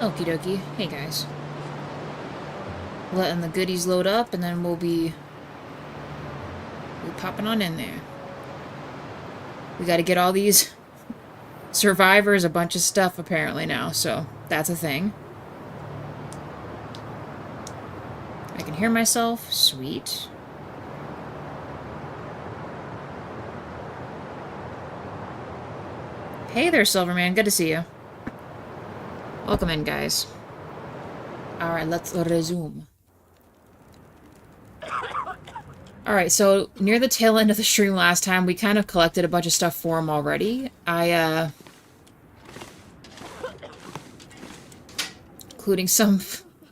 Okie dokie. Hey guys. Letting the goodies load up and then we'll be popping on in there. We gotta get all these survivors a bunch of stuff apparently now, so that's a thing. I can hear myself. Sweet. Hey there, Silverman. Good to see you. Welcome in, guys. Alright, let's resume. Alright, so near the tail end of the stream last time, we kind of collected a bunch of stuff for him already. Including some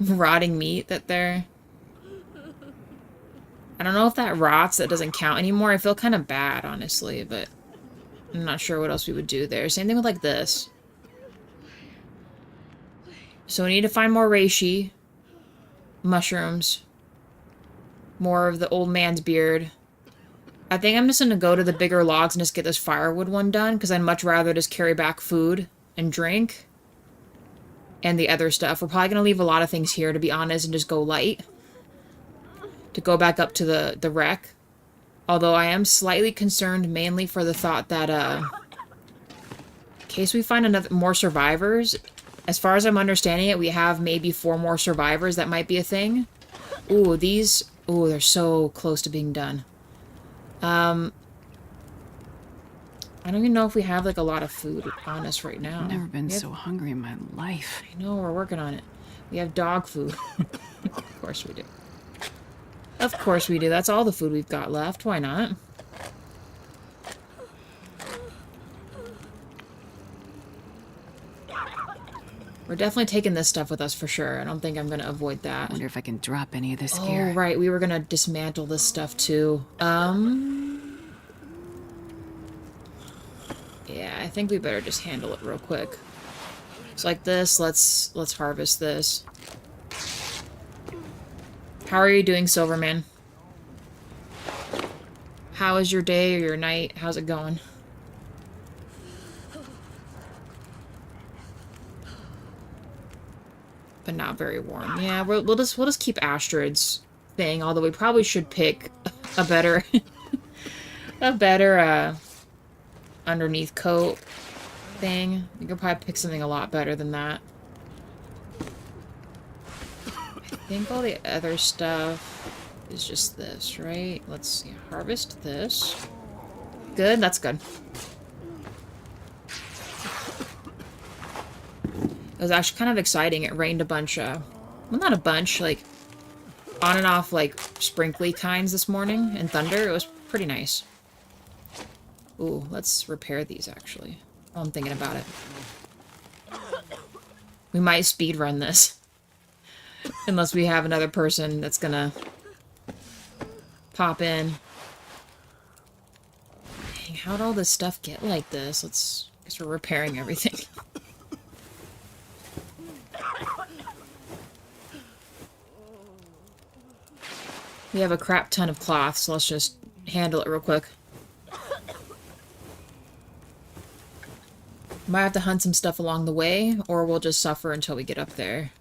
rotting meat that they're... I don't know if that rots, that doesn't count anymore. I feel kind of bad, honestly, but I'm not sure what else we would do there. Same thing with, like, this. So we need to find more reishi, mushrooms, more of the old man's beard. I think I'm just going to go to the bigger logs and just get this firewood one done, because I'd much rather just carry back food and drink and the other stuff. We're probably going to leave a lot of things here, to be honest, and just go light to go back up to the wreck. Although I am slightly concerned mainly for the thought that, in case we find more survivors, as far as I'm understanding it, we have maybe 4 more survivors. That might be a thing. Ooh, these... Ooh, they're so close to being done. I don't even know if we have, like, a lot of food on us right now. I've never been so hungry in my life. I know, we're working on it. We have dog food. Of course we do. Of course we do. That's all the food we've got left. Why not? We're definitely taking this stuff with us for sure. I don't think I'm going to avoid that. I wonder if I can drop any of this gear. Oh, right. We were going to dismantle this stuff too. Yeah, I think we better just handle it real quick. It's like this. Let's harvest this. How are you doing, Silverman? How is your day or your night? How's it going? But not very warm. Yeah, we'll just keep Astrid's thing. Although we probably should pick a better underneath coat thing. We could probably pick something a lot better than that. I think all the other stuff is just this, right? Let's see. Harvest this. Good. That's good. It was actually kind of exciting. It rained a bunch, well, not a bunch, like, on and off, like, sprinkly kinds this morning, and thunder. It was pretty nice. Ooh, let's repair these, actually, while I'm thinking about it. We might speedrun this. Unless we have another person that's gonna pop in. Dang, how'd all this stuff get like this? Guess we're repairing everything. We have a crap ton of cloth, so let's just handle it real quick. Might have to hunt some stuff along the way, or we'll just suffer until we get up there.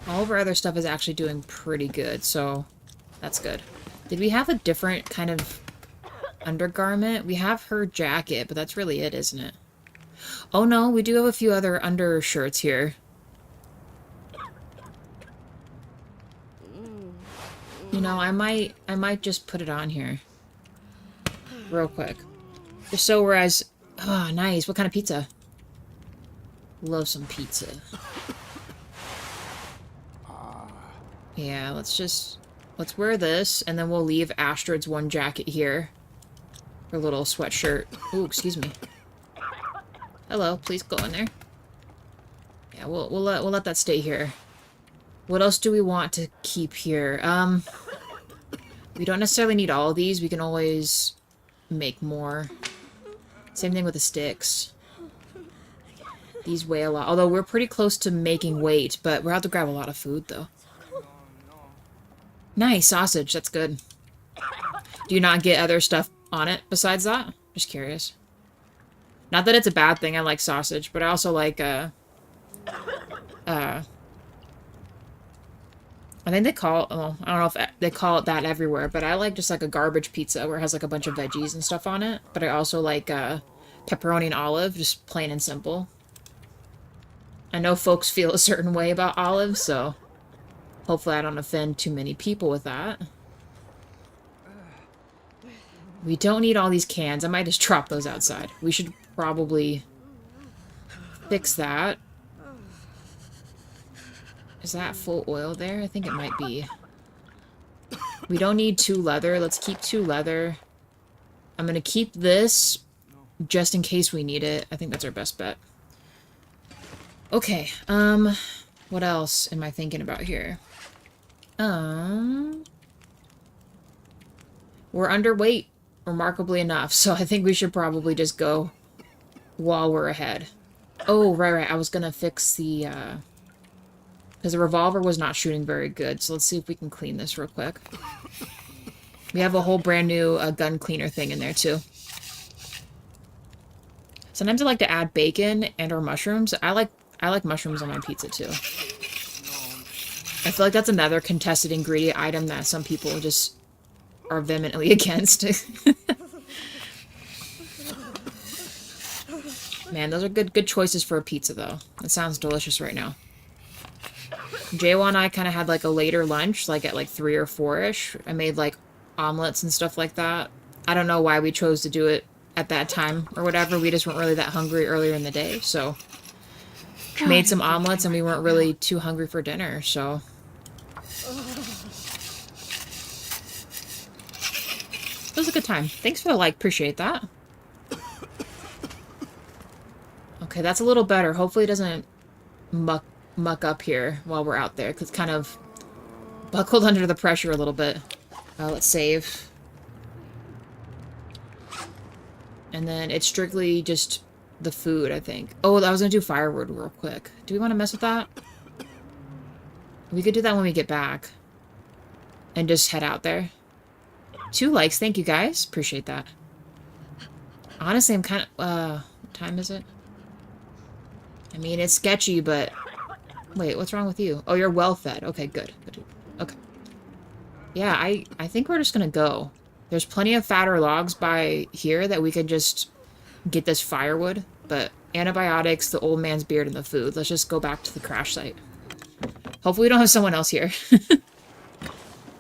All of our other stuff is actually doing pretty good, so that's good. Did we have a different kind of undergarment? We have her jacket, but that's really it, isn't it? Oh no, we do have a few other undershirts here. You know, I might just put it on here. Real quick. Just so we're as... Oh, nice. What kind of pizza? Love some pizza. Yeah, let's wear this, and then we'll leave Astrid's one jacket here. Her little sweatshirt. Ooh, excuse me. Hello, please go in there. Yeah, we'll let that stay here. What else do we want to keep here? We don't necessarily need all of these. We can always make more. Same thing with the sticks. These weigh a lot. Although we're pretty close to making weight, but we'll have to grab a lot of food, though. Nice, sausage. That's good. Do you not get other stuff on it besides that? Just curious. Not that it's a bad thing, I like sausage, but I also like, I think they call it, well, I don't know if they call it that everywhere, but I like just like a garbage pizza where it has like a bunch of veggies and stuff on it. But I also like pepperoni and olive, just plain and simple. I know folks feel a certain way about olives, so hopefully I don't offend too many people with that. We don't need all these cans. I might just drop those outside. We should probably fix that. Is that full oil there? I think it might be. We don't need 2 leather. Let's keep 2 leather. I'm going to keep this just in case we need it. I think that's our best bet. Okay, what else am I thinking about here? We're underweight, remarkably enough, so I think we should probably just go while we're ahead. Oh, right, I was gonna fix the, because the revolver was not shooting very good, so let's see if we can clean this real quick. We have a whole brand new gun cleaner thing in there, too. Sometimes I like to add bacon and or mushrooms. I like mushrooms on my pizza, too. I feel like that's another contested ingredient item that some people just are vehemently against. Man, those are good choices for a pizza, though. It sounds delicious right now. Jaywa and I kind of had, like, a later lunch, like, at, like, 3 or 4-ish. I made, like, omelets and stuff like that. I don't know why we chose to do it at that time or whatever. We just weren't really that hungry earlier in the day, so... Made some omelets, and we weren't really too hungry for dinner, so... It was a good time. Thanks for the like, appreciate that. Okay, that's a little better. Hopefully it doesn't muck up here while we're out there, because it's kind of buckled under the pressure a little bit. Let's save. And then it's strictly just the food, I think. Oh, I was going to do firewood real quick. Do we want to mess with that? We could do that when we get back. And just head out there. 2 likes, thank you guys. Appreciate that. Honestly, I'm kind of... what time is it? I mean, it's sketchy, but... Wait, what's wrong with you? Oh, you're well fed. Okay, good. Okay. Yeah, I think we're just gonna go. There's plenty of fatter logs by here that we could just get this firewood. But antibiotics, the old man's beard, and the food. Let's just go back to the crash site. Hopefully we don't have someone else here.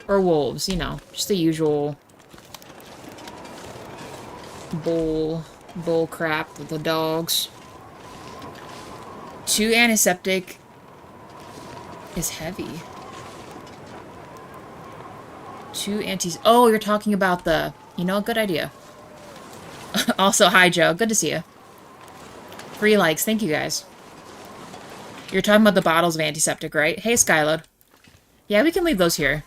Or wolves, you know. Just the usual... bull crap with the dogs. 2 antiseptic is heavy. 2 antis... Oh, you're talking about the... You know, good idea. Also, hi, Joe. Good to see you. 3 likes. Thank you, guys. You're talking about the bottles of antiseptic, right? Hey, Skyload. Yeah, we can leave those here.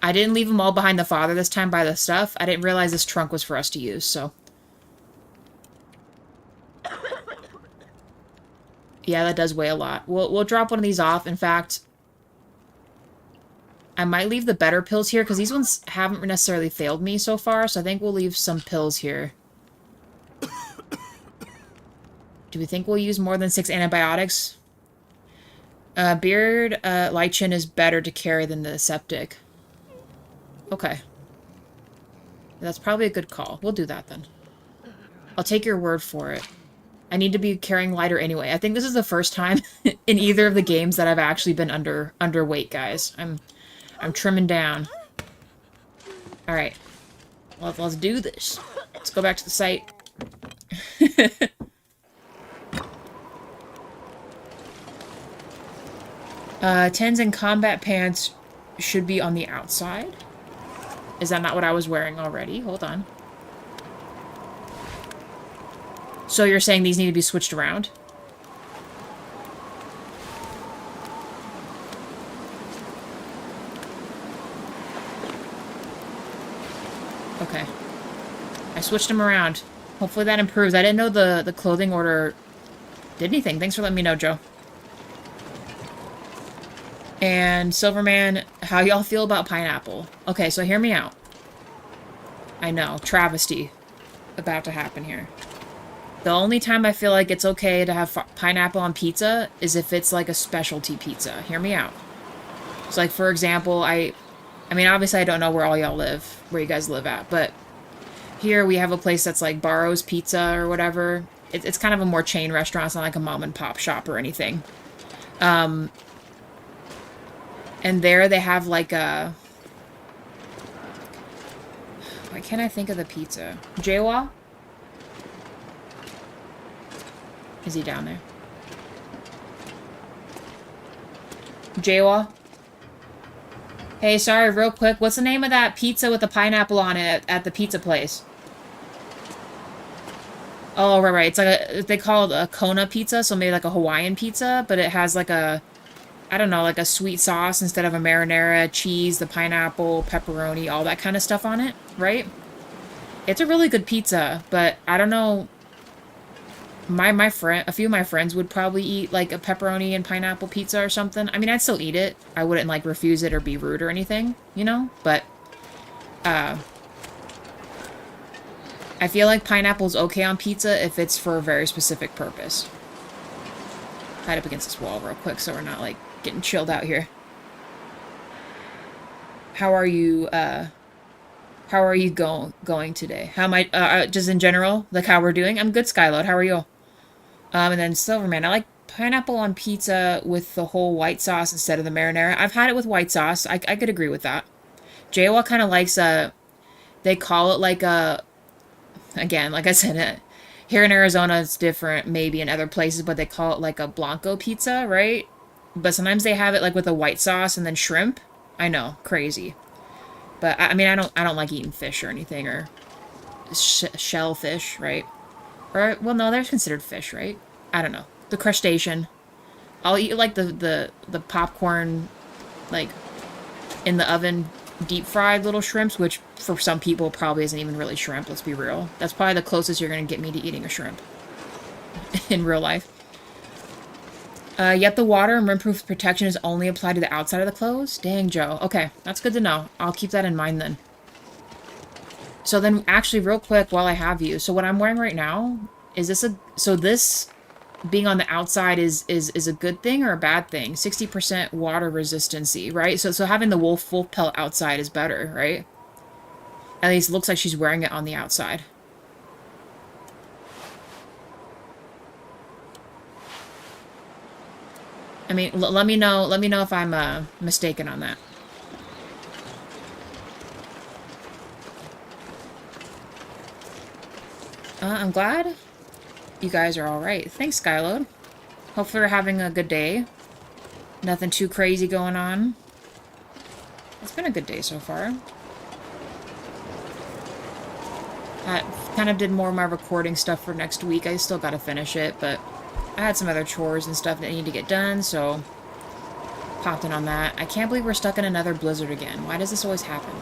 I didn't leave them all behind the father this time by the stuff. I didn't realize this trunk was for us to use, so... Yeah, that does weigh a lot. We'll drop one of these off. In fact, I might leave the better pills here, because these ones haven't necessarily failed me so far, so I think we'll leave some pills here. Do we think we'll use more than 6 antibiotics? Beard lichen is better to carry than the septic. Okay. That's probably a good call. We'll do that then. I'll take your word for it. I need to be carrying lighter anyway. I think this is the first time in either of the games that I've actually been underweight, guys. I'm trimming down. Alright. Let's do this. Let's go back to the site. Tens and combat pants should be on the outside. Is that not what I was wearing already? Hold on. So you're saying these need to be switched around? Okay. I switched them around. Hopefully that improves. I didn't know the clothing order did anything. Thanks for letting me know, Joe. And Silverman, how y'all feel about pineapple? Okay, so hear me out. I know, travesty about to happen here. The only time I feel like it's okay to have pineapple on pizza is if it's like a specialty pizza. Hear me out. So like, for example, I mean, obviously I don't know where all y'all live, where you guys live at, but here we have a place that's like Barrow's Pizza or whatever. It's kind of a more chain restaurant. It's not like a mom and pop shop or anything. And there they have like a... Why can't I think of the pizza? Jawa? Is he down there? Jawa? Hey, sorry, real quick. What's the name of that pizza with the pineapple on it at the pizza place? Oh, right. It's like they call it a Kona pizza, so maybe like a Hawaiian pizza, but it has like a, I don't know, like a sweet sauce instead of a marinara, cheese, the pineapple, pepperoni, all that kind of stuff on it, right? It's a really good pizza, but I don't know. A few of my friends would probably eat like a pepperoni and pineapple pizza or something. I mean, I'd still eat it. I wouldn't like refuse it or be rude or anything, you know? But I feel like pineapple's okay on pizza if it's for a very specific purpose. Hide up against this wall real quick so we're not like getting chilled out here. How are you going today? How am I just in general, like how we're doing? I'm good, Skyload. How are you? And then Silverman, I like pineapple on pizza with the whole white sauce instead of the marinara. I've had it with white sauce. I could agree with that. Jawa kind of likes they call it like a, again, like I said, here in Arizona it's different maybe in other places, but they call it like a Blanco pizza, right? But sometimes they have it like with a white sauce and then shrimp. I know, crazy. But I mean, I don't like eating fish or anything, or shellfish, right? Or, well, no, they're considered fish, right? I don't know. The crustacean. I'll eat, like, the popcorn, like, in the oven, deep-fried little shrimps, which for some people probably isn't even really shrimp, let's be real. That's probably the closest you're going to get me to eating a shrimp. In real life. Yet the water and rimproof protection is only applied to the outside of the clothes? Dang, Joe. Okay, that's good to know. I'll keep that in mind, then. So then, actually, real quick, while I have you, so what I'm wearing right now, is this so this being on the outside is a good thing or a bad thing? 60% water resistancy, right? So having the wolf pelt outside is better, right? At least it looks like she's wearing it on the outside. I mean, let me know if I'm mistaken on that. I'm glad you guys are alright. Thanks, Skyload. Hopefully we're having a good day. Nothing too crazy going on. It's been a good day so far. I kind of did more of my recording stuff for next week. I still gotta finish it, but I had some other chores and stuff that I need to get done, so popped in on that. I can't believe we're stuck in another blizzard again. Why does this always happen?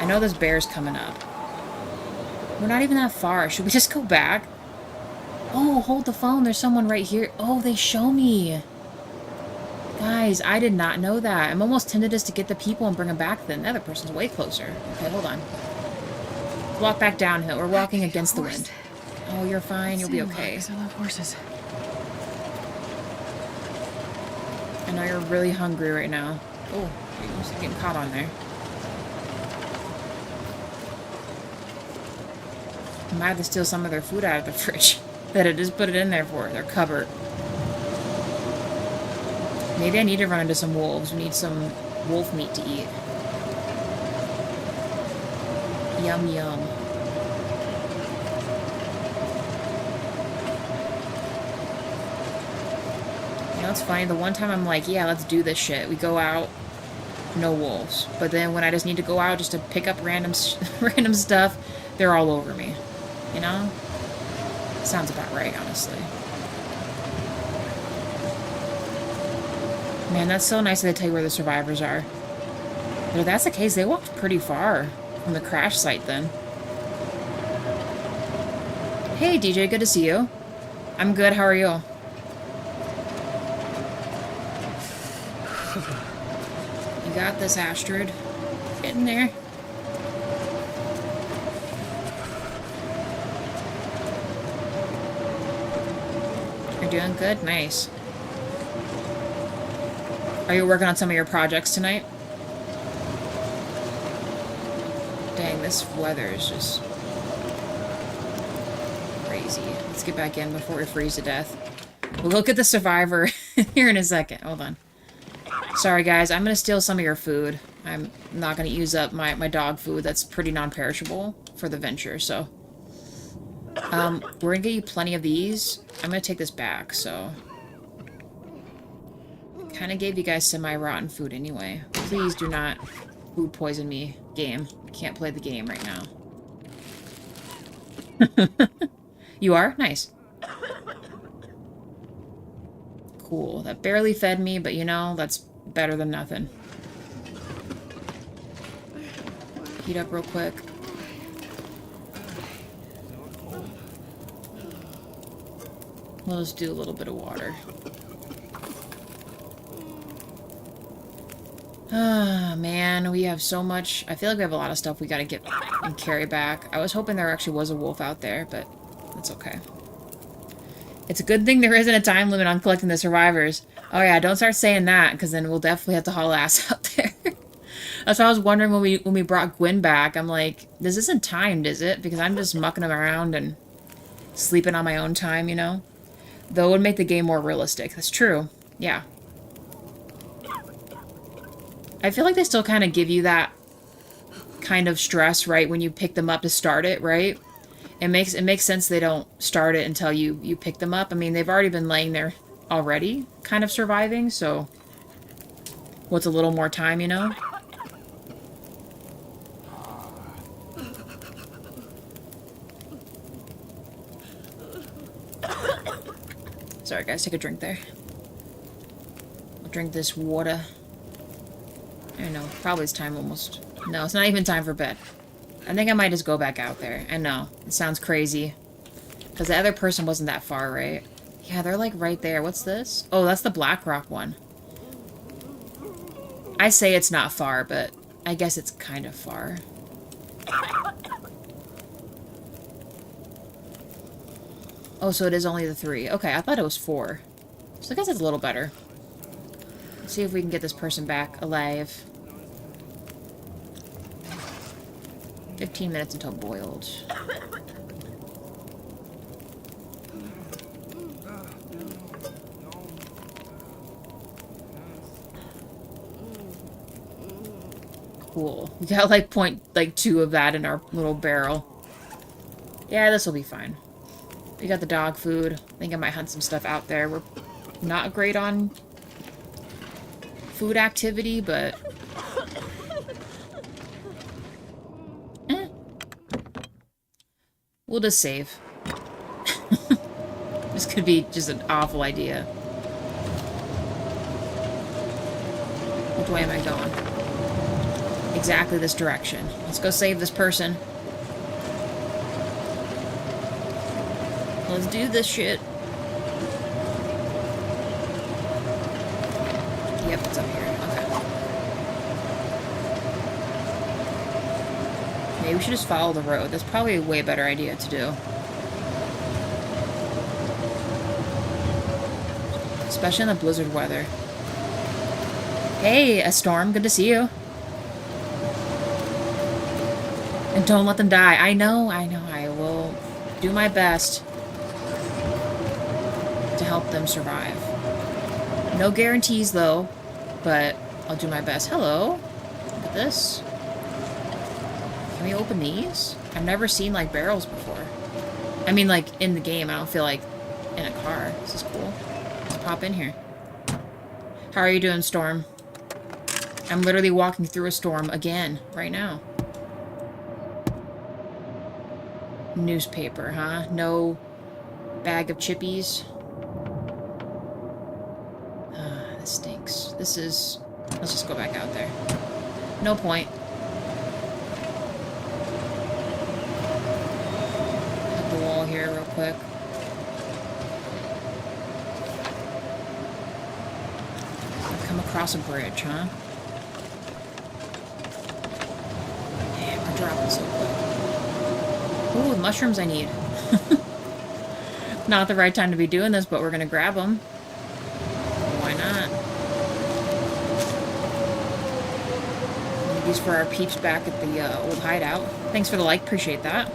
I know this bear's coming up. We're not even that far. Should we just go back? Oh, hold the phone. There's someone right here. Oh, they show me. Guys, I did not know that. I'm almost tempted just to get the people and bring them back then. The other person's way closer. Okay, hold on. Walk back downhill. We're walking against the wind. Oh, you're fine. You'll be okay. I love horses. I know you're really hungry right now. Oh, you're getting caught on there. I might have to steal some of their food out of the fridge that I just put it in there for, their cupboard. Maybe I need to run into some wolves. We need some wolf meat to eat. Yum, yum. You know, it's funny. The one time I'm like, yeah, let's do this shit. We go out, no wolves. But then when I just need to go out just to pick up random stuff, they're all over me. You know? Sounds about right, honestly. Man, that's so nice that they tell you where the survivors are. But if that's the case, they walked pretty far from the crash site then. Hey, DJ, good to see you. I'm good, how are you? You got this, Astrid. Get in there. doing good? Nice. Are you working on some of your projects tonight? Dang, this weather is just crazy. Let's get back in before we freeze to death. We'll look at the survivor here in a second. Hold on. Sorry, guys. I'm going to steal some of your food. I'm not going to use up my dog food. That's pretty non-perishable for the venture, so... we're going to get you plenty of these. I'm going to take this back, so... Kind of gave you guys semi-rotten food anyway. Please do not food poison me, game. Can't play the game right now. You are? Nice. Cool. That barely fed me, but you know, that's better than nothing. Heat up real quick. We'll just do a little bit of water. Ah, man, we have so much. I feel like we have a lot of stuff we gotta get and carry back. I was hoping there actually was a wolf out there, but that's okay. It's a good thing there isn't a time limit on collecting the survivors. Oh yeah, don't start saying that, because then we'll definitely have to haul ass out there. That's why I was wondering when we brought Gwen back. I'm like, this isn't timed, is it? Because I'm just mucking around and sleeping on my own time, you know? Though it would make the game more realistic. That's true. Yeah. I feel like they still kind of give you that kind of stress, right, when you pick them up to start it, right? It makes sense they don't start it until you pick them up. I mean, they've already been laying there already, kind of surviving, so what's a little more time, you know? Sorry, guys, take a drink there. I'll drink this water. I don't know, probably it's time almost. No, it's not even time for bed. I think I might just go back out there. I know, it sounds crazy. Because the other person wasn't that far, right? Yeah, they're like right there. What's this? Oh, that's the Black Rock one. I say it's not far, but I guess it's kind of far. Oh, so it is only the 3. Okay, I thought it was 4. So I guess it's a little better. Let's see if we can get this person back alive. 15 minutes until boiled. Cool. We got like 0.2 of that in our little barrel. Yeah, this will be fine. We got the dog food. I think I might hunt some stuff out there. We're not great on food activity, but... We'll just save. This could be just an awful idea. Which way am I going? Exactly this direction. Let's go save this person. Let's do this shit. Yep, it's up here. Okay. Maybe we should just follow the road. That's probably a way better idea to do. Especially in the blizzard weather. Hey, a storm. Good to see you. And don't let them die. I know. I will do my best to help them survive. No guarantees, though, but I'll do my best. Hello. Look at this. Can we open these? I've never seen, like, barrels before. I mean, like, in the game. I don't feel like in a car. This is cool. Let's pop in here. How are you doing, Storm? I'm literally walking through a storm again, right now. Newspaper, huh? No bag of chippies. This stinks. This is... Let's just go back out there. No point. Hit the wall here real quick. I've come across a bridge, huh? Damn, we're dropping so quick. Ooh, the mushrooms I need. Not the right time to be doing this, but we're gonna grab them. Why not? Need these for our peeps back at the old hideout. Thanks for the like, appreciate that.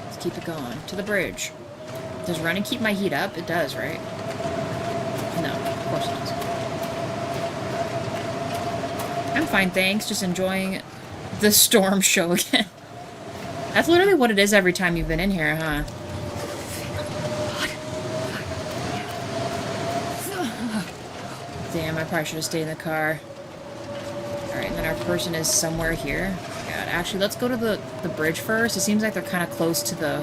Let's keep it going. To the bridge. Does running keep my heat up? It does, right? No, of course it does. I'm fine, thanks. Just enjoying the storm show again. That's literally what it is every time you've been in here, huh? Damn, I probably should have stayed in the car. Alright, and then our person is somewhere here. God, actually, let's go to the bridge first. It seems like they're kind of close to the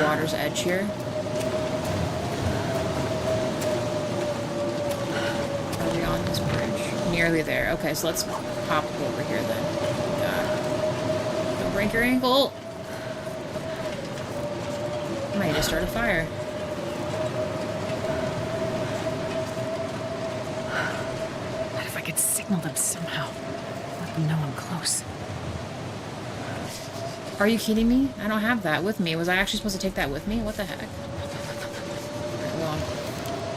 water's edge here. Are we on this bridge? Nearly there. Okay, so let's hop over here then. Don't break your ankle! I might just start a fire. What if I could signal them somehow? Let them know I'm close. Are you kidding me? I don't have that with me. Was I actually supposed to take that with me? What the heck? Well,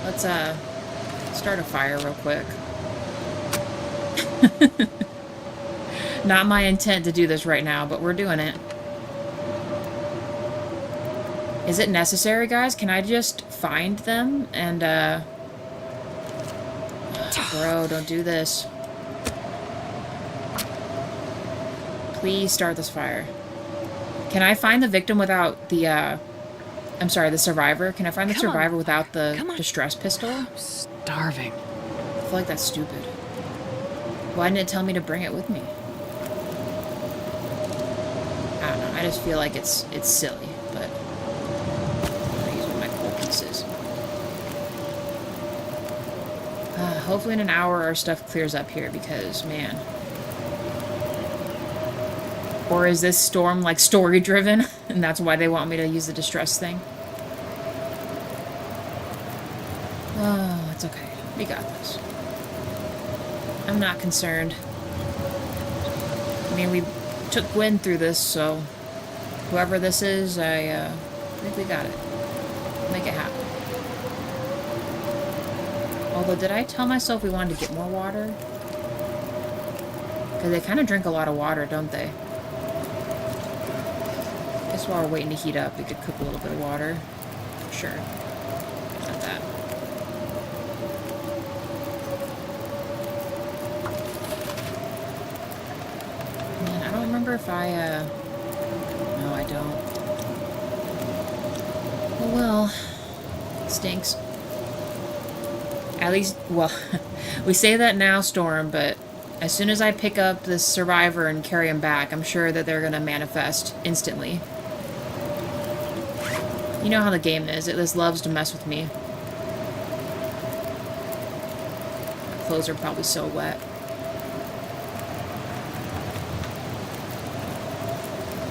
let's start a fire real quick. Not my intent to do this right now, but we're doing it. Is it necessary, guys? Can I just find them and bro, don't do this. Please start this fire. Can I find the victim without the, I'm sorry, the survivor? Can I find the survivor without the distress pistol? I'm starving. I feel like that's stupid. Why didn't it tell me to bring it with me? I don't know. I just feel like it's silly, but I'm gonna use one of my cool pieces. Hopefully in an hour our stuff clears up here because, man. Or is this storm, like, story-driven? And that's why they want me to use the distress thing? Oh, it's okay. We got this. I'm not concerned. I mean, we took Gwen through this, so... Whoever this is, I think we got it. Make it happen. Although, did I tell myself we wanted to get more water? Because they kind of drink a lot of water, don't they? Guess while we're waiting to heat up, we could cook a little bit of water. Sure. Not that. Man, I don't remember if I, No, I don't. Oh well. Stinks. At least, well, we say that now, Storm, but as soon as I pick up this survivor and carry him back, I'm sure that they're gonna manifest instantly. You know how the game is. It just loves to mess with me. My clothes are probably so wet.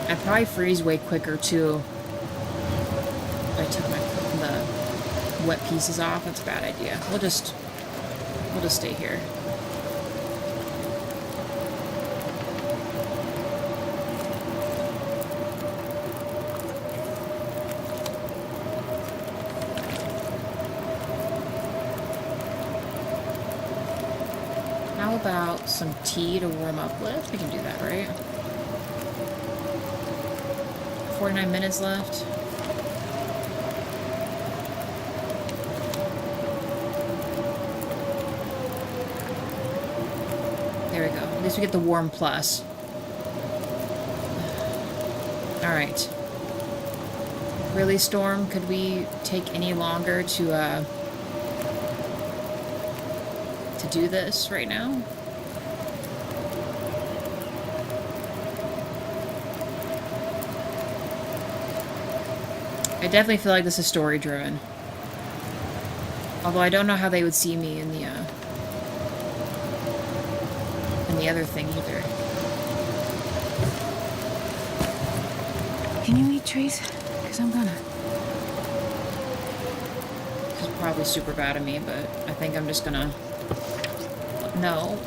I'd probably freeze way quicker, too. If I took the wet pieces off. That's a bad idea. We'll just stay here. How about some tea to warm up with? We can do that, right? 49 minutes left. There we go. At least we get the warm plus. Alright. Really, Storm? Could we take any longer to do this right now? I definitely feel like this is story-driven. Although I don't know how they would see me in the other thing either. Can you eat trees? Because I'm gonna. This is probably super bad of me, but I think I'm just gonna... No.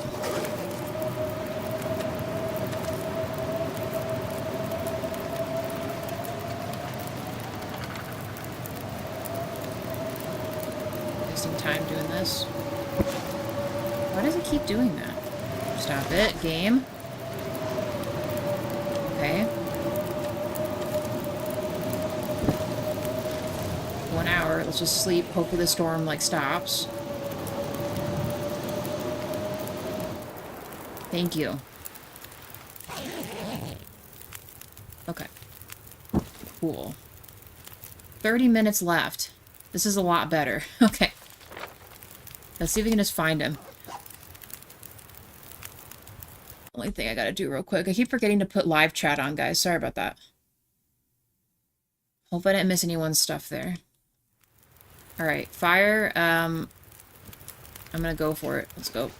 wasting time doing this. Why does it keep doing that? Stop it. Game. Okay. 1 hour. Let's just sleep. Hopefully the storm, like, stops. Thank you. Okay. Cool. 30 minutes left. This is a lot better. Okay. Let's see if we can just find him. Only thing I gotta do real quick. I keep forgetting to put live chat on, guys. Sorry about that. Hope I didn't miss anyone's stuff there. Alright, fire. I'm gonna go for it. Let's go.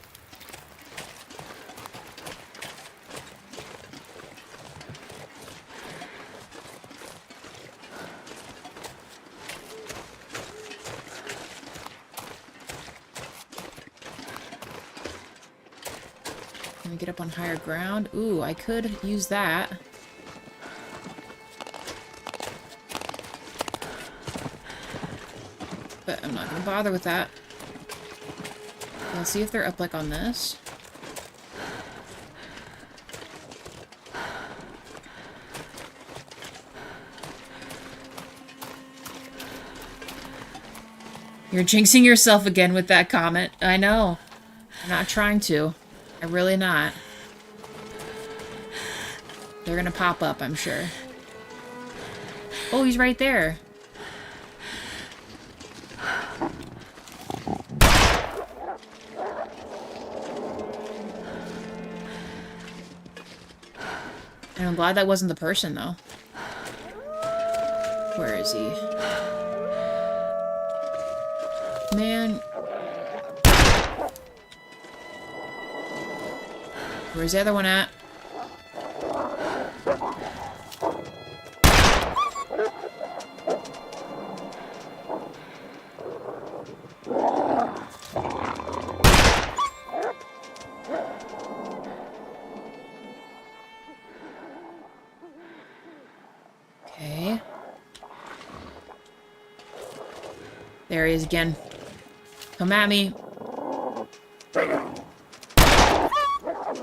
Let me get up on higher ground. Ooh, I could use that. But I'm not gonna bother with that. Let's see if they're up, like, on this. You're jinxing yourself again with that comment. I know. I'm not trying to. I'm really not. They're gonna pop up, I'm sure. Oh, he's right there. And I'm glad that wasn't the person, though. Where is he? Man. Where's the other one at? Okay. There he is again. Come at me.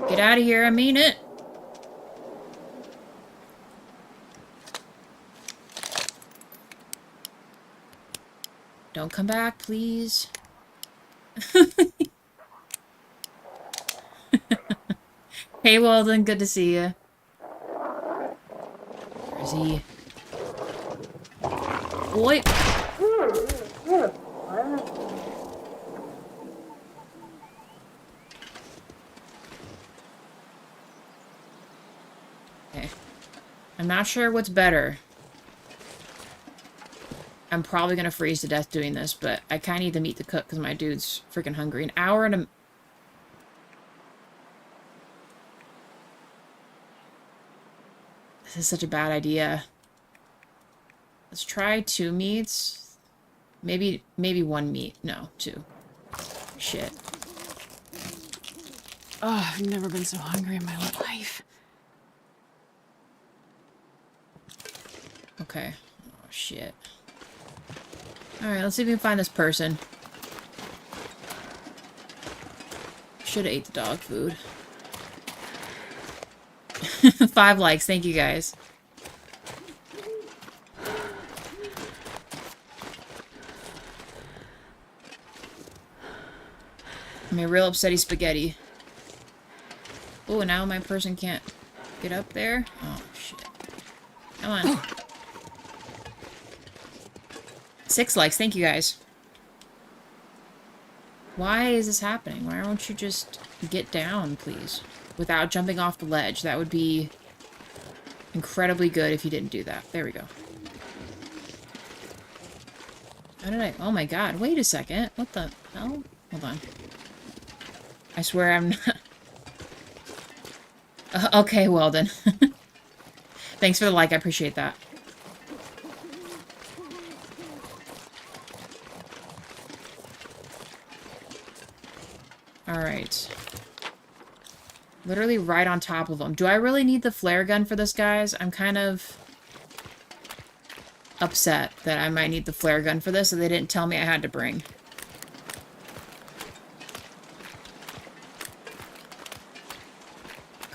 Get out of here, I mean it. Don't come back, please. Hey, Walden, good to see you. Where is he? Boy. Okay. I'm not sure what's better. I'm probably gonna freeze to death doing this, but I kinda need the meat to cook because my dude's freaking hungry. An hour and a... This is such a bad idea. Let's try 2 meats. Maybe 1 meat. No, 2. Shit. Oh, I've never been so hungry in my life. Okay. Oh, shit. Alright, let's see if we can find this person. Should have ate the dog food. 5 likes, thank you guys. I'm a real upsetty spaghetti. Oh, now my person can't get up there? Oh, shit. Come on. 6 likes, thank you guys. Why is this happening? Why won't you just get down, please? Without jumping off the ledge. That would be incredibly good if you didn't do that. There we go. How did I... Oh my god, wait a second. What the hell? Hold on. I swear I'm not... Okay, well then. Thanks for the like, I appreciate that. Alright. Literally right on top of them. Do I really need the flare gun for this, guys? I'm kind of upset that I might need the flare gun for this, and they didn't tell me I had to bring.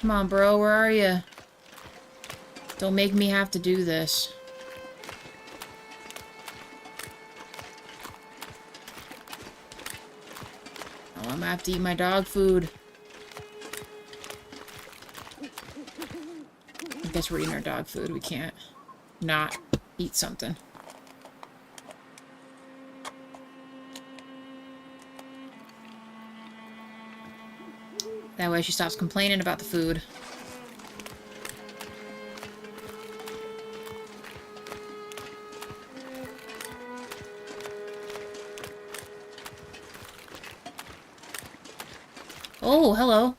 Come on, bro, where are you? Don't make me have to do this. Oh, I'm gonna have to eat my dog food. I guess we're eating our dog food. We can't not eat something. That way she stops complaining about the food. Oh, hello.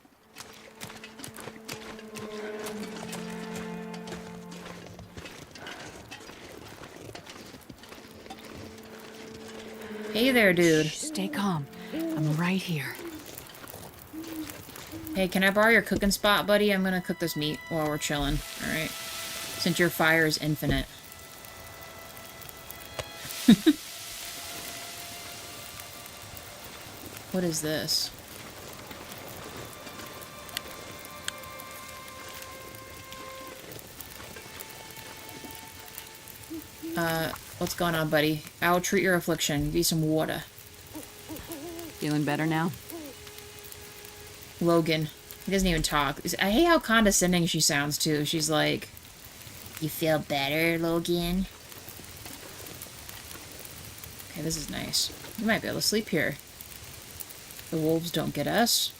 Hey there, dude. Shh, stay calm. I'm right here. Hey, can I borrow your cooking spot, buddy? I'm gonna cook this meat while we're chilling, alright? Since your fire is infinite. What is this? What's going on, buddy? I'll treat your affliction. Give you some water. Feeling better now? Logan. He doesn't even talk. I hate how condescending she sounds, too. She's like, you feel better, Logan? Okay, this is nice. We might be able to sleep here. The wolves don't get us.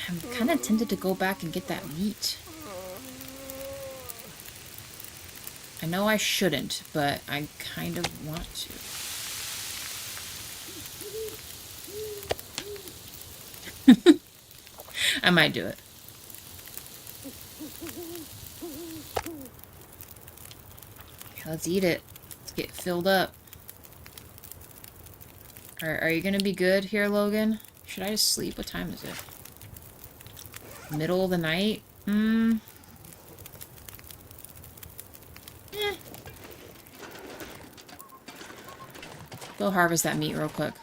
I'm kind of tempted to go back and get that meat. I know I shouldn't, but I kind of want to. I might do it. Okay, let's eat it. Let's get filled up. Are you gonna be good here, Logan? Should I just sleep? What time is it? Middle of the night? Go harvest that meat real quick.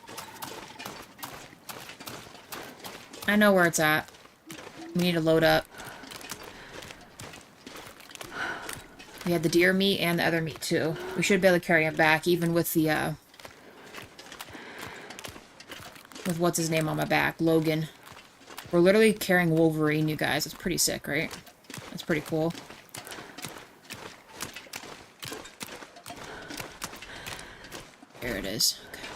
I know where it's at. We need to load up. We had the deer meat and the other meat too. We should be able to carry it back, even with the, with what's his name on my back, Logan. We're literally carrying Wolverine, you guys. It's pretty sick, right? That's pretty cool. There it is. Okay.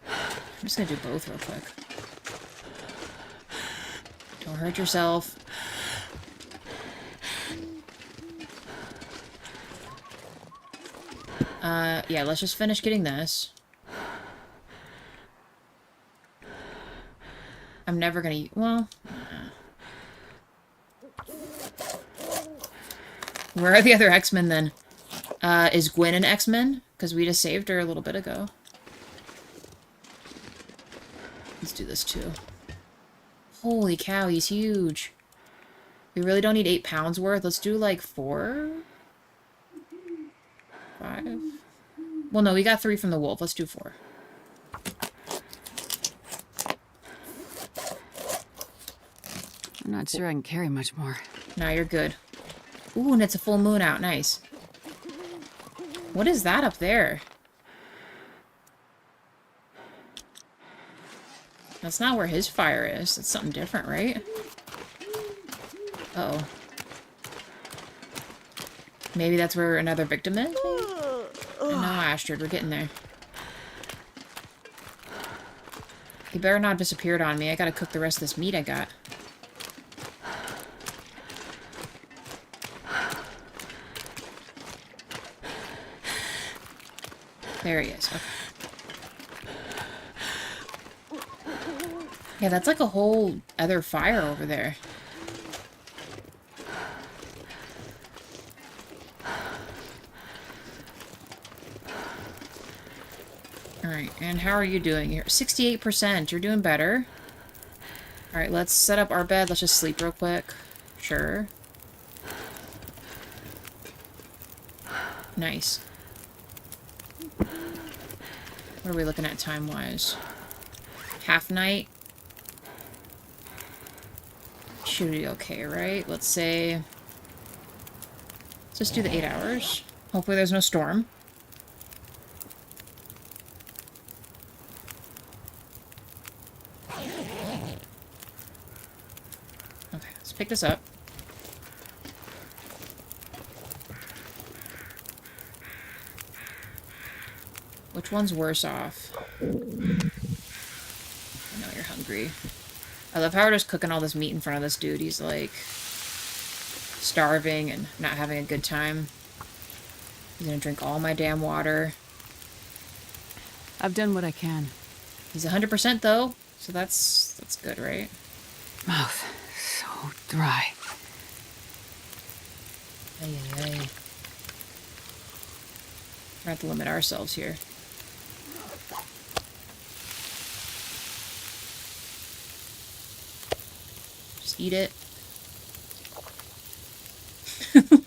I'm just gonna do both real quick. Don't hurt yourself. Yeah, let's just finish getting this. I'm never gonna... Well... Where are the other X-Men, then? Is Gwen an X-Men? Because we just saved her a little bit ago. Let's do this, too. Holy cow, he's huge. We really don't need 8 pounds worth. Let's do, like, 4? 5? Well, no, we got 3 from the wolf. Let's do 4. I'm not sure I can carry much more. Nah, you're good. Ooh, and it's a full moon out. Nice. What is that up there? That's not where his fire is. It's something different, right? Uh-oh. Maybe that's where another victim is? No, Astrid, we're getting there. He better not have disappeared on me. I gotta cook the rest of this meat I got. There he is. Okay. Yeah, that's like a whole other fire over there. Alright, and how are you doing here? 68%. You're doing better. Alright, let's set up our bed. Let's just sleep real quick. Sure. Nice. What are we looking at time-wise? Half night? Should be okay, right? Let's say... Let's just do the 8 hours. Hopefully there's no storm. Okay, let's pick this up. Which one's worse off? I know you're hungry. I love how we're just cooking all this meat in front of this dude. He's like starving and not having a good time. He's gonna drink all my damn water. I've done what I can. He's 100% though, so that's good, right? Mouth so dry. Ay, ay, ay. We're have to limit ourselves here. Just eat it.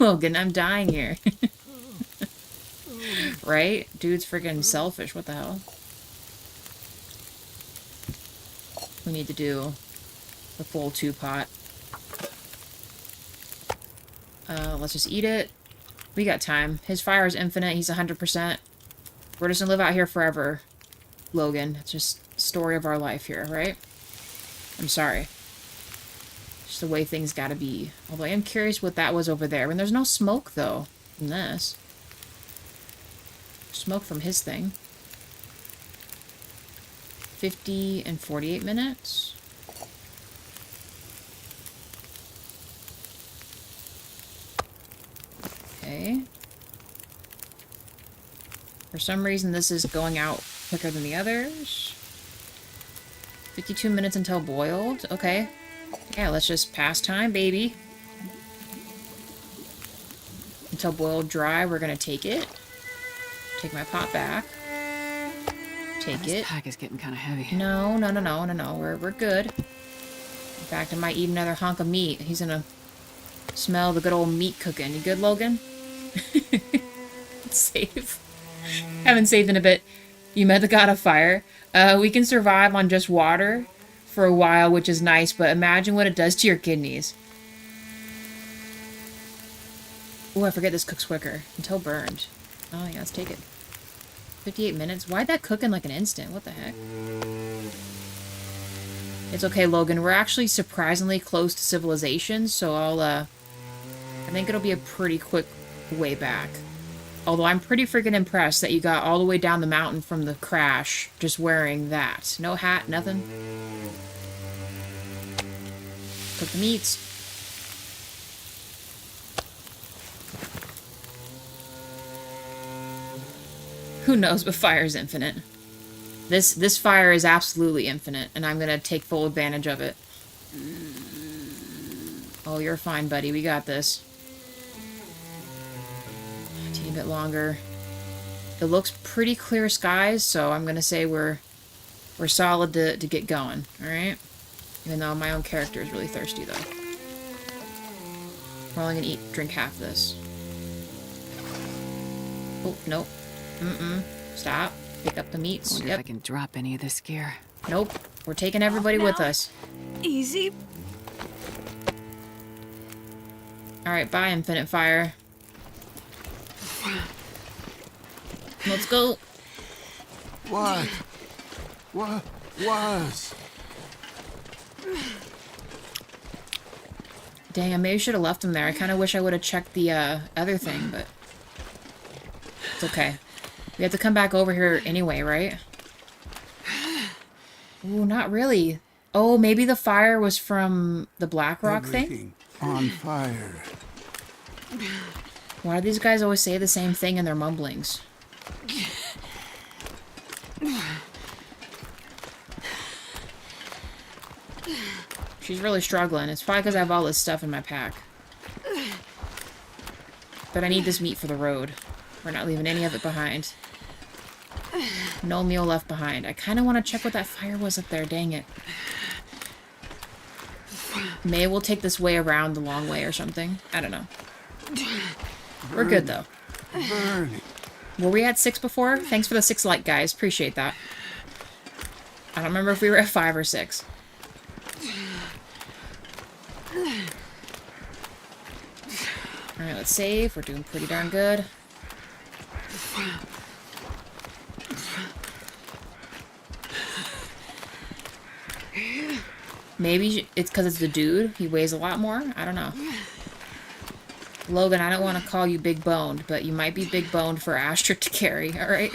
Logan, I'm dying here. Right? Dude's freaking selfish. What the hell? We need to do the full 2-pot. Let's just eat it. We got time. His fire is infinite. He's 100%. We're just gonna live out here forever, Logan. It's just story of our life here, right? I'm sorry. Just the way things gotta be. Although I am curious what that was over there. And there's no smoke, though, from this. Smoke from his thing. 50 and 48 minutes. Okay. For some reason, this is going out quicker than the others. 52 minutes until boiled. Okay. Yeah, let's just pass time, baby. Until boiled dry, we're gonna take it. Take my pot back. Take This it. pack is getting kind of heavy. No. We're good. In fact, I might eat another hunk of meat. He's gonna smell the good old meat cooking. You good, Logan? Save. Haven't saved in a bit. You met the god of fire. We can survive on just water for a while, which is nice, but imagine what it does to your kidneys. Oh, I forget this cooks quicker. Until burned. Oh, yeah, let's take it. 58 minutes? Why'd that cook in like an instant? What the heck? It's okay, Logan. We're actually surprisingly close to civilization, so I think it'll be a pretty quick way back. Although I'm pretty freaking impressed that you got all the way down the mountain from the crash just wearing that. No hat, nothing. Cook the meats. Who knows, but fire is infinite. This fire is absolutely infinite, and I'm gonna take full advantage of it. Oh, you're fine, buddy. We got this. Take a bit longer. It looks pretty clear skies, so I'm gonna say we're solid to get going. All right. Even though my own character is really thirsty, though. We're only gonna drink half this. Oh, nope. Stop. Pick up the meats. Wonder if I can drop any of this gear. Nope. We're taking everybody with us. Easy. Alright, bye, Infinite Fire. Let's go. What? What was? Dang, I maybe should have left him there. I kind of wish I would have checked the other thing, but it's okay. We have to come back over here anyway, right? Ooh, not really. Oh, maybe the fire was from the Black Rock thing? Everything on fire. Why do these guys always say the same thing in their mumblings? She's really struggling. It's probably because I have all this stuff in my pack. But I need this meat for the road. We're not leaving any of it behind. No meal left behind. I kind of want to check what that fire was up there. Dang it. Maybe we'll take this way around the long way or something. I don't know. We're good, though. Burning. Were we at 6 before? Thanks for the 6 like, guys. Appreciate that. I don't remember if we were at 5 or 6. Alright, let's save. We're doing pretty darn good. Maybe it's because it's the dude. He weighs a lot more. I don't know. Logan, I don't want to call you big boned, but you might be big boned for Astrid to carry, alright?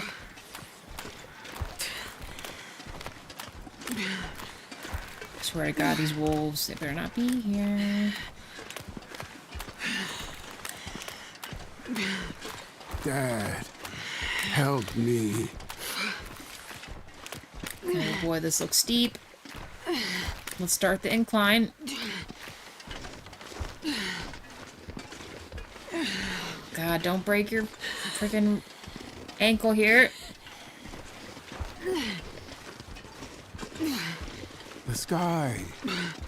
Swear to God, these wolves, they better not be here. Dad, help me. Oh boy, this looks steep. Let's start the incline. God, don't break your freaking ankle here. The sky,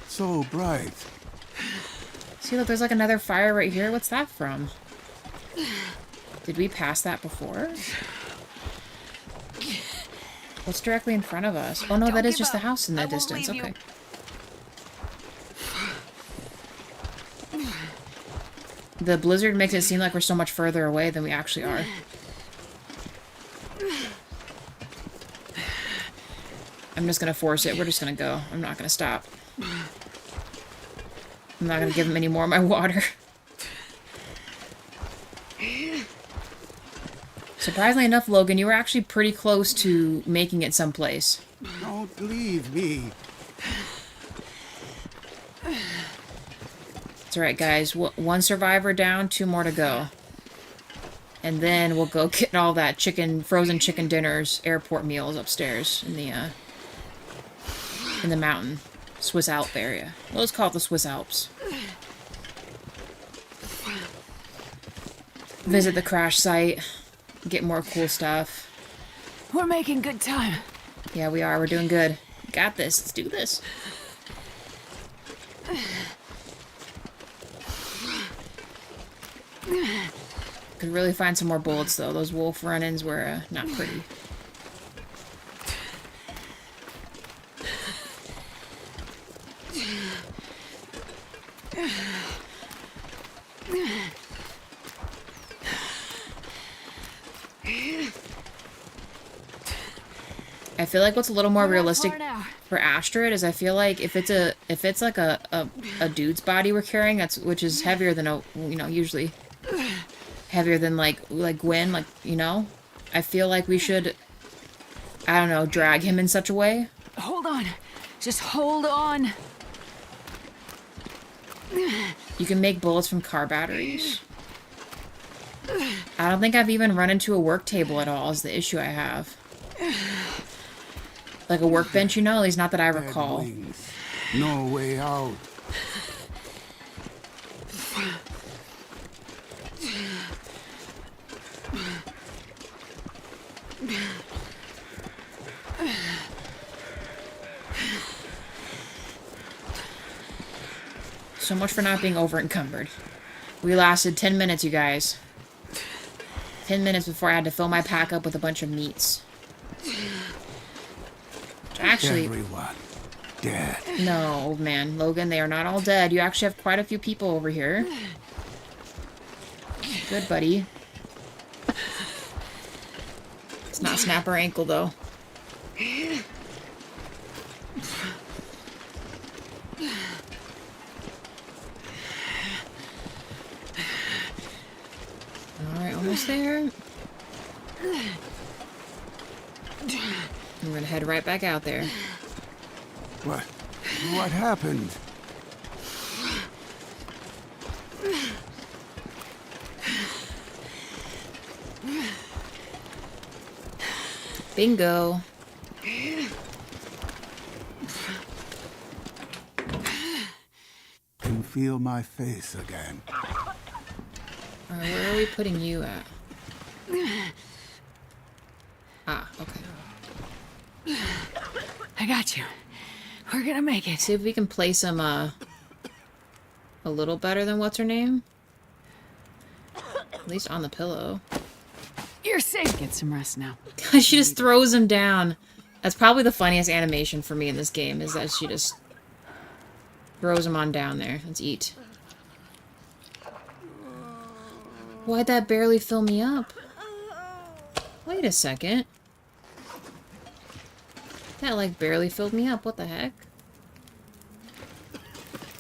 so bright. See, look, there's like another fire right here. What's that from? Did we pass that before? What's directly in front of us? Oh no, that is just the house in the distance. Okay. The blizzard makes it seem like we're so much further away than we actually are. I'm just gonna force it. We're just gonna go. I'm not gonna stop. I'm not gonna give him any more of my water. Surprisingly enough, Logan, you were actually pretty close to making it someplace. Don't leave me. It's alright, guys. One survivor down, 2 more to go. And then we'll go get all that frozen chicken dinners, airport meals upstairs in the mountain. Swiss Alp area. Well, let's call it the Swiss Alps. Visit the crash site. Get more cool stuff. We're making good time. Yeah, we are. We're doing good. Got this. Let's do this. Could really find some more bullets, though. Those wolf run-ins were not pretty. I feel like what's a little more realistic for Astrid is I feel like if it's like a dude's body we're carrying, which is heavier than usually heavier than like Gwen, I feel like we should, I don't know, drag him in such a way. Hold on. Just hold on. You can make bullets from car batteries. I don't think I've even run into a work table at all is the issue I have. Like a workbench, at least not that I recall. Wings. No way out. So much for not being over encumbered. We lasted 10 minutes, you guys. 10 minutes before I had to fill my pack up with a bunch of meats. Actually, Everyone dead. no, old man. Logan, they are not all dead. You actually have quite a few people over here. Good, buddy. Let's not snap our ankle, though. Alright, almost there. I'm gonna head right back out there. What happened? Bingo. Can feel my face again. Alright, where are we putting you at? Ah, okay. I got you. We're gonna make it. See if we can place him, a little better than what's her name? At least on the pillow. You're safe. Get some rest now. She just throws him down. That's probably the funniest animation for me in this game, is that she just throws him on down there. Let's eat. Why'd that barely fill me up? Wait a second. That, like, barely filled me up. What the heck?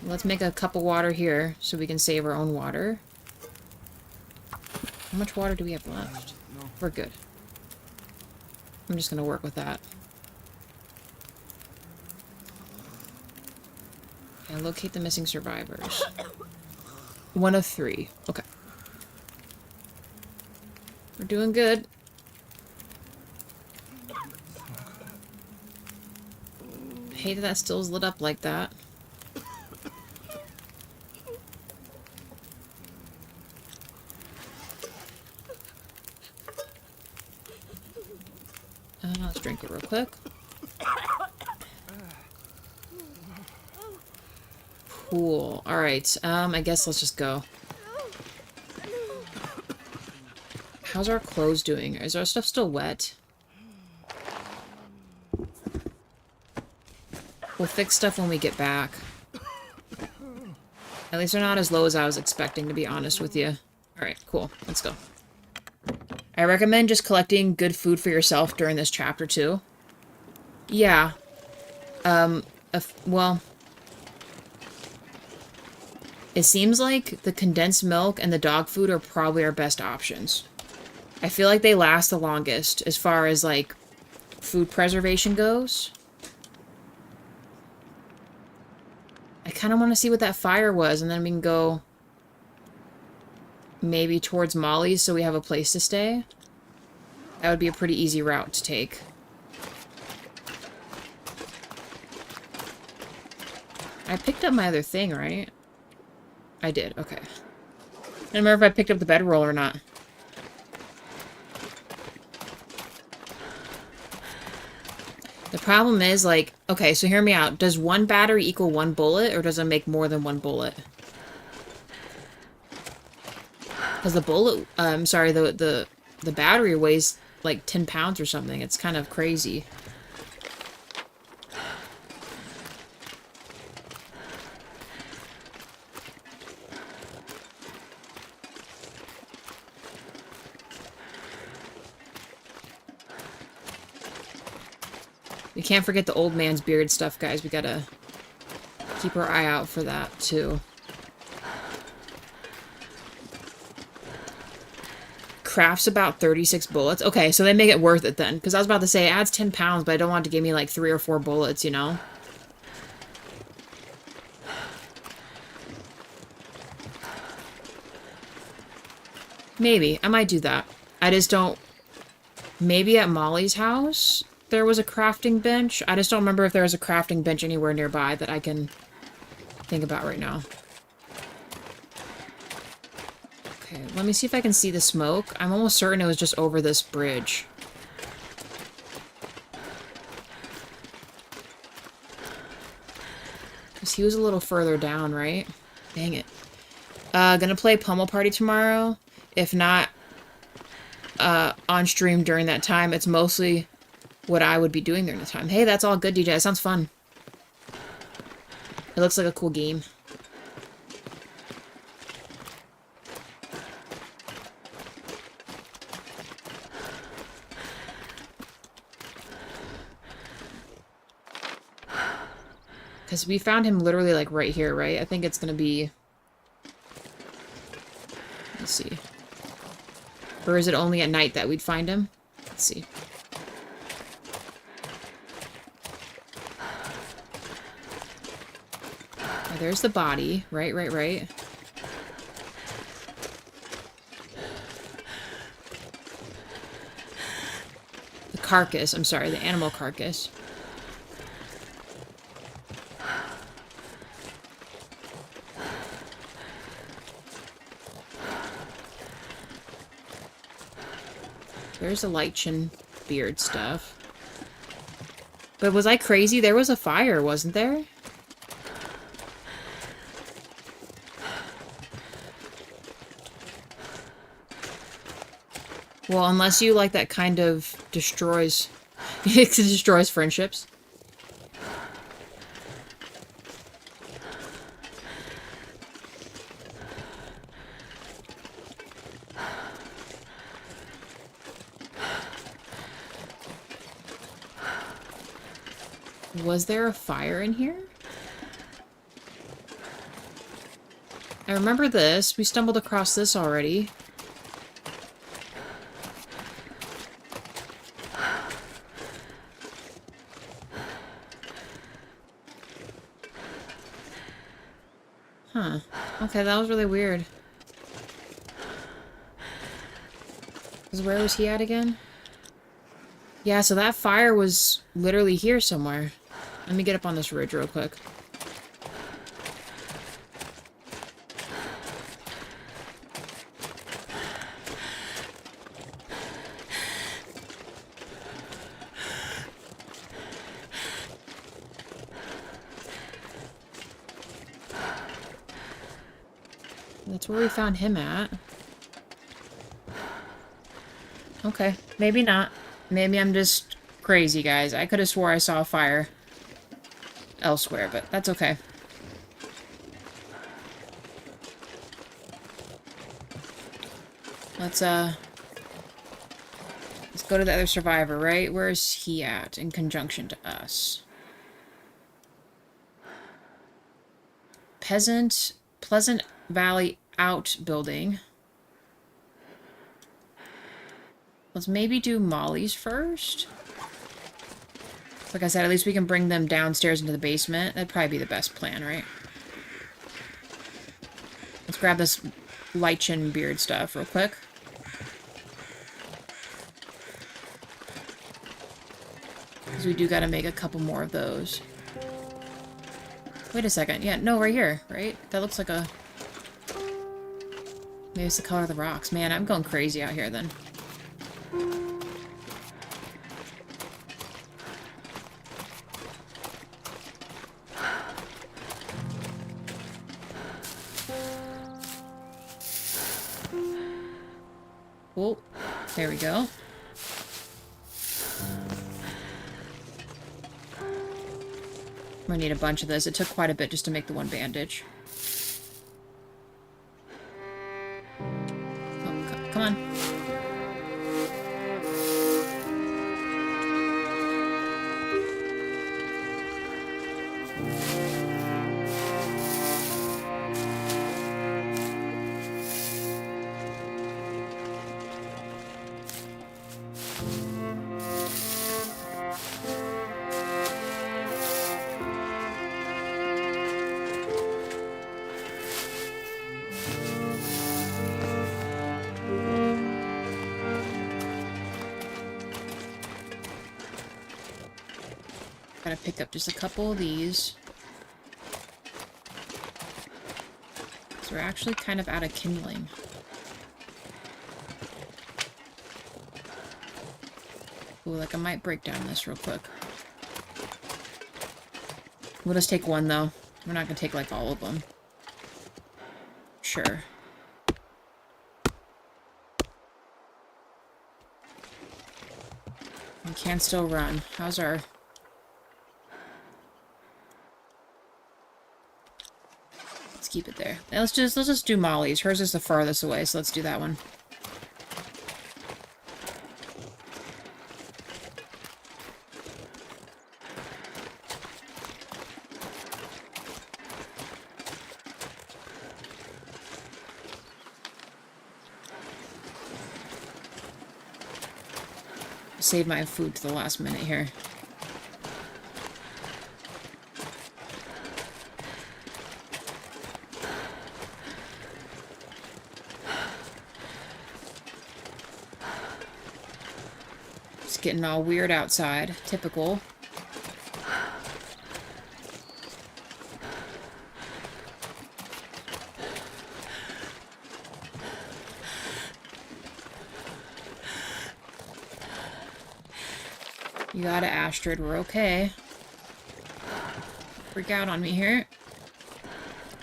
Let's make a cup of water here so we can save our own water. How much water do we have left? We're good. I'm just gonna work with that. Okay, locate the missing survivors. 1 of 3. Okay. We're doing good. I hate that still is lit up like that. Let's drink it real quick. Cool. Alright, I guess let's just go. How's our clothes doing? Is our stuff still wet? We'll fix stuff when we get back. At least they're not as low as I was expecting, to be honest with you. Alright, cool. Let's go. I recommend just collecting good food for yourself during this chapter, too. Yeah. Well... It seems like the condensed milk and the dog food are probably our best options. I feel like they last the longest as far as, like, food preservation goes. I kind of want to see what that fire was, and then we can go maybe towards Molly's so we have a place to stay. That would be a pretty easy route to take. I picked up my other thing, right? I did, okay. I don't remember if I picked up the bedroll or not. The problem is, like, okay, so hear me out. Does 1 battery equal 1 bullet, or does it make more than 1 bullet? Because the bullet, sorry, the battery weighs like 10 pounds or something. It's kind of crazy. We can't forget the old man's beard stuff, guys. We gotta keep our eye out for that, too. Crafts about 36 bullets. Okay, so they make it worth it then. Because I was about to say, it adds 10 pounds, but I don't want to give me like 3 or 4 bullets, you know? Maybe. I might do that. I just don't... Maybe at Molly's house there was a crafting bench. I just don't remember if there was a crafting bench anywhere nearby that I can think about right now. Okay, let me see if I can see the smoke. I'm almost certain it was just over this bridge. Because he was a little further down, right? Dang it. Gonna play Pummel Party tomorrow. If not, on stream during that time. It's mostly what I would be doing during the time. Hey, that's all good, DJ. That sounds fun. It looks like a cool game. Because we found him literally, like, right here, right? I think it's gonna be... Let's see. Or is it only at night that we'd find him? Let's see. Oh, there's the body. Right. The carcass. I'm sorry, the animal carcass. There's the lichen beard stuff. But was I crazy? There was a fire, wasn't there? Well, unless you like that kind of destroys... it destroys friendships. Was there a fire in here? I remember this. We stumbled across this already. Huh. Okay, that was really weird. 'Cause where was he at again? Yeah, so that fire was literally here somewhere. Let me get up on this ridge real quick. That's where we found him at. Okay, maybe not. Maybe I'm just crazy, guys. I could have swore I saw a fire elsewhere, but that's okay. Let's go to the other survivor, right? Where is he at in conjunction to us? Pleasant Valley Outbuilding. Let's maybe do Molly's first. Like I said, at least we can bring them downstairs into the basement. That'd probably be the best plan, right? Let's grab this lichen beard stuff real quick. Because we do gotta make a couple more of those. Wait a second. Yeah, no, right here, right? That looks like a... Maybe it's the color of the rocks. Man, I'm going crazy out here then. Oh, there we go. I'm gonna need a bunch of this. It took quite a bit just to make the one bandage. Oh, come on. Gotta pick up just a couple of these. So we're actually kind of out of kindling. Ooh, like I might break down this real quick. We'll just take one though. We're not gonna take like all of them. Sure. We can still run. How's our... keep it there. Now let's just do Molly's. Hers is the farthest away, so let's do that one. Save my food to the last minute here. Getting all weird outside. Typical. You got it, Astrid. We're okay. Freak out on me here.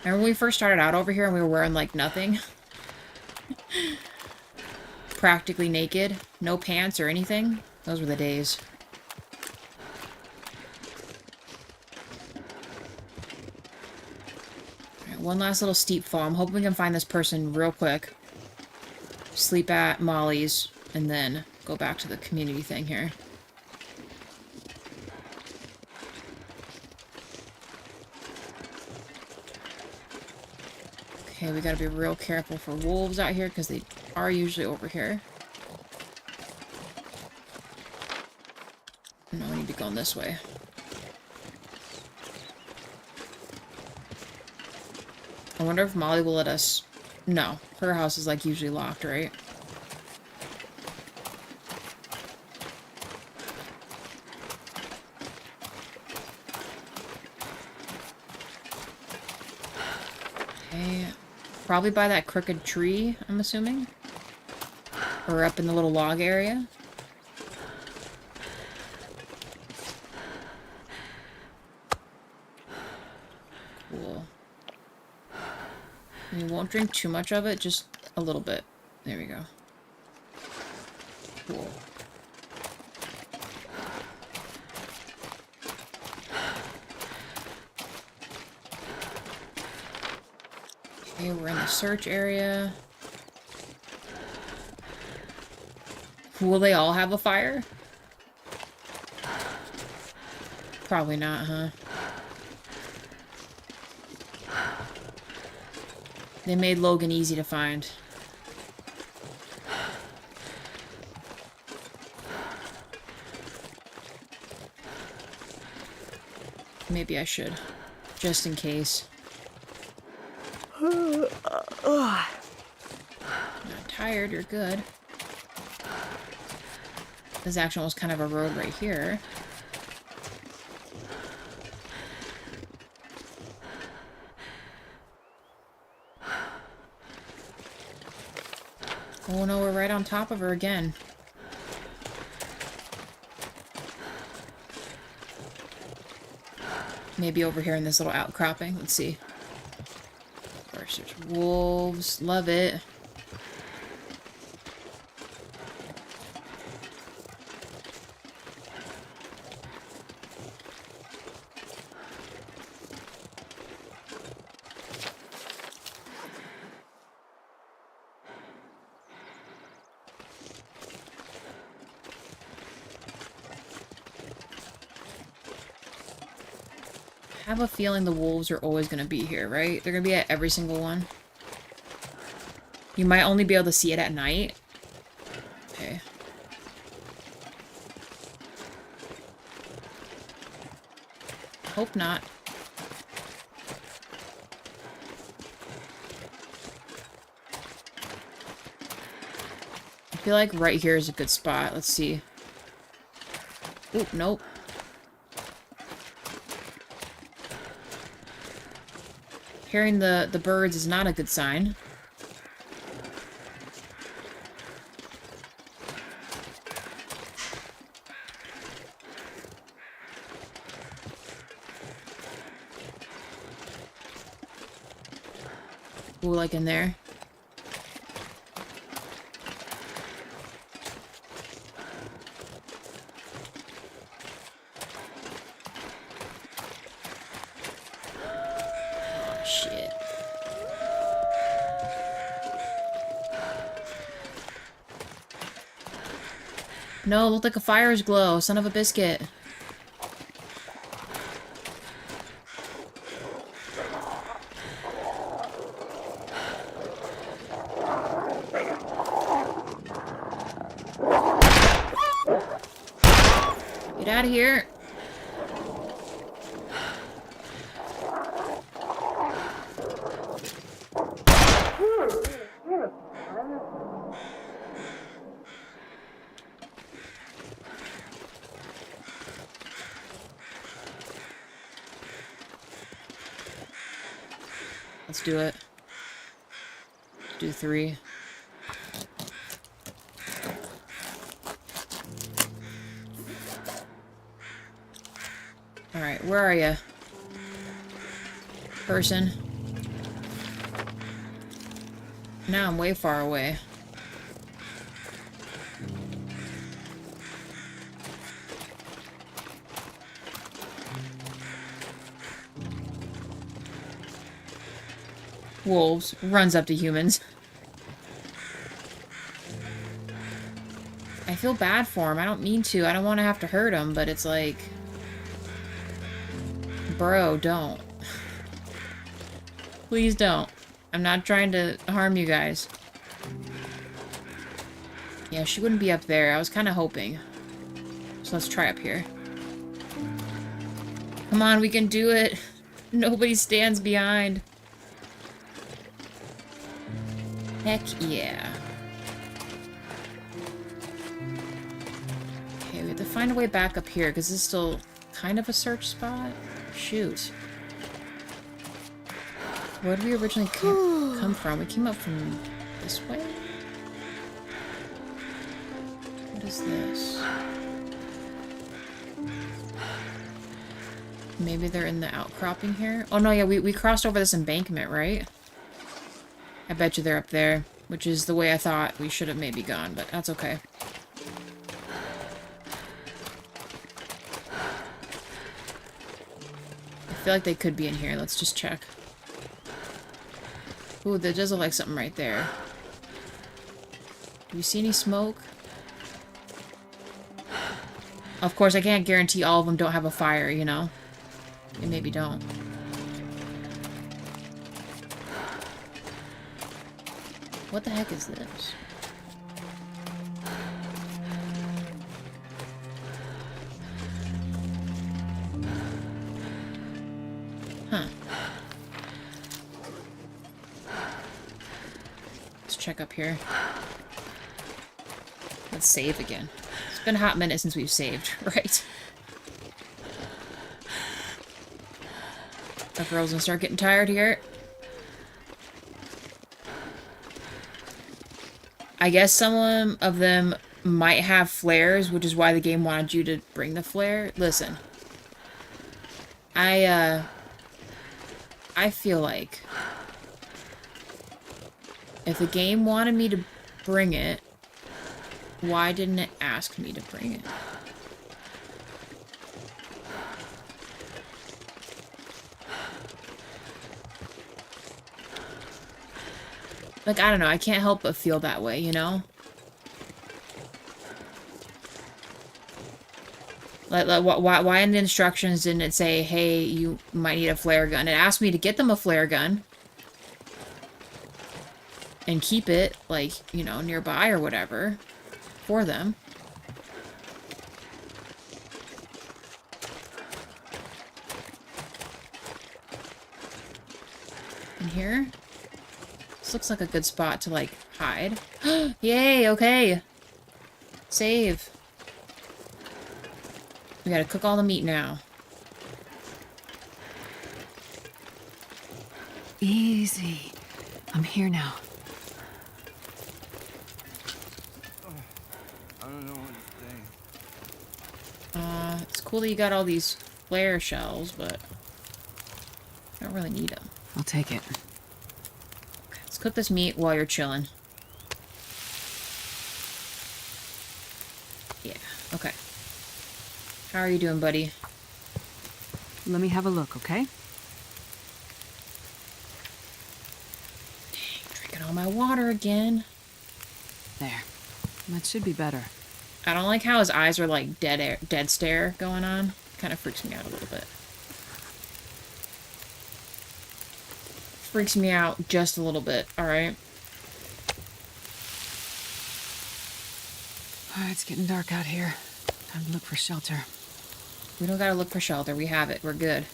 Remember when we first started out over here and we were wearing, like, nothing? practically naked. No pants or anything. Those were the days. Alright, one last little steep fall. I'm hoping we can find this person real quick. Sleep at Molly's, and then go back to the community thing here. Okay, we gotta be real careful for wolves out here, because they are usually over here. No, we need to go this way. I wonder if Molly will let us... No, her house is like usually locked, right? Okay, probably by that crooked tree, I'm assuming. Or up in the little log area. Cool. And you won't drink too much of it, just a little bit. There we go. Cool. Okay, we're in the search area. Will they all have a fire? Probably not, huh? They made Logan easy to find. Maybe I should. Just in case. Not tired, you're good. This actually was kind of a road right here. Oh no, we're right on top of her again. Maybe over here in this little outcropping. Let's see. Of course, there's wolves. Love it. I have a feeling the wolves are always going to be here, right? They're going to be at every single one. You might only be able to see it at night. Okay. Hope not. I feel like right here is a good spot. Let's see. Oop, nope. Hearing the birds is not a good sign. Ooh, like in there. Shit. No, it looked like a fire's glow. Son of a biscuit. Get out of here. Let's do it. Do 3. Alright, where are you? Person. Now I'm way far away. wolves. Runs up to humans. I feel bad for him. I don't mean to. I don't want to have to hurt him, but it's like... Bro, don't. Please don't. I'm not trying to harm you guys. Yeah, she wouldn't be up there. I was kind of hoping. So let's try up here. Come on, we can do it. Nobody stands behind. Heck yeah. Okay, we have to find a way back up here, because this is still kind of a search spot. Shoot. Where did we originally come from? We came up from this way? What is this? Maybe they're in the outcropping here? Oh no, yeah, we crossed over this embankment, right? I bet you they're up there, which is the way I thought we should have maybe gone, but that's okay. I feel like they could be in here. Let's just check. Ooh, there does look like something right there. Do you see any smoke? Of course, I can't guarantee all of them don't have a fire, you know? They maybe don't. What the heck is this? Huh. Let's check up here. Let's save again. It's been a hot minute since we've saved, right? Our girls gonna start getting tired here. I guess some of them might have flares, which is why the game wanted you to bring the flare. Listen. I feel like if the game wanted me to bring it, why didn't it ask me to bring it? Like, I don't know, I can't help but feel that way, you know? Like why in the instructions didn't it say, hey, you might need a flare gun? It asked me to get them a flare gun. And keep it, like, you know, nearby or whatever. For them. In here? This looks like a good spot to, like, hide. Yay, okay. Save. We gotta cook all the meat now. Easy. I'm here now. I don't know what to think. It's cool that you got all these flare shells, but I don't really need them. I'll take it. Let's cook this meat while you're chilling. Yeah, okay. How are you doing, buddy? Let me have a look, okay? Drinking all my water again. There. That should be better. I don't like how his eyes are like dead stare going on. Kind of freaks me out a little bit. Freaks me out just a little bit, alright? Alright, it's getting dark out here. Time to look for shelter. We don't gotta look for shelter. We have it. We're good.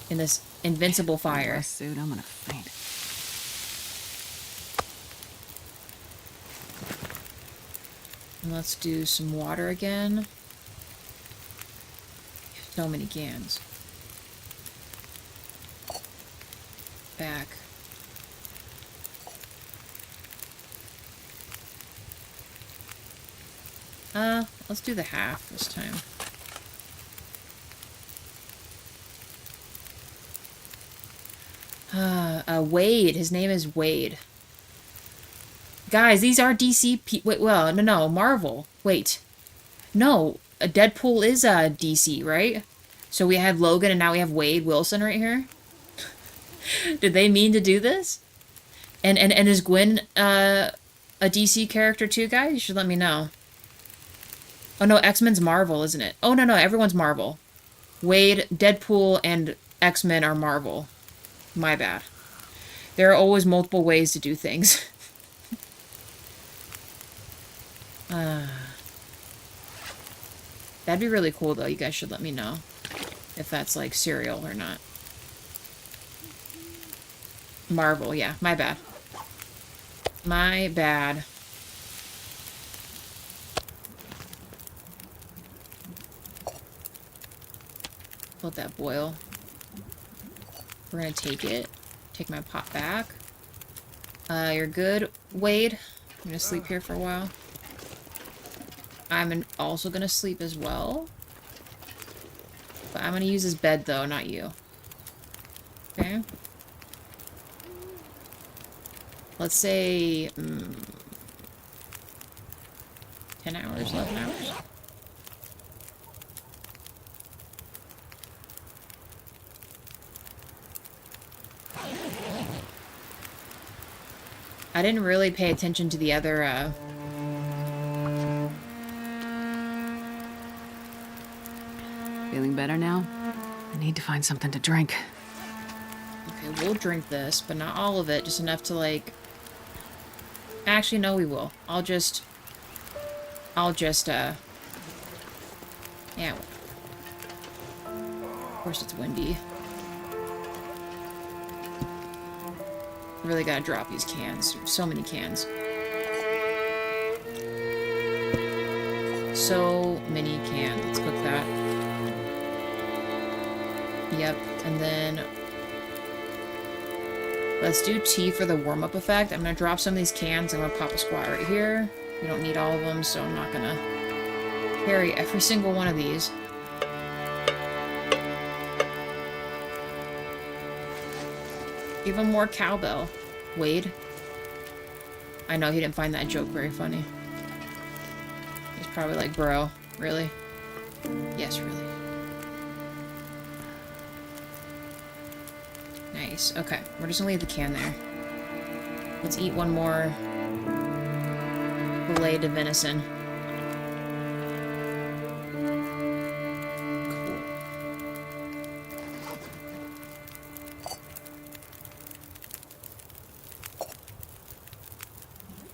In this invincible fire. My suit, I'm gonna faint. And let's do some water again. So many cans. Back. Let's do the half this time. Wade. His name is Wade. Guys, these are DC wait, well, no, Marvel. Wait. No, Deadpool is DC, right? So we had Logan and now we have Wade Wilson right here? Did they mean to do this? And is Gwen a DC character too, guys? You should let me know. Oh no, X-Men's Marvel, isn't it? Oh no, everyone's Marvel. Wade, Deadpool, and X-Men are Marvel. My bad. There are always multiple ways to do things. That'd be really cool, though. You guys should let me know if that's, like, serial or not. Marvel, yeah. My bad. My bad. Let that boil. We're gonna take it. Take my pot back. You're good, Wade. I'm gonna sleep here for a while. I'm also gonna sleep as well. But I'm gonna use his bed, though, not you. Okay? Let's say... 10 hours, 11 hours? I didn't really pay attention to the other, Feeling better now? I need to find something to drink. Okay, we'll drink this, but not all of it. Just enough to, like... Actually, no, we will. I'll just, yeah. Of course it's windy. I really gotta drop these cans. So many cans. So many cans. Let's cook that. Yep, and then let's do tea for the warm-up effect. I'm gonna drop some of these cans. I'm gonna pop a squat right here. We don't need all of them, so I'm not gonna carry every single one of these. Give him more cowbell, Wade. I know he didn't find that joke very funny. He's probably like, bro, really? Yes, really. Nice. Okay, we're just gonna leave the can there. Let's eat one more filet de venison. Cool.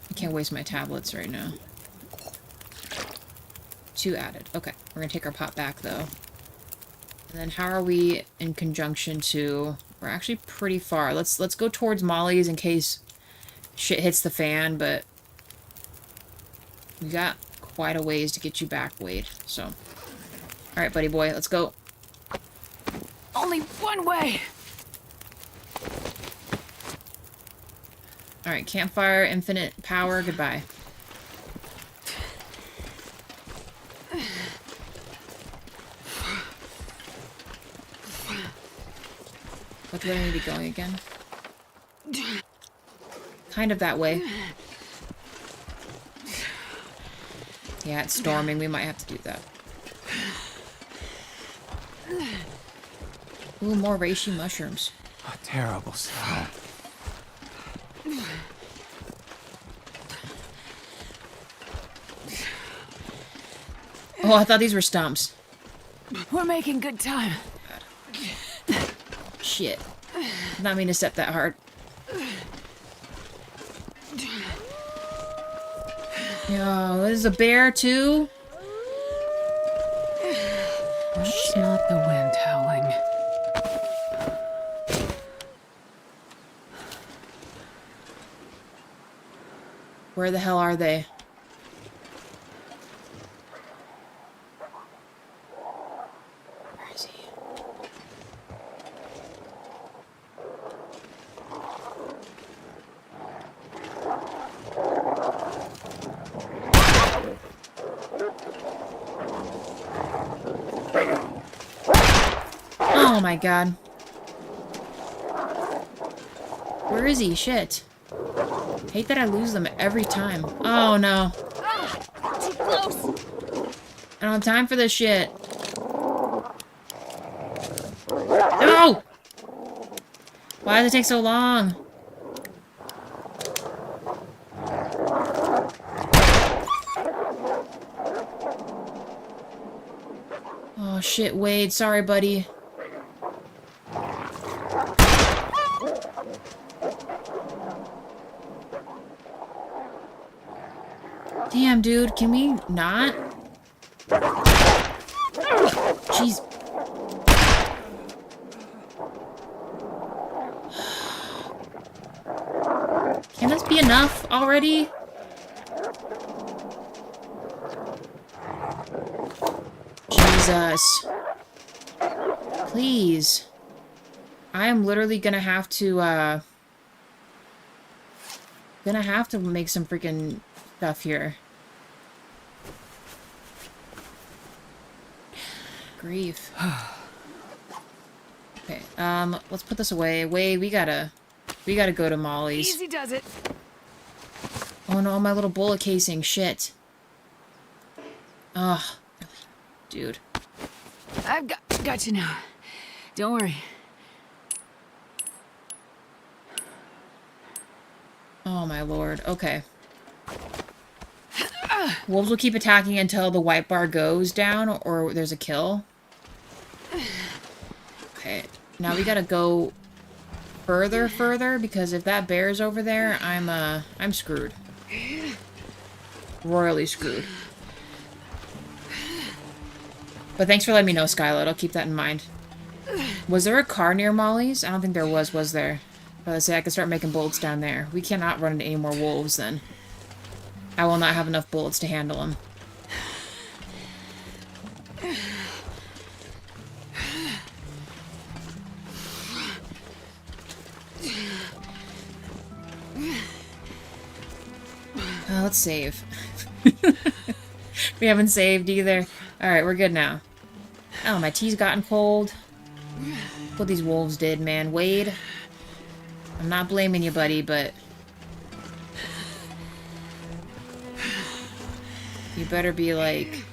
I can't waste my tablets right now. 2 added. Okay, we're gonna take our pot back though. And then how are we in conjunction to... We're actually pretty far. Let's go towards Molly's in case shit hits the fan, but we got quite a ways to get you back, Wade. So, alright, buddy boy, let's go. Only one way! Alright, campfire, infinite power, goodbye. Which way do I need to be going again? Kind of that way. Yeah, it's storming. We might have to do that. Ooh, more reishi mushrooms. A terrible smell. Oh, I thought these were stumps. We're making good time. Shit. Did not mean to step that hard. Yo, there's a bear too? That's not the wind howling. Where the hell are they? Where is he? Oh my god. Where is he? Shit. Hate that I lose them every time. Oh no. Too close! I don't have time for this shit. No! Why does it take so long? shit, Wade. Sorry, buddy. Damn, dude. Can we not? Jeez. Can this be enough already? Jesus. Please. I am literally gonna have to, make some freaking stuff here. Grief. Okay, let's put this away. Wait, we gotta go to Molly's. Easy does it. Oh no, my little bullet casing, shit. Ugh. Dude. I've got you now. Don't worry. Oh my lord, okay. Wolves will keep attacking until the white bar goes down or there's a kill. Okay, now we gotta go further, because if that bear's over there, I'm screwed. Royally screwed. But thanks for letting me know, Skyload. I'll keep that in mind. Was there a car near Molly's? I don't think there was there? But let's say I could start making bullets down there. We cannot run into any more wolves then. I will not have enough bullets to handle them. Let's save. We haven't saved either. Alright, we're good now. Oh, my tea's gotten cold. What these wolves did, man. Wade, I'm not blaming you, buddy, but you better be, like,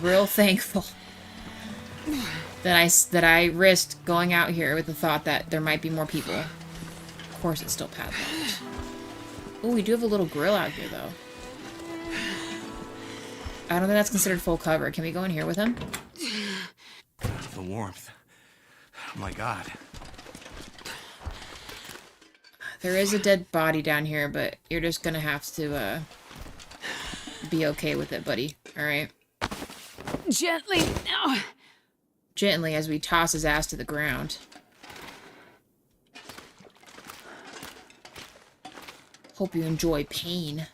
real thankful that I risked going out here with the thought that there might be more people. Of course it's still padlocked. Oh, we do have a little grill out here, though. I don't think that's considered full cover. Can we go in here with him? The warmth. Oh my god. There is a dead body down here, but you're just gonna have to, be okay with it, buddy. Alright? Gently now. Gently as we toss his ass to the ground. Hope you enjoy pain.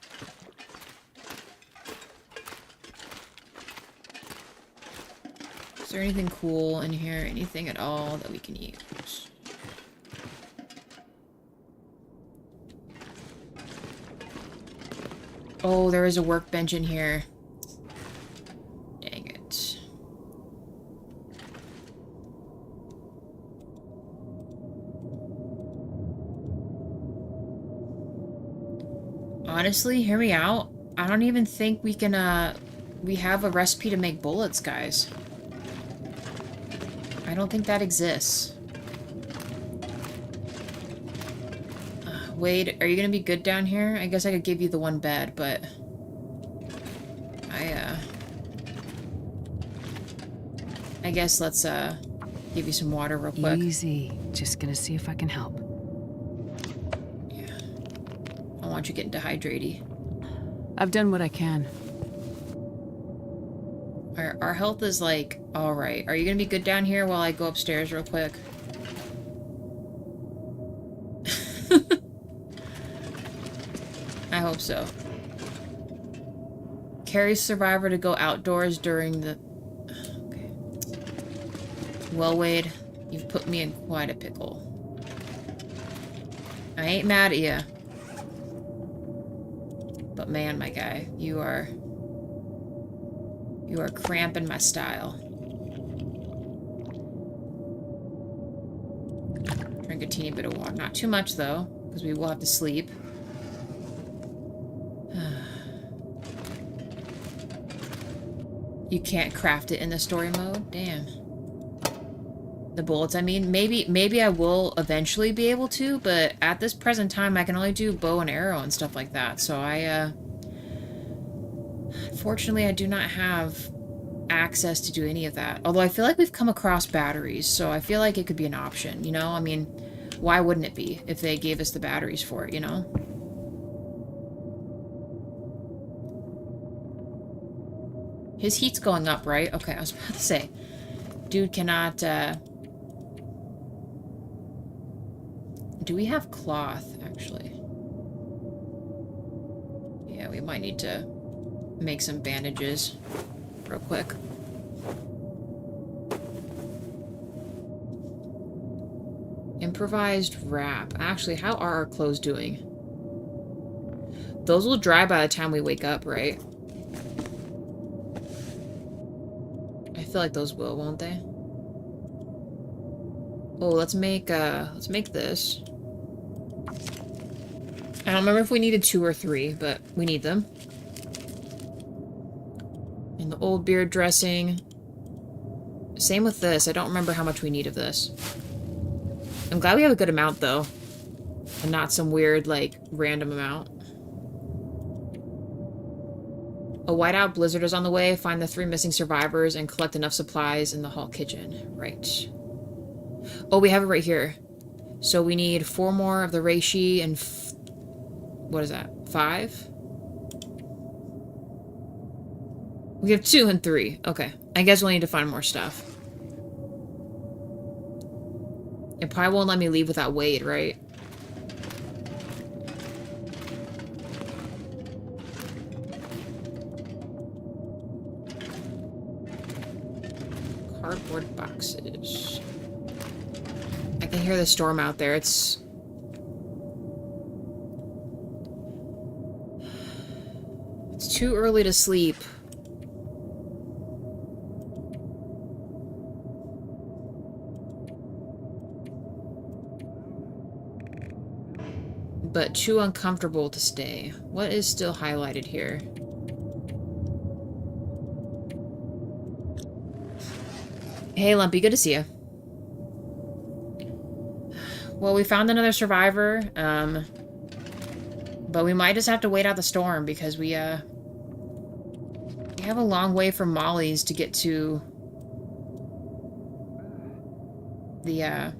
Is there anything cool in here? Anything at all that we can use? Oh, there is a workbench in here. Dang it. Honestly, hear me out. I don't even think we can, we have a recipe to make bullets, guys. I don't think that exists. Wade, are you gonna be good down here? I guess I could give you the one bed, but I guess let's give you some water real quick. Easy. Just gonna see if I can help. Yeah. I don't want you getting dehydrated. I've done what I can. Our health is like alright. Are you gonna be good down here while I go upstairs real quick? I hope so. Carry survivor to go outdoors during the... Okay. Well, Wade, you've put me in quite a pickle. I ain't mad at you. But man, my guy, you are cramping my style. Drink a teeny bit of water. Not too much, though, because we will have to sleep. You can't craft it in the story mode? Damn. The bullets, I mean. Maybe I will eventually be able to, but at this present time, I can only do bow and arrow and stuff like that. So unfortunately, I do not have access to do any of that. Although I feel like we've come across batteries, so I feel like it could be an option, you know? I mean, why wouldn't it be if they gave us the batteries for it, you know? His heat's going up, right? Okay, I was about to say. Dude cannot, Do we have cloth, actually? Yeah, we might need to make some bandages real quick. Improvised wrap. Actually, how are our clothes doing? Those will dry by the time we wake up, right? I feel like those will, won't they? Oh, let's make this. I don't remember if we needed 2 or 3, but we need them. And the old beard dressing. Same with this. I don't remember how much we need of this. I'm glad we have a good amount, though. And not some weird, like, random amount. A whiteout blizzard is on the way. Find the 3 missing survivors and collect enough supplies in the hall kitchen. Right. Oh, we have it right here. So we need 4 more of the reishi and... what is that? 5? We have 2 and 3. Okay. I guess we'll need to find more stuff. It probably won't let me leave without Wade, right? Cardboard boxes. I can hear the storm out there. It's too early to sleep. But too uncomfortable to stay. What is still highlighted here? Hey, Lumpy, good to see you. Well, we found another survivor, but we might just have to wait out the storm because we have a long way from Molly's to get to the,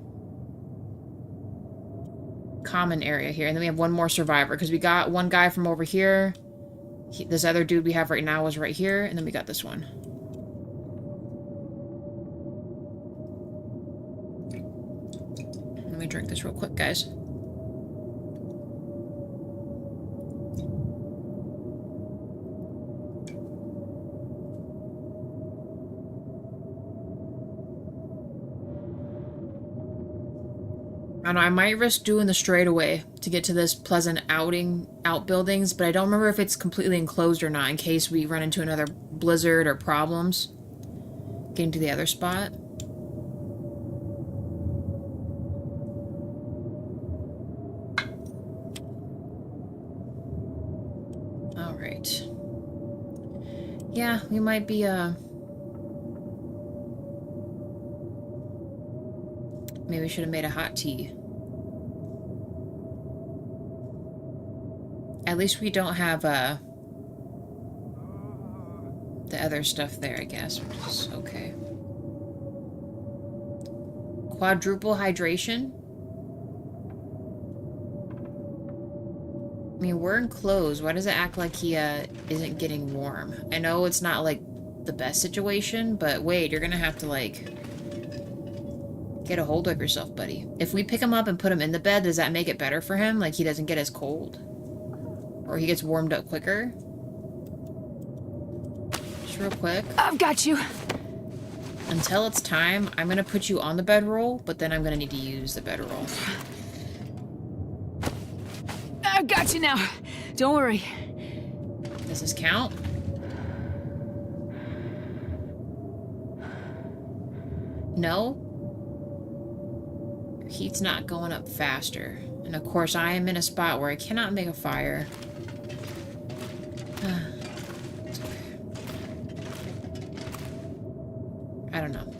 common area here. And then we have one more survivor because we got one guy from over here. This other dude we have right now was right here, and then we got this one. Let me drink this real quick, guys. I don't know, I might risk doing the straightaway to get to this pleasant outbuildings, but I don't remember if it's completely enclosed or not in case we run into another blizzard or problems getting to the other spot. Alright. Yeah, we might be, maybe we should have made a hot tea. At least we don't have, the other stuff there, I guess, which is okay. Quadruple hydration? I mean, we're enclosed. Why does it act like he, isn't getting warm? I know it's not, like, the best situation, but wait, you're gonna have to, like... get a hold of yourself, buddy. If we pick him up and put him in the bed, does that make it better for him? Like, he doesn't get as cold? Or he gets warmed up quicker? Just real quick. I've got you. Until it's time, I'm gonna put you on the bedroll, but then I'm gonna need to use the bedroll. I've got you now. Don't worry. Does this count? No? Your heat's not going up faster. And of course, I am in a spot where I cannot make a fire. It's okay. I don't know.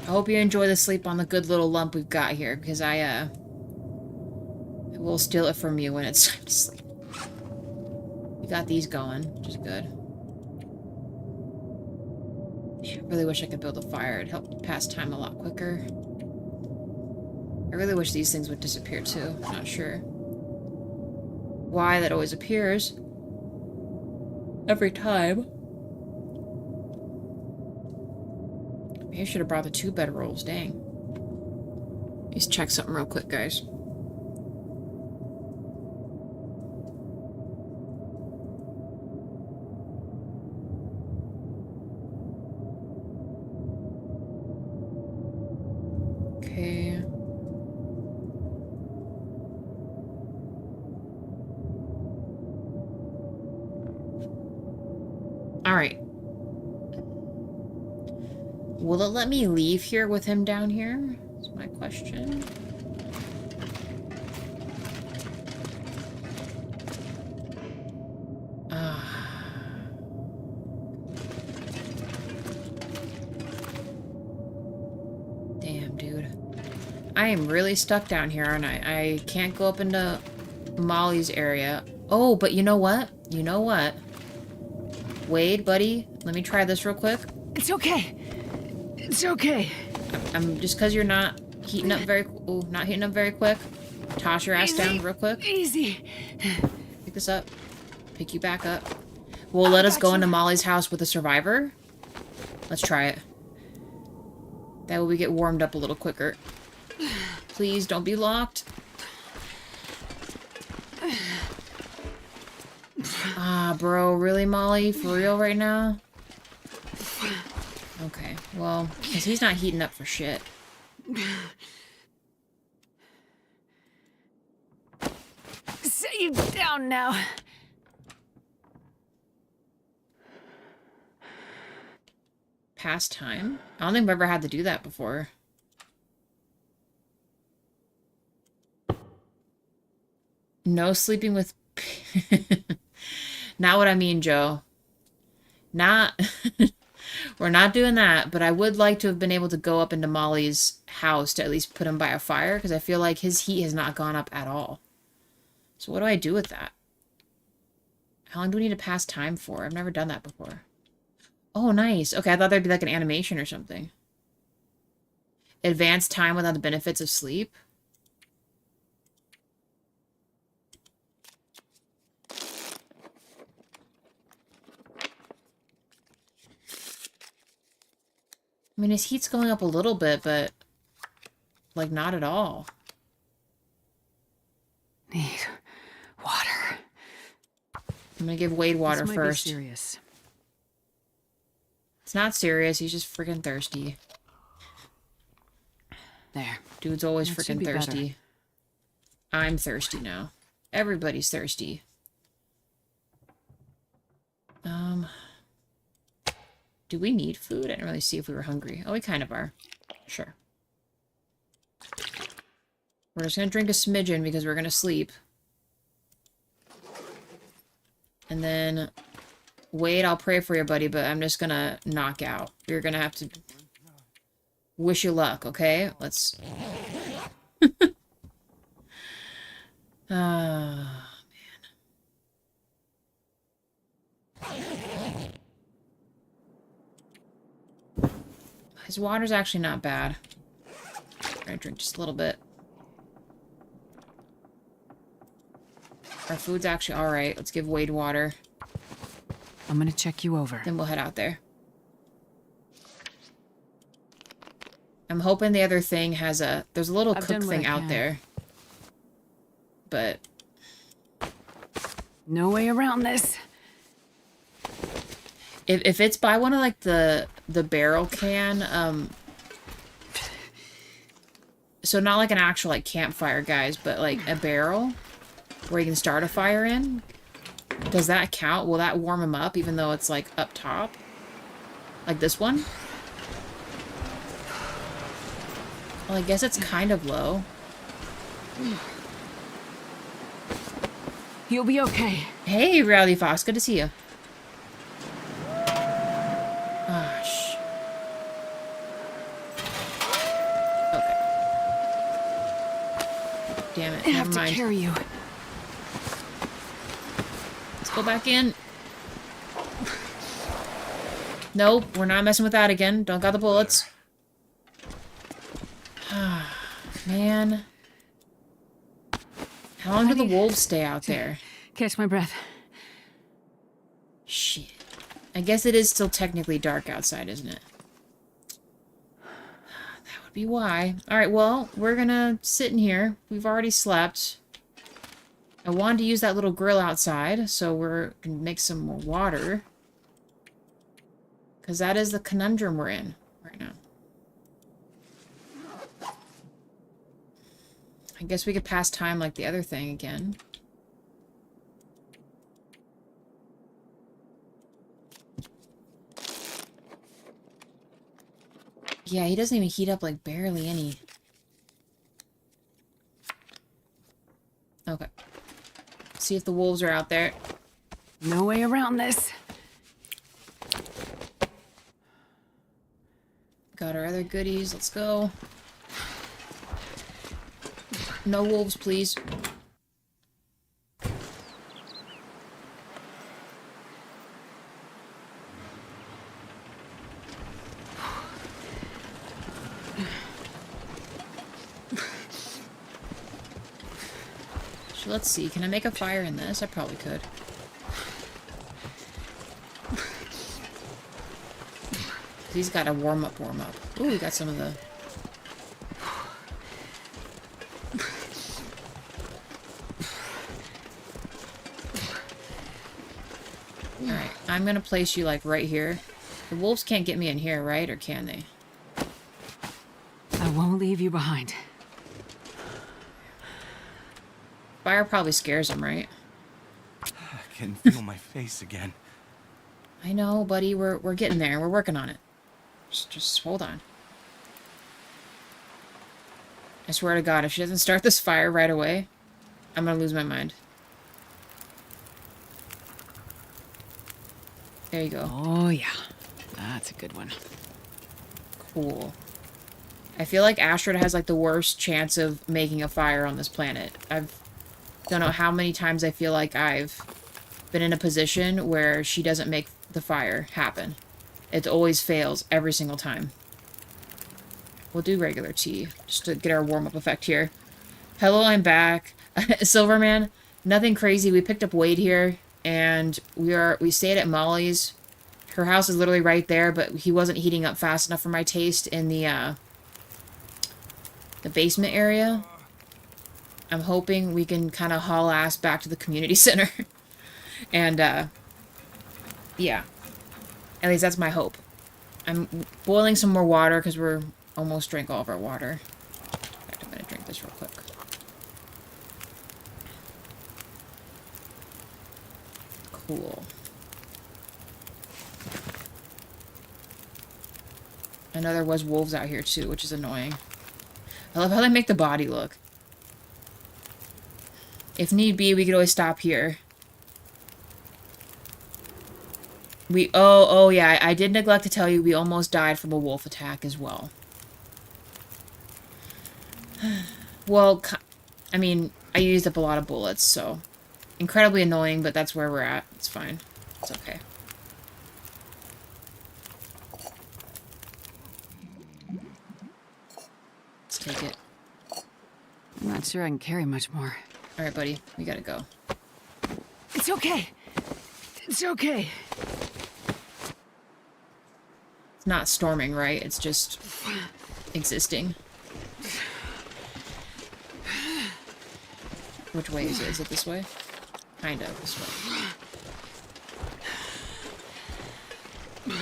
I hope you enjoy the sleep on the good little lump we've got here, because I will steal it from you when it's time to sleep. We got these going, which is good. Really wish I could build a fire. It'd help pass time a lot quicker. I really wish these things would disappear too. Not sure why that always appears. Every time. Maybe I should have brought the 2 bedrolls. Dang. Let's check something real quick, guys. Okay. All right. Will it let me leave here with him down here? That's my question. Damn, dude. I am really stuck down here, aren't I? I can't go up into Molly's area. Oh, but you know what? You know what? Wade, buddy, let me try this real quick. It's okay. It's okay. I'm just because you're not heating up very not heating up very quick. Toss your ass down real quick. Easy. Pick this up. Pick you back up. Will let us go into Molly's house with a survivor? Let's try it. That way we get warmed up a little quicker. Please don't be locked. Ah, bro, really, Molly? For real right now? Okay, well, because he's not heating up for shit. Set you down now. Past time? I don't think I've ever had to do that before. No sleeping with... Not what I mean, Joe. Not... We're not doing that, but I would like to have been able to go up into Molly's house to at least put him by a fire, because I feel like his heat has not gone up at all. So what do I do with that? How long do we need to pass time for? I've never done that before. Oh, nice. Okay, I thought there'd be like an animation or something. Advanced time without the benefits of sleep. I mean, his heat's going up a little bit, but like not at all. Need water. I'm gonna give Wade water This might first. be serious. It's not serious. He's just freaking thirsty. There. Dude's always That should freaking be better. thirsty. I'm thirsty now. Everybody's thirsty. Do we need food? I didn't really see if we were hungry. Oh, we kind of are. Sure. We're just gonna drink a smidgen because we're gonna sleep. And then... Wade, I'll pray for you, buddy, but I'm just gonna knock out. You're gonna have to... Wish you luck, okay? Let's... Oh, man. His water's actually not bad. I'm gonna drink just a little bit. Our food's actually alright. Let's give Wade water. I'm gonna check you over. Then we'll head out there. I'm hoping the other thing has a... There's a little I've cook done what thing I out can. there. But... No way around this. If it's by one of, like, the barrel can, so not like an actual, like, campfire, guys, but, like, a barrel where you can start a fire in, does that count? Will that warm him up, even though it's, like, up top? Like this one? Well, I guess it's kind of low. You'll be okay. Hey, Rowdy Fox, good to see you. Gosh. Okay. Damn it, I have never to mind. carry you. Let's go back in. Nope, we're not messing with that again. Don't got the bullets. Man. How long do the wolves stay out there? Catch my breath. Shit. I guess it is still technically dark outside, isn't it? That would be why. Alright, well, we're gonna sit in here. We've already slept. I wanted to use that little grill outside, so we're gonna make some more water. Because that is the conundrum we're in right now. I guess we could pass time like the other thing again. Yeah, he doesn't even heat up like barely any. Okay. See if the wolves are out there. No way around this. Got our other goodies. Let's go. No wolves, please. So let's see. Can I make a fire in this? I probably could. He's got a warm up. Ooh, we got some of the... Alright, I'm gonna place you, like, right here. The wolves can't get me in here, right? Or can they? I won't leave you behind. Fire probably scares them, right? I can feel my face again. I know, buddy. We're getting there. We're working on it. Just hold on. I swear to God, if she doesn't start this fire right away, I'm gonna lose my mind. There you go. Oh, yeah. That's a good one. Cool. I feel like Astrid has, like, the worst chance of making a fire on this planet. Don't know how many times I feel like I've been in a position where she doesn't make the fire happen. It always fails every single time. We'll do regular tea, just to get our warm-up effect here. Hello, I'm back. Silverman, nothing crazy. We picked up Wade here, and we stayed at Molly's. Her house is literally right there, but he wasn't heating up fast enough for my taste in the basement area. I'm hoping we can kind of haul ass back to the community center. And, yeah. At least that's my hope. I'm boiling some more water because we're almost drank all of our water. In fact, I'm going to drink this real quick. Cool. I know there was wolves out here too, which is annoying. I love how they make the body look. If need be, we could always stop here. Oh yeah, I did neglect to tell you we almost died from a wolf attack as well. Well, I mean, I used up a lot of bullets, so... Incredibly annoying, but that's where we're at. It's fine. It's okay. Let's take it. I'm not sure I can carry much more. Alright, buddy. We gotta go. It's okay. It's okay. It's not storming, right? It's just existing. Which way is it? Is it this way? Kind of this way.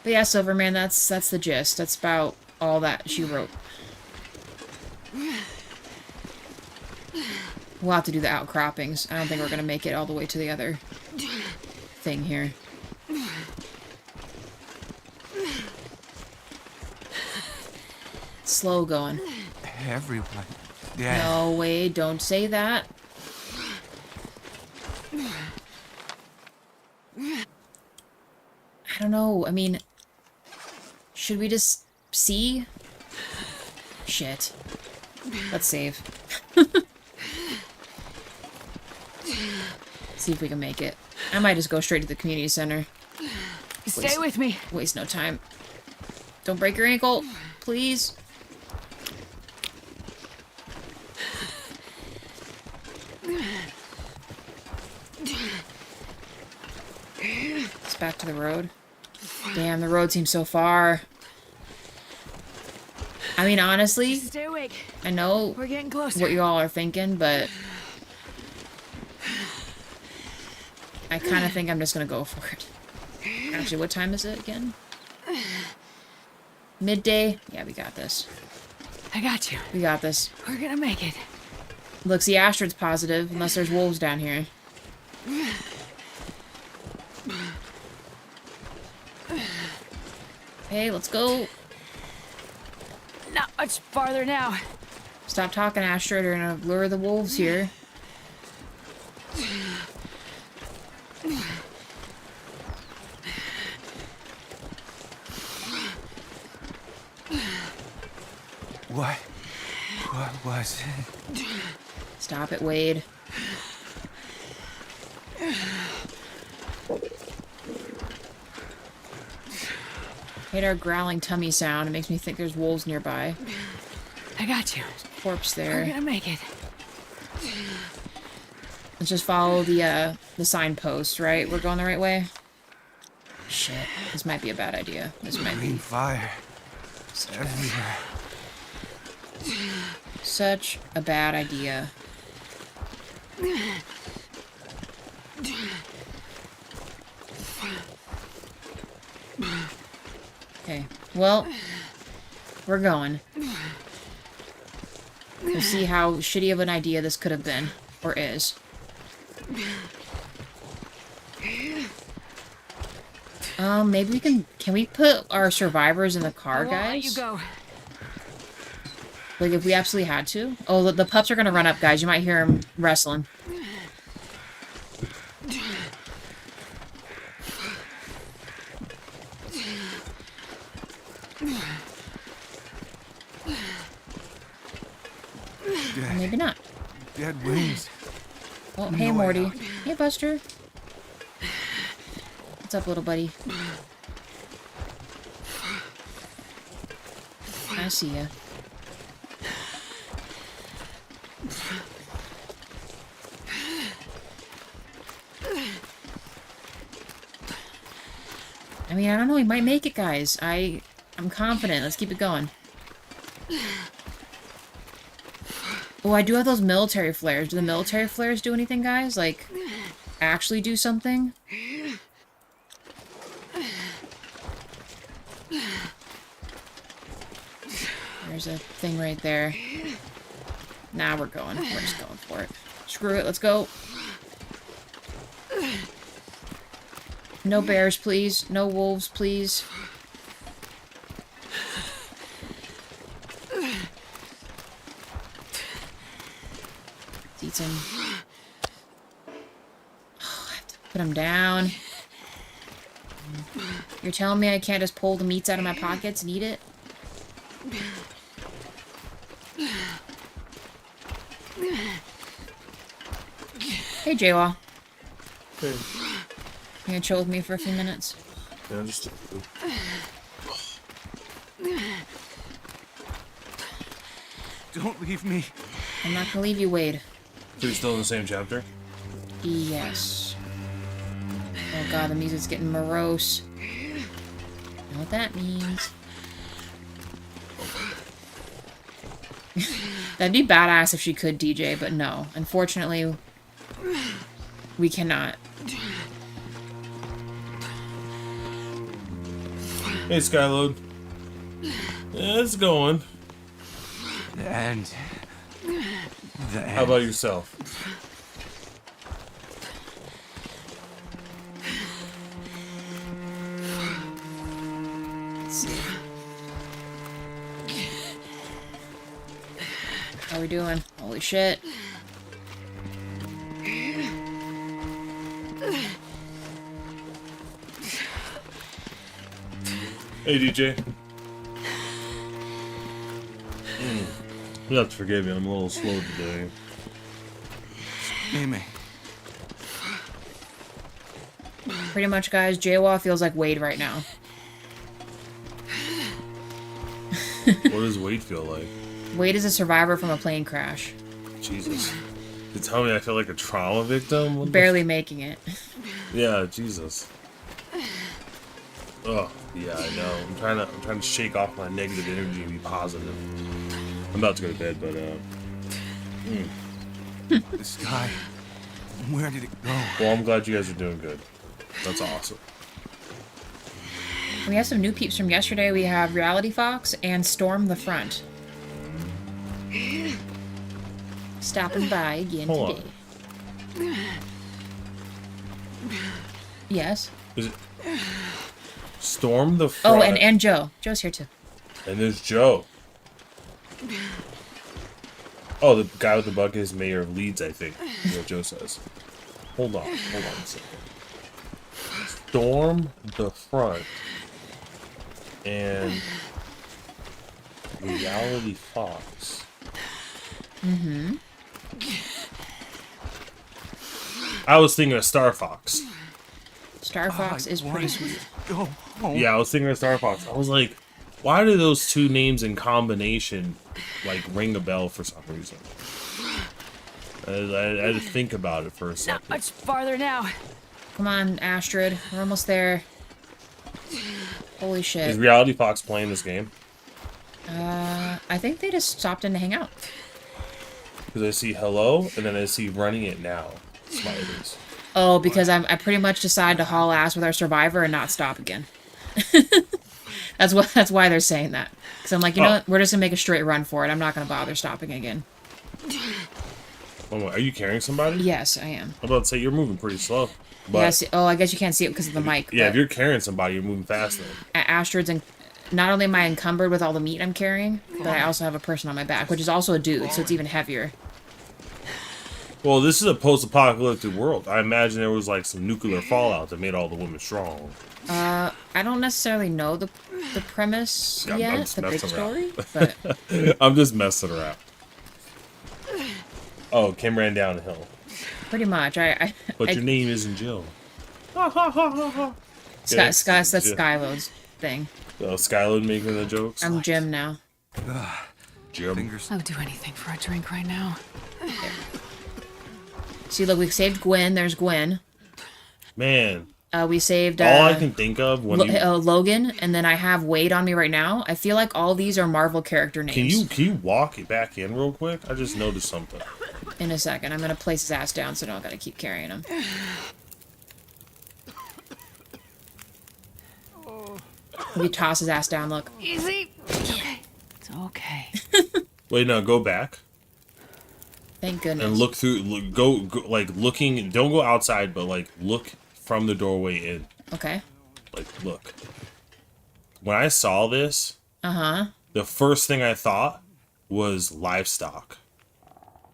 But yeah, Silverman, that's the gist. That's about all that she wrote. We'll have to do the outcroppings. I don't think we're gonna make it all the way to the other thing here. Slow going. Everyone. Yeah. No, wait, don't say that. I don't know. I mean, should we just see? Shit. Let's save. See if we can make it. I might just go straight to the community center. Stay with me. Waste no time. Don't break your ankle, please. It's back to the road. Damn, the road seems so far. I mean, honestly, Stay awake. I know We're getting closer. what you all are thinking, but I kind of think I'm just gonna go for it. Actually, what time is it again? Midday? Yeah, we got this. I got you. We got this. We're gonna make it. Looks the Astrod's positive, unless there's wolves down here. Hey, let's go. Not much farther now. Stop talking, Astrod. You're gonna lure the wolves here. What was it? Stop it, Wade. Hate our growling tummy sound. It makes me think there's wolves nearby. I got you. Corpse We're there. gonna make it. Let's just follow the signpost, right? We're going the right way? Shit. This might be a bad idea. This might Green be fire. Everywhere. such a bad idea. Okay. Well, we're going. We'll see how shitty of an idea this could have been. Or is. Maybe we can we put our survivors in the car, I won't guys? let you go. Like, if we absolutely had to? Oh, the pups are gonna run up, guys. You might hear them wrestling. Dead, Maybe not. dead wings. Oh, No hey, way Morty. out. Hey, Buster. What's up, little buddy? I see ya. I mean, I don't know. We might make it, guys. I'm confident. Let's keep it going. Oh, I do have those military flares. Do the military flares do anything, guys? Like, actually do something? There's a thing right there. Nah, we're going. We're just going for it. Screw it. Let's go. No bears, please. No wolves, please. Let's eat some. Oh, I have to put them down. You're telling me I can't just pull the meats out of my pockets and eat it? Hey, Jaywa. Hey, You gonna chill with me for a few minutes? yeah, just Don't leave me. I'm not gonna leave you, Wade. so you're still in the same chapter? Yes. Oh god, the music's getting morose. You know what that means. That'd be badass if she could DJ, but no. Unfortunately, we cannot. Hey, Skyload. Yeah, it's going. The end. The end. How about yourself? Let's see. How we doing? Holy shit. Hey, DJ. You'll have to forgive me, I'm a little slow today. Amy. Pretty much, guys, JWoww feels like Wade right now. What does Wade feel like? Wade is a survivor from a plane crash. Jesus. You tell me I feel like a trauma victim? What the Barely making it. Yeah, Jesus. Oh, yeah, I know. I'm trying to shake off my negative energy and be positive. I'm about to go to bed, but The sky. Where did it go? well, I'm glad you guys are doing good. That's awesome. We have some new peeps from yesterday. We have Reality Fox and Storm the Front. Stopping by again Hold today. Yes. Is it Storm the Oh, Front? and Joe. Joe's here too. And there's Joe. Oh, the guy with the bucket is mayor of Leeds, I think. Is what Joe says. Hold on a second. Storm the Front and Reality Fox. Mm-hmm. I was thinking of Star Fox. Star Fox is pretty wanted sweet. to Go home. Yeah, I was thinking of Star Fox. I was like, why do those two names in combination like ring a bell for some reason? I had to think about it for a Not second. much farther now. Come on, Astrid. We're almost there. Holy Is shit. Reality Fox playing this game? I think they just stopped in to hang out. Because I see hello, and then I see running it now. Smileys. Oh, because I pretty much decided to haul ass with our survivor and not stop again. That's why they're saying that. Because I'm like, you know what? We're just gonna make a straight run for it. I'm not gonna bother stopping again. Oh, are you carrying somebody? Yes, I am. I'm about to say you're moving pretty slow. But Yes. Oh, I guess you can't see it because of the mic. yeah, but if you're carrying somebody, you're moving faster. Astrid's and not only am I encumbered with all the meat I'm carrying, but I also have a person on my back, which is also a dude, so it's even heavier. Well, this is a post-apocalyptic world. I imagine there was like some nuclear fallout that made all the women strong. I don't necessarily know the premise I'm yet, just the big messing story, around. but I'm just messing around. Oh, Kim ran down the hill. pretty much. But your name isn't Jill. Sky, that's Skyload's thing. Oh, Skylar making the jokes. I'm Jim now. Jim. Fingers. I would do anything for a drink right now. See, look, we saved Gwen. There's Gwen. Man, We saved all I can think of when you Logan, and then I have Wade on me right now. I feel like all these are Marvel character names. can you walk it back in real quick? I just noticed something. In a second, I'm gonna place his ass down, so I don't gotta keep carrying him. We toss his ass down. Look. Easy. Okay. It's okay. Wait, no, go back Thank goodness. and look through. Go like looking. Don't go outside, but like look from the doorway in. Okay. Like look. When I saw this, Uh-huh. the first thing I thought was livestock.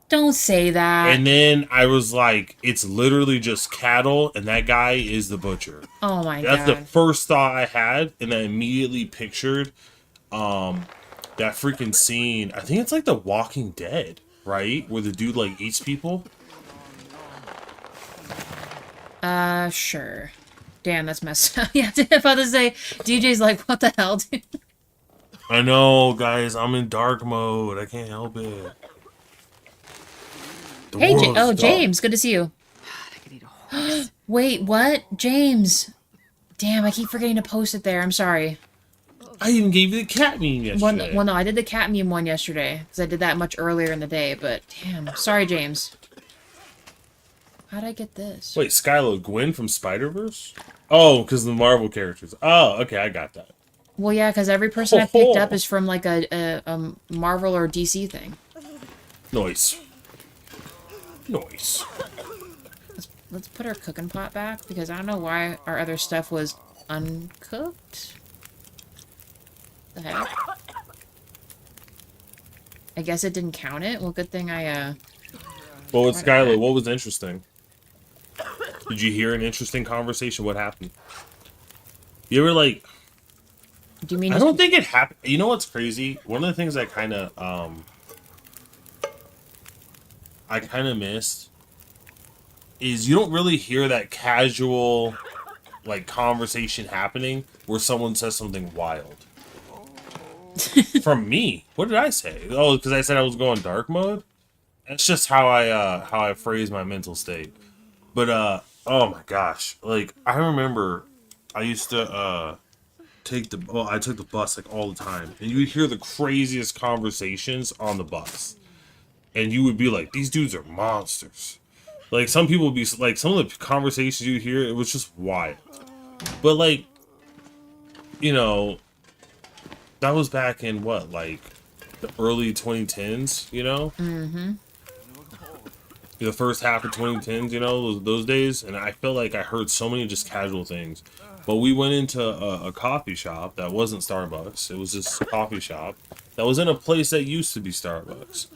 Don't say that. And then I was like, it's literally just cattle, and that guy is the butcher. Oh my That's god. the first thought I had, and I immediately pictured that freaking scene. I think it's like The Walking Dead, right? Where the dude like eats people. Sure. Damn, that's messed up. Yeah, I was about to say, DJ's like, what the hell, dude? I know, guys. I'm in dark mode. I can't help it. The Hey, world's dark. James, good to see you. I could eat a horse. Wait, what? James. Damn, I keep forgetting to post it there. I'm sorry. I even gave you the cat meme yesterday. Well, no, I did the cat meme one yesterday, because I did that much earlier in the day, but damn. Sorry, James. How'd I get this? Wait, Skylar, Gwen from Spider-Verse? Oh, because the Marvel characters. Oh, okay, I got that. Well, yeah, because every person I picked up is from, like, a Marvel or DC thing. Nice. Nice. Let's put our cooking pot back, because I don't know why our other stuff was uncooked. The heck? I guess it didn't count it? Well, good thing I, Well, with Skylar, what was interesting? Did you hear an interesting conversation? What happened? You ever, like... do you mean... I don't think it happened. You know what's crazy? One of the things I kind of missed is you don't really hear that casual like conversation happening where someone says something wild. From me. What did I say? Oh, because I said I was going dark mode? That's just how I phrase my mental state. But oh my gosh. Like I remember I used to I took the bus like all the time. And you would hear the craziest conversations on the bus. And you would be like, these dudes are monsters. Like some people would be like, some of the conversations you hear, it was just wild. But like, you know, that was back in what, like the early 2010s, you know? Mm-hmm. The first half of 2010s, you know, those days. And I feel like I heard so many just casual things. But we went into a coffee shop that wasn't Starbucks. It was this coffee shop that was in a place that used to be Starbucks.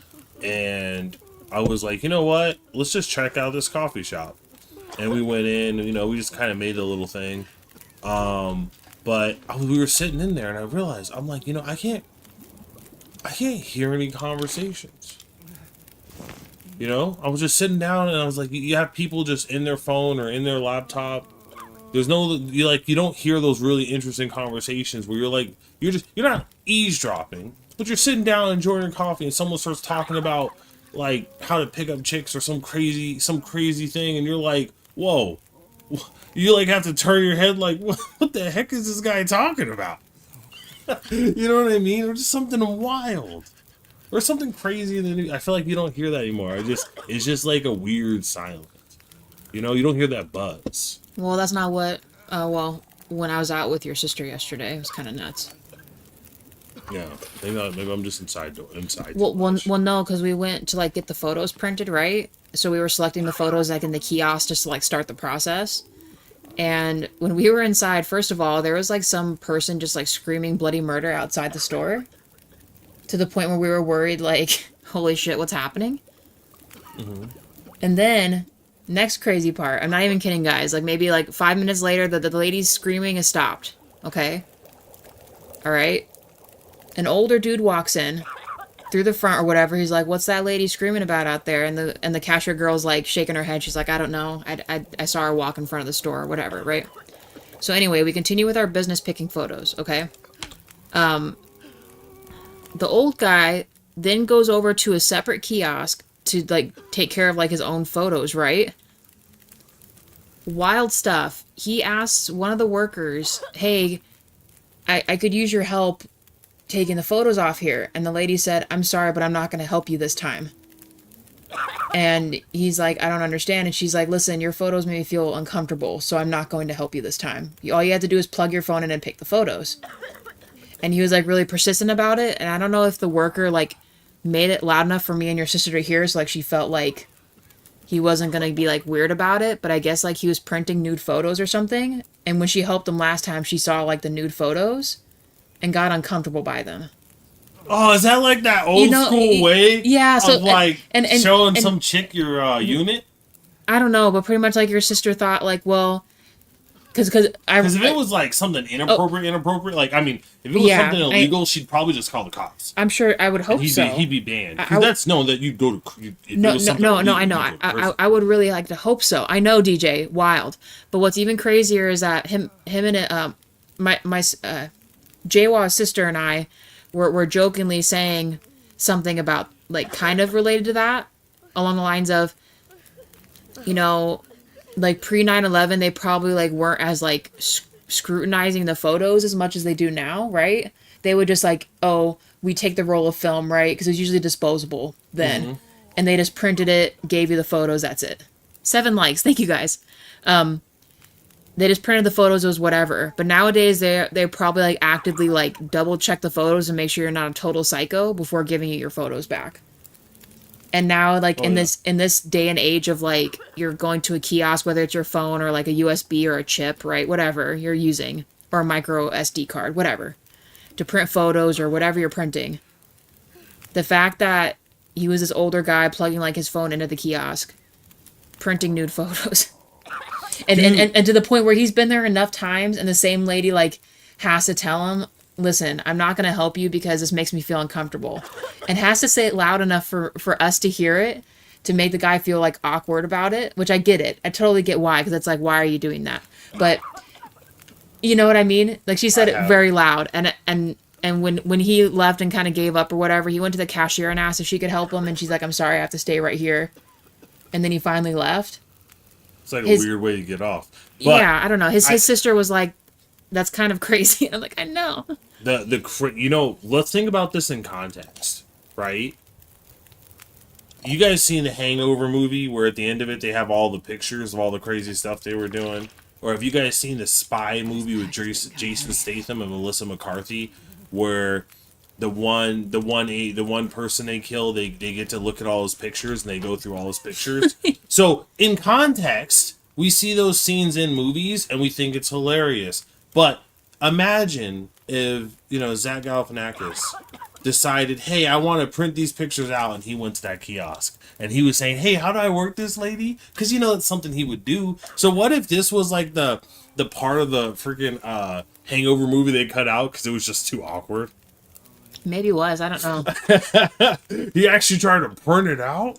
And I was like, you know what? Let's just check out this coffee shop. And we went in, and, you know, we just kind of made a little thing. But we were sitting in there, and I realized, I'm like, you know, I can't hear any conversations. You know, I was just sitting down, and I was like, you have people just in their phone or in their laptop. There's no, you don't hear those really interesting conversations where you're like, you're not eavesdropping, but you're sitting down enjoying your coffee, and someone starts talking about like how to pick up chicks or some crazy thing, and you're like, whoa. You like have to turn your head like, what the heck is this guy talking about? You know what I mean? Or just something wild. Or something crazy in the news. I feel like you don't hear that anymore. It's just like a weird silence. You know, you don't hear that buzz. Well, that's not what, when I was out with your sister yesterday, it was kind of nuts. Yeah, maybe I'm just inside. Well, no, because we went to like get the photos printed, right? So we were selecting the photos like in the kiosk just to like start the process. And when we were inside, first of all, there was like some person just like screaming bloody murder outside the store, to the point where we were worried, like, holy shit, what's happening? Mm-hmm. And then next crazy part, I'm not even kidding, guys. Like maybe like 5 minutes later, the lady's screaming has stopped. Okay, all right. An older dude walks in through the front or whatever. He's like, what's that lady screaming about out there? And the cashier girl's like shaking her head. She's like, I don't know. I saw her walk in front of the store or whatever, right? So anyway, we continue with our business picking photos, okay? The old guy then goes over to a separate kiosk to like take care of like his own photos, right? Wild stuff. He asks one of the workers, hey, I could use your help taking the photos off here. And the lady said, I'm sorry, but I'm not going to help you this time. And he's like, I don't understand. And she's like, listen, your photos made me feel uncomfortable, so I'm not going to help you this time. All you have to do is plug your phone in and pick the photos. And he was like really persistent about it. And I don't know if the worker like made it loud enough for me and your sister to hear, so like she felt like he wasn't going to be like weird about it. But I guess like he was printing nude photos or something. And when she helped him last time, she saw like the nude photos and got uncomfortable by them. Oh, is that like that old school way? Yeah, so of like and showing some chick your unit? I don't know, but pretty much like your sister thought like, well, because if it was like something inappropriate, like I mean, if it was something illegal, she'd probably just call the cops. I'm sure I would hope so. He'd be banned. That's known that you go to. No, I know. I would really like to hope so. I know, DJ, wild. But what's even crazier is that him and my Jaywaw's sister and I were jokingly saying something about like kind of related to that, along the lines of, you know, like pre 9/11 they probably like weren't as like scrutinizing the photos as much as they do now, right? They would just like, oh, we take the roll of film, right? Because it was usually disposable then. Mm-hmm. And they just printed it, gave you the photos, that's it. 7 likes, thank you guys. They just printed the photos, it was whatever. But nowadays, they probably like actively like double check the photos and make sure you're not a total psycho before giving you your photos back. And now, like in this day and age of like you're going to a kiosk, whether it's your phone or like a USB or a chip, right, whatever you're using, or a micro SD card, whatever, to print photos or whatever you're printing. The fact that he was this older guy plugging like his phone into the kiosk, printing nude photos. And to the point where he's been there enough times and the same lady like has to tell him, listen, I'm not going to help you because this makes me feel uncomfortable. And has to say it loud enough for us to hear it, to make the guy feel like awkward about it, which I get it. I totally get why, because it's like, why are you doing that? But You know what I mean? Like she said I it have. very loud, and when he left and kind of gave up or whatever, he went to the cashier and asked if she could help him, and she's like, "I'm sorry, I have to stay right here." And then he finally left. It's like a His- weird way to get off. But Yeah, I don't know. His I- sister was like, "That's kind of crazy." I'm like, I know. let's think about this in context, right? You guys seen the Hangover movie where at the end of it they have all the pictures of all the crazy stuff they were doing? Or have you guys seen the Spy movie with Jason Statham and Melissa McCarthy, where the one person they kill, they get to look at all his pictures and they go through all his pictures? So in context, we see those scenes in movies and we think it's hilarious. But imagine if, Zach Galifianakis decided, hey, I want to print these pictures out, and he went to that kiosk and he was saying, hey, how do I work this, lady? Because it's something he would do. So what if this was like the part of the freaking Hangover movie they cut out because it was just too awkward? Maybe it was. I don't know. He actually tried to print it out.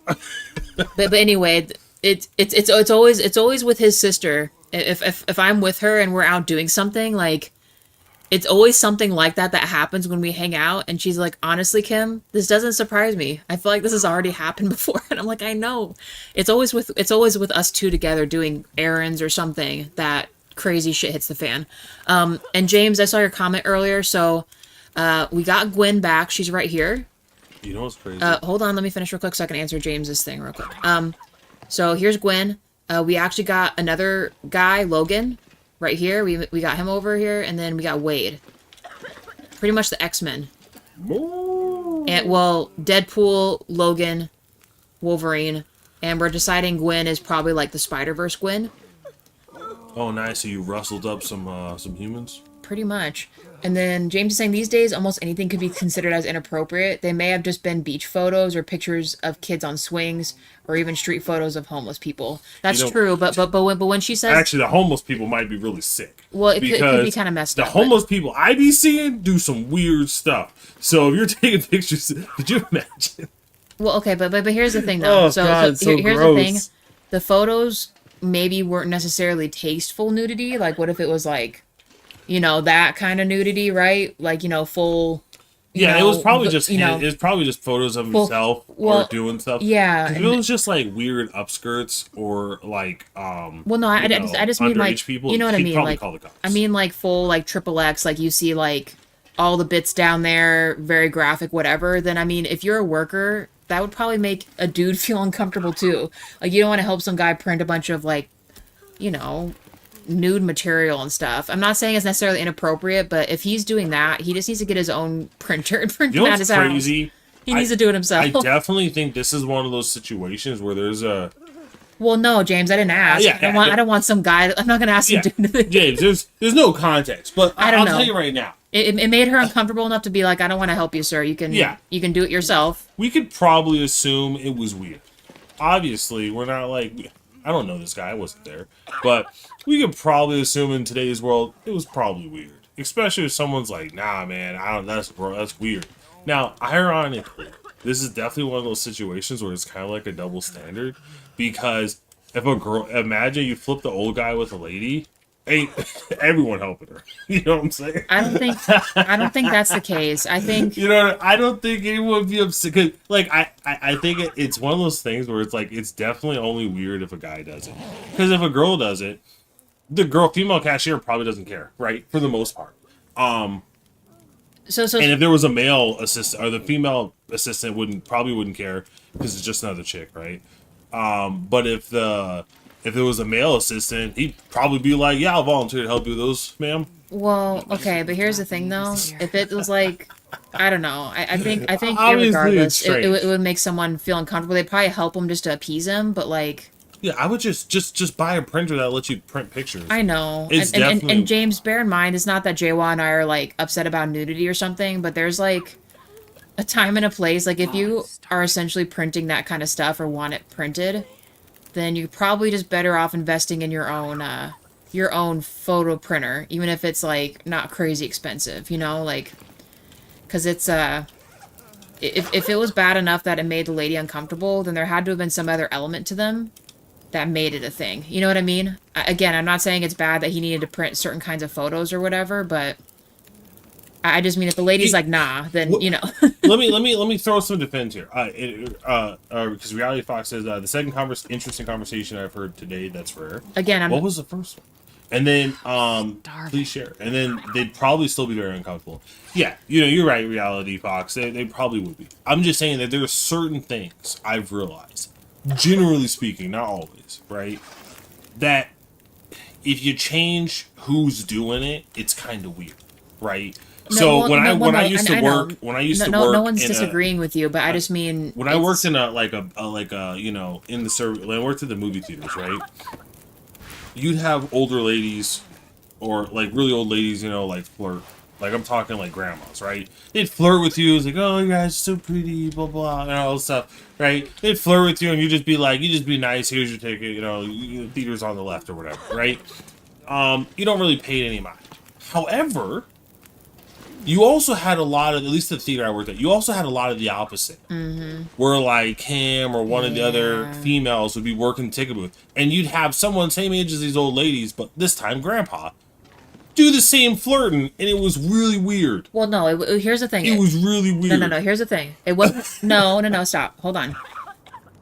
But anyway, it's always with his sister. If I'm with her and we're out doing something, like it's always something like that happens when we hang out, and she's like, honestly, Kim, this doesn't surprise me. I feel like this has already happened before. And I'm like, I know. It's always with us two together doing errands or something that crazy shit hits the fan. And James, I saw your comment earlier, so we got Gwen back. She's right here. You know what's crazy? Hold on, let me finish real quick so I can answer James's thing real quick. So here's Gwen. We actually got another guy, Logan, right here. We got him over here, and then we got Wade. Pretty much the X-Men. And well, Deadpool, Logan, Wolverine, and we're deciding Gwen is probably like the Spider-Verse Gwen. Oh, nice. So you rustled up some humans? Pretty much. And then James is saying these days almost anything could be considered as inappropriate. They may have just been beach photos or pictures of kids on swings or even street photos of homeless people. That's true, but when she says Actually, the homeless people might be really sick. Well, it could be kind of messed the up. homeless people I be seeing do some weird stuff. So if you're taking pictures, could you imagine? Well, okay, but here's the thing though. Oh, God, so here's gross. the thing. The photos maybe weren't necessarily tasteful nudity. Like what if it was like, that kind of nudity, right? Like, full Yeah, it was probably just you know, it was probably just photos of himself or doing stuff. Yeah. If it was just like weird upskirts or like Well, no, I just mean like people, you know what I he'd mean, probably like call the cops. I mean like full like triple X, like you see like all the bits down there, very graphic, whatever. Then I mean, if you're a worker, that would probably make a dude feel uncomfortable too. Like you don't want to help some guy print a bunch of like, nude material and stuff. I'm not saying it's necessarily inappropriate, but if he's doing that, he just needs to get his own printer and print You it know out what's his house. crazy? He needs to do it himself. I definitely think this is one of those situations where there's a Well, no, James, I didn't ask. Yeah, I don't want some guy. I'm not gonna ask him to do anything. James, there's no context, but I don't I'll know. tell you right now. It made her uncomfortable enough to be like, I don't want to help you, sir. You can do it yourself. We could probably assume it was weird. Obviously, we're not like I don't know this guy. I wasn't there, but we could probably assume in today's world it was probably weird. Especially if someone's like, "Nah, man, that's weird." Now, ironically, this is definitely one of those situations where it's kind of like a double standard because if a girl, imagine you flip the old guy with a lady, ain't everyone helping her? You know what I'm saying? I don't think that's the case. I think I don't think anyone would be upset. 'Cause, like, I think it's one of those things where it's like, it's definitely only weird if a guy does it. Because if a girl does it, the female cashier probably doesn't care, right? For the most part. so. And if there was a male assistant, or the female assistant probably wouldn't care because it's just another chick, right? But if there was a male assistant, he'd probably be like, "Yeah, I'll volunteer to help you with those, ma'am." Well, okay, but here's the thing, though. If it was like, I don't know, I think Obviously, regardless, it's it would make someone feel uncomfortable. They'd probably help him just to appease him, but like, Yeah, I would just buy a printer that lets you print pictures. I know. It's And definitely- James, bear in mind, it's not that Jaywa and I are like upset about nudity or something, but there's like a time and a place. Like if you are essentially printing that kind of stuff or want it printed, then you're probably just better off investing in your own photo printer, even if it's like not crazy expensive, like, because it's if it was bad enough that it made the lady uncomfortable, then there had to have been some other element to them that made it a thing. You know what I mean? Again, I'm not saying it's bad that he needed to print certain kinds of photos or whatever, but I just mean if the lady's like, nah, then, you know. let me throw some defense here. Because Reality Fox says the second interesting conversation I've heard today that's rare. Again, what was the first one? And then Starving. please share. And then they'd probably still be very uncomfortable. Yeah, you know, you're right, Reality Fox. They probably would be. I'm just saying that there are certain things I've realized, generally speaking, not always, right? That if you change who's doing it, it's kind of weird, right? So when I used to work no one's disagreeing with you, but I just mean when I worked in a you know, in the service, when I worked at the movie theaters, right? You'd have older ladies, or like really old ladies, you know, like flirt. Like I'm talking like grandmas, right? They'd flirt with you. It's like, oh, you guys are so pretty, blah blah, and all this stuff, right? They'd flirt with you, and you just be like, you just be nice. Here's your ticket, you know, the theater's on the left or whatever, right? You don't really pay any mind. However, you also had a lot of, at least the theater I worked at, you also had a lot of the opposite. Mm-hmm. Where like Cam or one of the other females would be working the ticket booth. And you'd have someone same age as these old ladies, but this time grandpa, do the same flirting, and it was really weird. Well, no, here's the thing. It was really weird. No, here's the thing. It wasn't, no, stop. Hold on.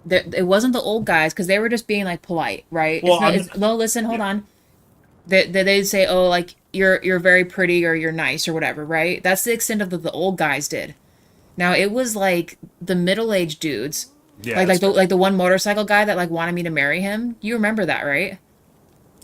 It wasn't the old guys, because they were just being like polite, right? Well, no, listen, hold on. They'd say, oh, like, you're very pretty or you're nice or whatever, right? That's the extent of the old guys did. Now it was like the middle-aged dudes, like the one motorcycle guy that like wanted me to marry him. You remember that, right?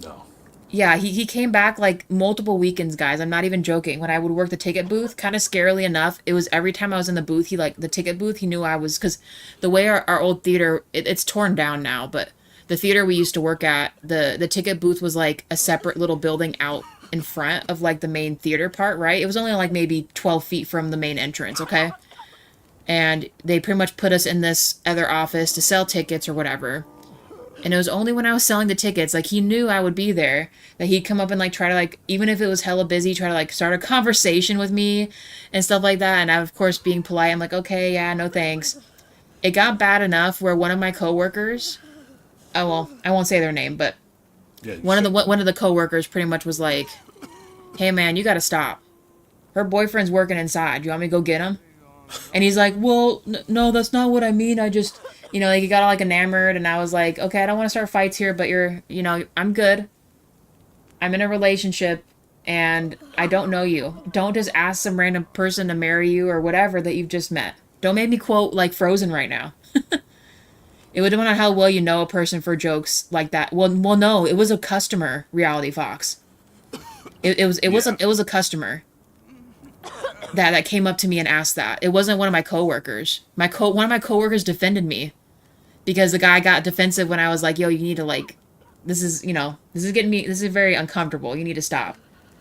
No. Yeah, he came back like multiple weekends, guys. I'm not even joking. When I would work the ticket booth, kind of scarily enough, it was every time I was in the booth, the ticket booth, he knew I was, because the way our old theater, it's torn down now, but the theater we used to work at, the ticket booth was like a separate little building out in front of like the main theater part, right? It was only like maybe 12 feet from the main entrance, okay? And they pretty much put us in this other office to sell tickets or whatever. And it was only when I was selling the tickets, like he knew I would be there, that he'd come up and like try to like, even if it was hella busy, try to like start a conversation with me and stuff like that. And I, of course, being polite, I'm like, okay, yeah, no thanks. It got bad enough where one of my coworkers, oh well, I won't say their name, but one of the coworkers pretty much was like, hey man, you gotta stop. Her boyfriend's working inside. You want me to go get him? And he's like, well, no, that's not what I mean. I just, you know, like he got all like enamored, and I was like, okay, I don't want to start fights here, but you know, I'm good. I'm in a relationship, and I don't know you. Don't just ask some random person to marry you or whatever that you've just met. Don't make me quote like Frozen right now. It would depend on how well you know a person for jokes like that. Well, no, it was a customer, Reality Fox. It was a customer that came up to me and asked that. It wasn't one of my coworkers. One of my coworkers defended me because the guy got defensive when I was like, "Yo, you need to like, this is very uncomfortable. You need to stop."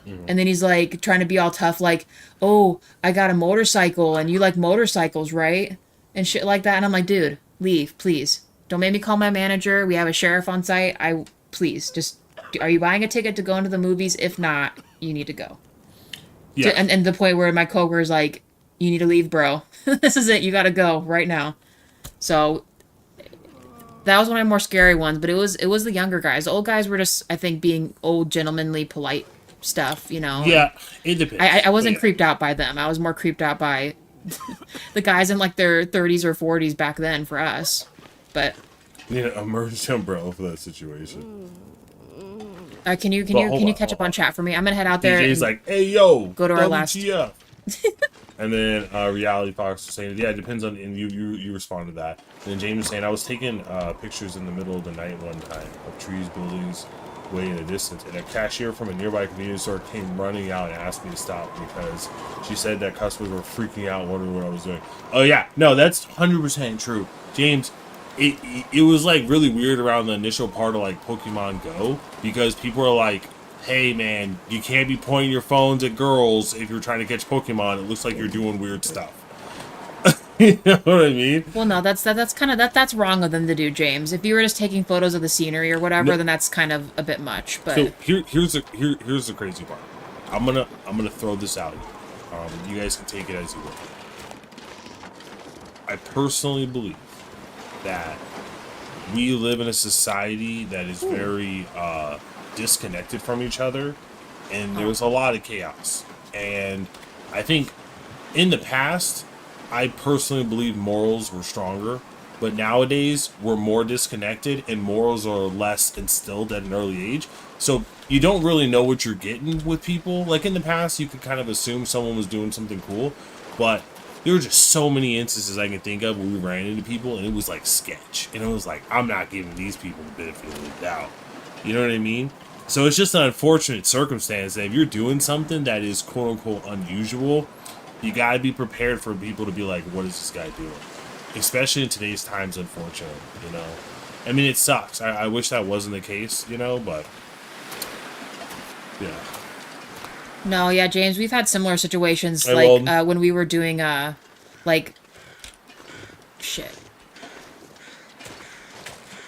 Mm-hmm. And then he's like trying to be all tough, like, "Oh, I got a motorcycle, and you like motorcycles, right?" And shit like that. And I'm like, "Dude, leave, please. Don't make me call my manager. We have a sheriff on site. Please, just, are you buying a ticket to go into the movies? If not, you need to go." Yeah. And the point where my coworker's like, "You need to leave, bro. This is it. You gotta go right now." So that was one of my more scary ones, but it was the younger guys. The old guys were just, I think, being old, gentlemanly, polite stuff, you know? Yeah, it depends. I wasn't creeped out by them. I was more creeped out by the guys in like their 30s or 40s back then for us. But need an emergency umbrella for that situation. Can you catch up on chat for me? I'm gonna head out there. DJ's like, hey yo, go to our last. And then Reality Fox was saying, yeah, it depends on, and you responded to that. And then James was saying, I was taking pictures in the middle of the night one time of trees, buildings, way in the distance, and a cashier from a nearby convenience store came running out and asked me to stop because she said that customers were freaking out, wondering what I was doing. Oh yeah, no, that's 100% true, James. It was like really weird around the initial part of like Pokemon Go because people are like, hey man, you can't be pointing your phones at girls if you're trying to catch Pokemon. It looks like you're doing weird stuff. You know what I mean? Well, no, that's kind of that's wrong of them to do, James. If you were just taking photos of the scenery or whatever, then that's kind of a bit much. But so here's the crazy part. I'm gonna throw this out. You guys can take it as you will. I personally believe that we live in a society that is very disconnected from each other, and there's a lot of chaos. And I think in the past, I personally believe morals were stronger, but nowadays we're more disconnected and morals are less instilled at an early age. So you don't really know what you're getting with people. Like in the past, you could kind of assume someone was doing something cool, but there were just so many instances I can think of where we ran into people and it was like sketch. And it was like, I'm not giving these people the benefit of the doubt. You know what I mean? So it's just an unfortunate circumstance that if you're doing something that is quote unquote unusual, you gotta be prepared for people to be like, what is this guy doing? Especially in today's times, unfortunately, you know? I mean, it sucks. I wish that wasn't the case, you know, but yeah. No, yeah, James, we've had similar situations, Hey, like, Walden. when we were doing, like, shit.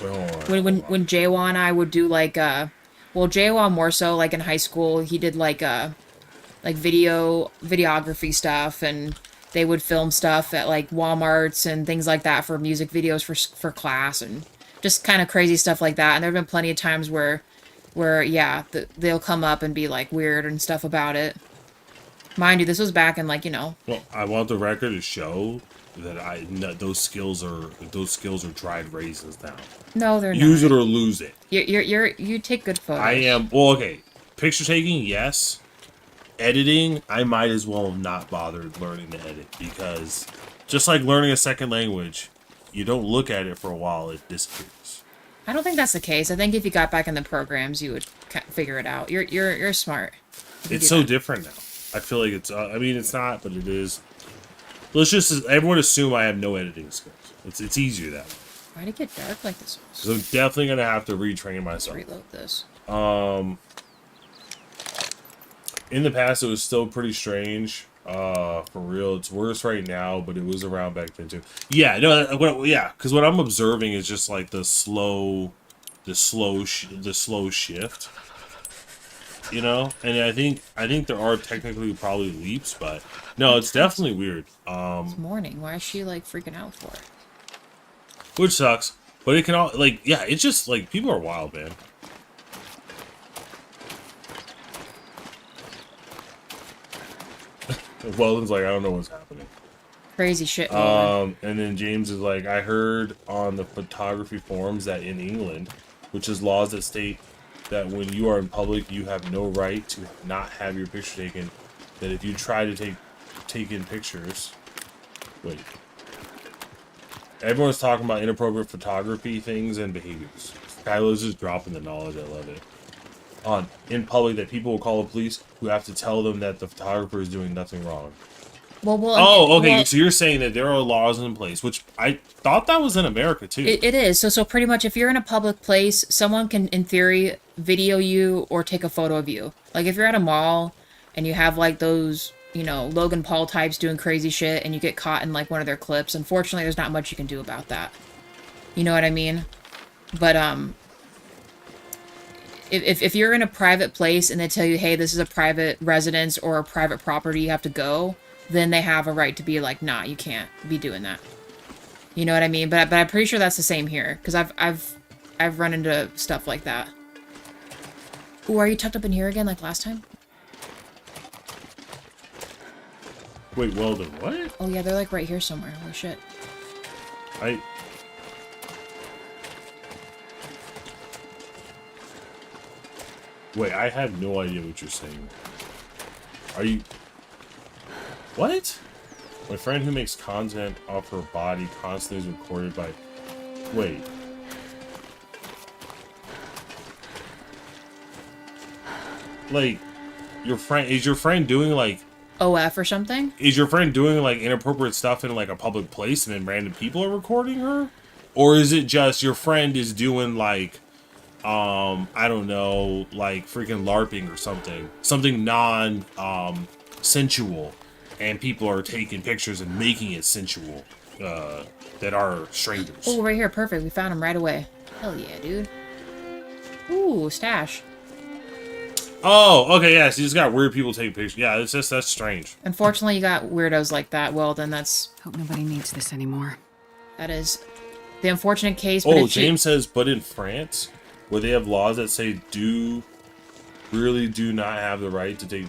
Wait, hold on. When Jawa and I would do, like, well, Jawa more so, like, in high school, he did, like videography stuff, and they would film stuff at, like, Walmarts and things like that for music videos for class, and just kind of crazy stuff like that, and there have been plenty of times where yeah, they'll come up and be like weird and stuff about it. Mind you, this was back in like, you know. Well, I want the record to show that those skills are dried raisins now. No, they're not. Use it or lose it. You take good photos. I am well. Okay, picture taking, yes. Editing, I might as well have not bothered learning to edit because just like learning a second language, you don't look at it for a while; it disappears. I don't think that's the case. I think if you got back in the programs, you would figure it out. You're smart. It's so different now. I feel like it's. I mean, it's not, but it is. Let's just everyone assume I have no editing skills. It's easier that way. Why'd it get dark like this? So I'm definitely gonna have to retrain myself. Let's reload this. In the past, it was still pretty strange. For real, it's worse right now, but it was around back then too. Yeah, no, yeah, because what I'm observing is just like the slow shift. You know, and I think there are technically probably leaps, but no, it's definitely weird. It's morning. Why is she like freaking out for? Which sucks, but it can all like yeah, it's just like people are wild, man. Weldon's like, I don't know what's happening. Crazy shit. And then James is like, I heard on the photography forums that in England, which is laws that state that when you are in public, you have no right to not have your picture taken. That if you try to take in pictures, wait. Everyone's talking about inappropriate photography things and behaviors. Kylo's just dropping the knowledge. I love it. In public, that people will call the police who have to tell them that the photographer is doing nothing wrong. Well, okay. Well, so you're saying that there are laws in place, which I thought that was in America too. it is. So pretty much, if you're in a public place, someone can, in theory, video you or take a photo of you. Like if you're at a mall and you have like those, you know, Logan Paul types doing crazy shit, and you get caught in like one of their clips. Unfortunately, there's not much you can do about that. You know what I mean? But If you're in a private place and they tell you, hey, this is a private residence or a private property, you have to go, then they have a right to be like, nah, you can't be doing that. You know what I mean? But I'm pretty sure that's the same here, because I've run into stuff like that. Ooh, are you tucked up in here again like last time? Wait, Weldon, what? Oh yeah, they're like right here somewhere. Holy shit. Wait, I have no idea what you're saying. Are you... What? My friend who makes content off her body constantly is recorded by... Wait. Like, is your friend doing, like... OF or something? Is your friend doing, like, inappropriate stuff in, like, a public place and then random people are recording her? Or is it just your friend is doing, like... I don't know, like freaking LARPing or something. Something sensual. And people are taking pictures and making it sensual. That are strangers. Oh, right here. Perfect. We found him right away. Hell yeah, dude. Ooh, stash. Oh, okay, yeah, so you just got weird people taking pictures. Yeah, that's strange. Unfortunately, you got weirdos like that. Well, then Hope nobody needs this anymore. that is The unfortunate case. But Oh, if James says, but in France, where they have laws that say really do not have the right to take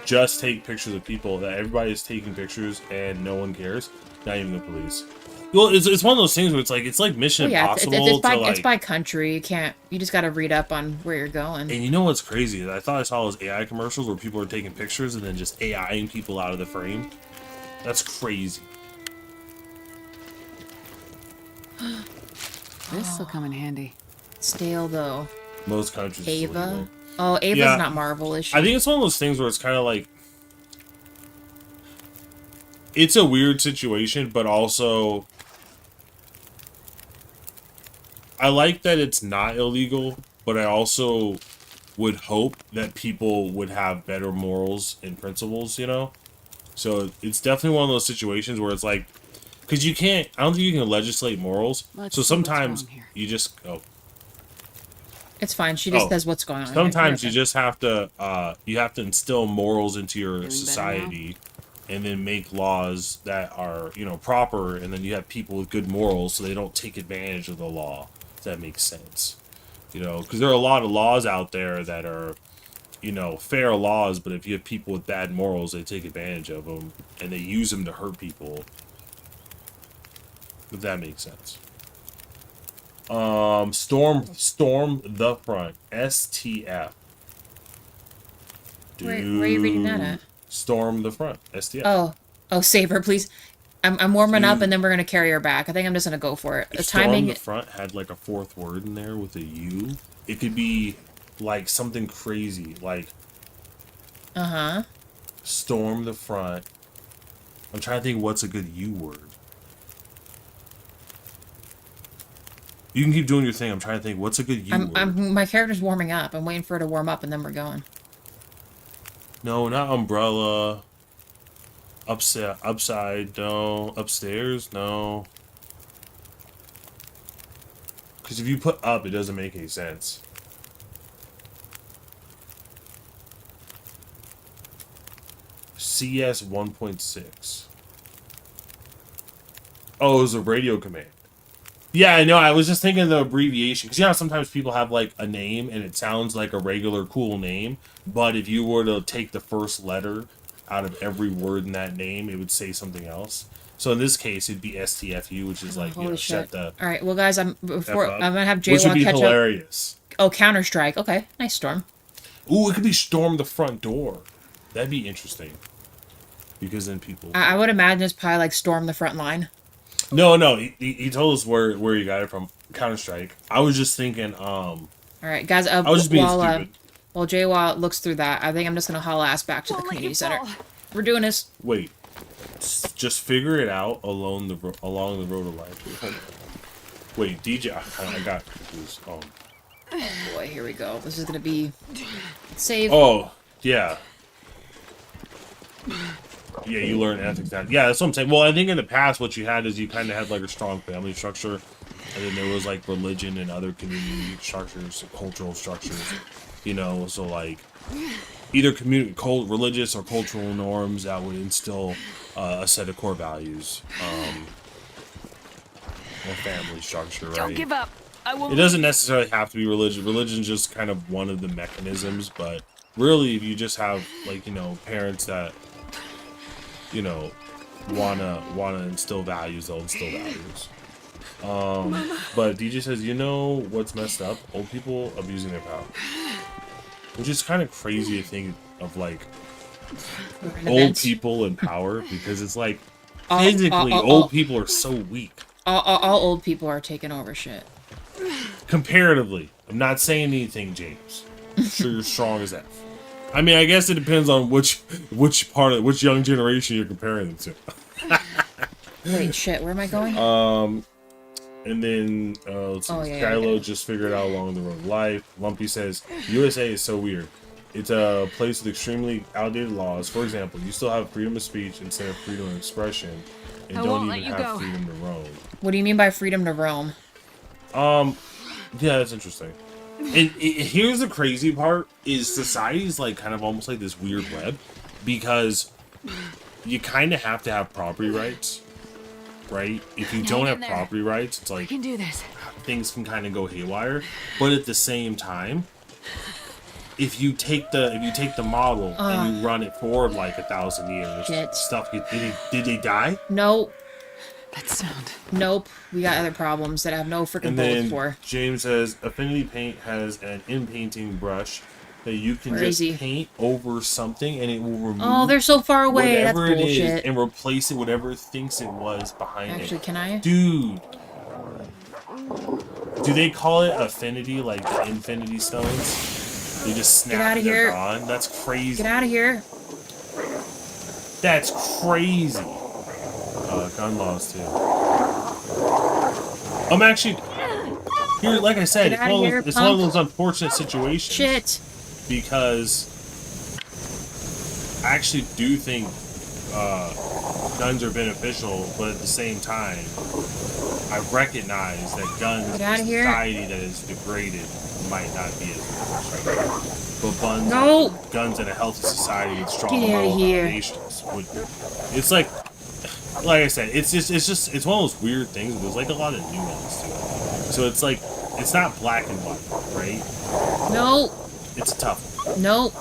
just take pictures of people, that everybody is taking pictures and no one cares, not even the police. Well, it's one of those things where it's like Mission Impossible. It's by country. You just got to read up on where you're going. And you know what's crazy? I thought I saw those AI commercials where people are taking pictures and then just AIing people out of the frame. That's crazy. This will come in handy. Stale though. Most countries. Ava. Oh, Ava's Yeah. not Marvel, is she? I think it's one of those things where it's kind of like, it's a weird situation, but also I like that it's not illegal, but I also would hope that people would have better morals and principles, you know? So it's definitely one of those situations where it's like, because I don't think you can legislate morals. Let's So see what's sometimes wrong here. you just, It's fine. She just Oh. says what's going on. sometimes you Okay. just have to, you have to instill morals into your Doing better society and then make laws that are, proper, and then you have people with good morals so they don't take advantage of the law. If that makes sense. Because there are a lot of laws out there that are, fair laws, but if you have people with bad morals, they take advantage of them and they use them to hurt people. If that makes sense. Storm the front. STF. Where are you reading that at? Storm the front. STF. Oh, save her, please. I'm warming up, Dude. and then we're gonna carry her back. I think I'm just gonna go for it. The If Storm timing. the front had like a fourth word in there with a U, it could be like something crazy, like storm the front. I'm trying to think what's a good U word. You can keep doing your thing. I'm trying to think what's a good U word. My character's warming up. I'm waiting for her to warm up, and then we're going. No, not umbrella. Upside, no. Upstairs, no. Because if you put up, it doesn't make any sense. CS 1.6. Oh, it was a radio command. Yeah, I know. I was just thinking the abbreviation. Because, sometimes people have, like, a name, and it sounds like a regular cool name. But if you were to take the first letter out of every word in that name, it would say something else. So in this case, it'd be STFU, which is like, Holy shut shit! the All right, well, guys, I'm F gonna have up, which would J-Law be catch up. hilarious. Oh, Counter Strike. Okay, nice Storm. Ooh, it could be storm the front door. That'd be interesting. Because then people... I would imagine it's probably like Storm the front line. No, he told us where he got it from. Counter-Strike. I was just thinking, All right, guys. I was just being while stupid. while J-Law looks through that, I think I'm just gonna haul ass back to the community center. We're doing this. Wait. Just figure it out along the road of life. Wait, DJ... I got confused. Oh boy, here we go. This is gonna be save. Oh, yeah. Yeah, you learn ethics now. Yeah, that's what I'm saying. Well, I think in the past, what you had is you kind of had like a strong family structure, and then there was like religion and other community structures, cultural structures. So like either religious or cultural norms that would instill a set of core values, or family structure, right? Don't give up. I will. It doesn't necessarily have to be religion. Religion's just kind of one of the mechanisms, but really, if you just have like parents that wanna instill values, they'll instill values. But DJ says, what's messed up? Old people abusing their power, which is kind of crazy to think of, like old people in power, because it's like physically old people are so weak. All old people are taking over shit. Comparatively, I'm not saying anything, James. I'm sure you're strong as F. I mean, I guess it depends on which young generation you're comparing them to. Wait, shit, where am I going? And then let's see, yeah, Kylo yeah. just figured out along the road of life. Lumpy says USA is so weird. It's a place with extremely outdated laws. For example, you still have freedom of speech instead of freedom of expression, and I don't won't even let you have go. freedom to roam. What do you mean by freedom to roam? Yeah, that's interesting. And here's the crazy part: is society's like kind of almost like this weird web, because you kind of have to have property rights, right? If you Hang don't in have there. property rights, it's I like can do this. things can kind of go haywire. But at the same time, if you take the model and you run it forward like 1,000 years, Shit. stuff did they die? Nope. That sound. Nope. We got other problems that I have no freaking And bullets then for. James says Affinity Paint has an in-painting brush that you can Where is just he? paint over something and it will remove Oh, they're so far away. That's whatever it is bullshit. and replace it whatever it thinks it was behind Actually, it. can I? Dude. Do they call it affinity, like the infinity stones? They just snap outta and they're here. gone? That's crazy. Get out of here. That's crazy. Gun laws too. I'm actually here, like I said, Get outta here, it's one of punk. those unfortunate situations. Shit. Because I actually do think guns are beneficial, but at the same time, I recognize that guns in Get a outta here. society that is degraded might not be as beneficial. But No. guns in a healthy society with strong Get outta moral here. foundations would be. It's like I said, it's one of those weird things. There's like a lot of nuance to it. So it's like it's not black and white, right? No. It's a tough one. No. And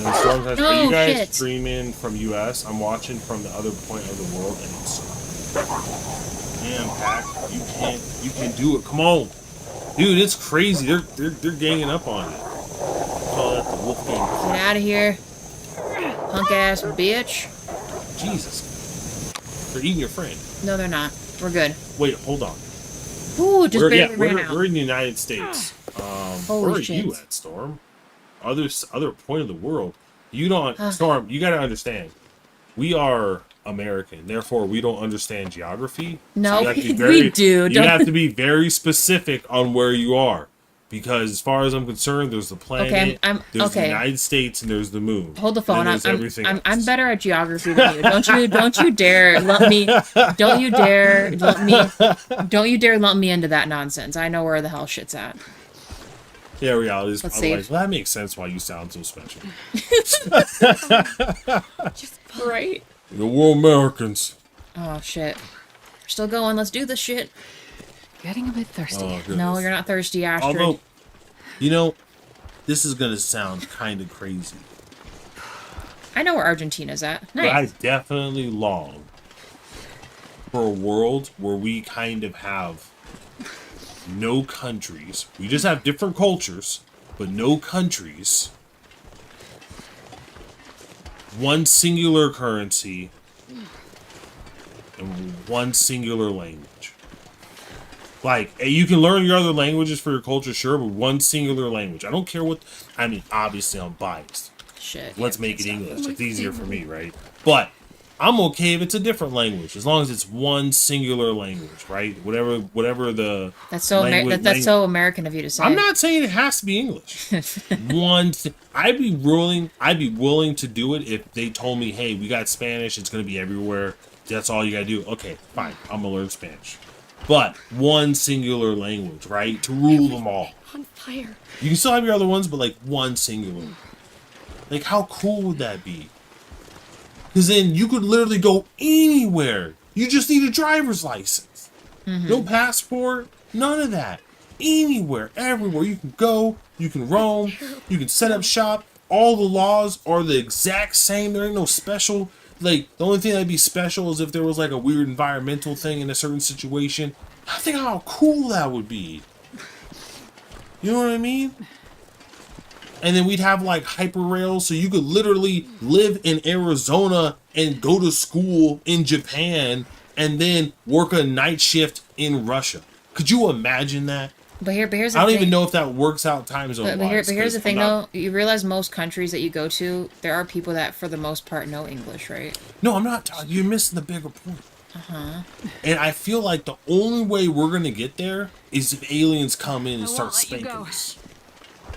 the storm says, No, are you guys shit. streaming from US? I'm watching from the other point of the world, and it's damn Pac, you can do it. Come on, dude, it's crazy. They're ganging up on it. Call that the Wolf Gang. Get out of here. Punk ass bitch. Jesus, they're eating your friend. No, they're not. We're good. Wait, hold on. Ooh, just barely ran out. We're in the United States. Holy Where are shit. you at, Storm? Other point of the world. You don't, Storm. You gotta understand. We are American, therefore we don't understand geography. No, you have to be we do. You have to be very specific on where you are, because as far as I'm concerned, there's the planet, Okay, I'm there's the okay. United States, and there's the moon. Hold the phone. And there's everything I'm else. better at geography than you. Don't you dare lump me. Don't you dare lump me. Don't you dare lump me into that nonsense. I know where the hell shit's at. Yeah, reality is Let's otherwise. see. Well, that makes sense why you sound so special. Right. We're Americans. Oh shit. We're still going. Let's do this shit. Getting a bit thirsty. Oh, goodness. No, you're not thirsty, Astrid. Although, you know, this is gonna sound kind of crazy, I know where Argentina's at. but I Nice. definitely long for a world where we kind of have no countries. We just have different cultures, but no countries. One singular currency and one singular language. Like, you can learn your other languages for your culture, sure, but one singular language. I don't care what. I mean, obviously, I'm biased. Shit. Let's make it English. It's easier for me, right? But I'm okay if it's a different language, as long as it's one singular language, right? Whatever the. That's so that's so American of you to say. I'm not saying it has to be English. I'd be willing to do it if they told me, hey, we got Spanish, it's gonna be everywhere. That's all you gotta do. Okay, fine. I'm gonna learn Spanish. But one singular language, right? To rule them all. On fire. You can still have your other ones, but like one singular. Like, how cool would that be? Because then you could literally go anywhere. You just need a driver's license. No passport, none of that. Anywhere, everywhere. You can go, you can roam, you can set up shop. All the laws are the exact same. There ain't no special. Like, the only thing that'd be special is if there was like a weird environmental thing in a certain situation. I think how cool that would be. You know what I mean? And then we'd have like hyperrail, so you could literally live in Arizona and go to school in Japan and then work a night shift in Russia. Could you imagine that? But here's the thing. I don't even know if that works out time zone. But here's the thing, though. You realize most countries that you go to, there are people that, for the most part, know English, right? No, I'm not. You're missing the bigger point. And I feel like the only way we're gonna get there is if aliens come in and start won't let you spanking go. us.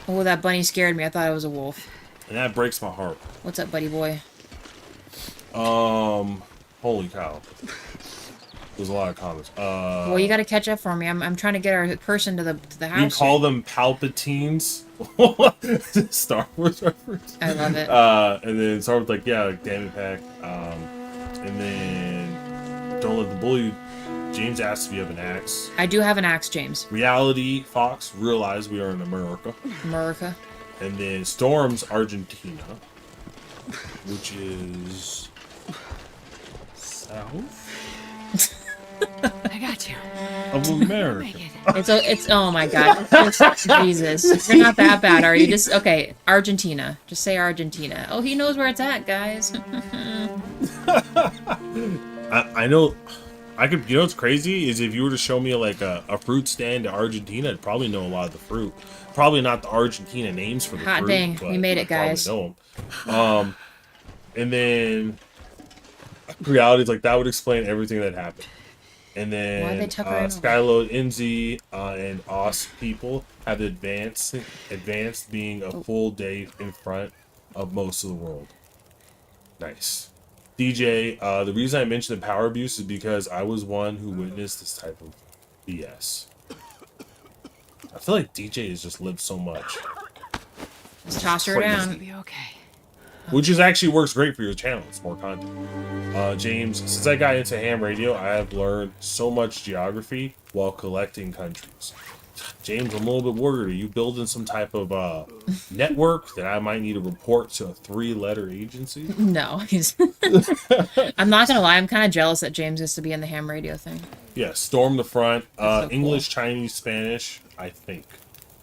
Oh, that bunny scared me. I thought it was a wolf. And that breaks my heart. What's up, buddy boy? Holy cow. There's a lot of comments. Well, you got to catch up for me. I'm trying to get our person to the house. We call them Palpatines. Star Wars reference. I love it. And then Star Wars like, yeah, like, damn it, Pack. And then Don't let the bully. James asks if you have an axe. I do have an axe, James. Reality, Fox, realize we are in America. America. And then Storm's Argentina, which is south I got you. of America. It's oh my god. Jesus. You're not that bad, are you? Just okay, Argentina. Just say Argentina. Oh, he knows where it's at, guys. I know. I could. You know what's crazy is if you were to show me like a fruit stand in Argentina, I'd probably know a lot of the fruit. Probably not the Argentina names for the Hot fruit. dang, but we made it, I'd probably guys. know 'em. And then reality's like that would explain everything that happened. And Why'd they then tuck her in? Skyload, NZ, and Os people have advanced being a full day in front of most of the world. Nice. DJ, the reason I mentioned the power abuse is because I was one who witnessed this type of BS. I feel like DJ has just lived so much. Just toss her Crazy. It'll down. be okay. Which is actually works great for your channel. It's more content. James, since I got into ham radio, I have learned so much geography while collecting countries. James, I'm a little bit worried. Are you building some type of network that I might need to report to a 3-letter agency? No, he's. I'm not gonna lie. I'm kind of jealous that James gets to be in the ham radio thing. Yeah, storm the front. So English, cool. Chinese, Spanish, I think.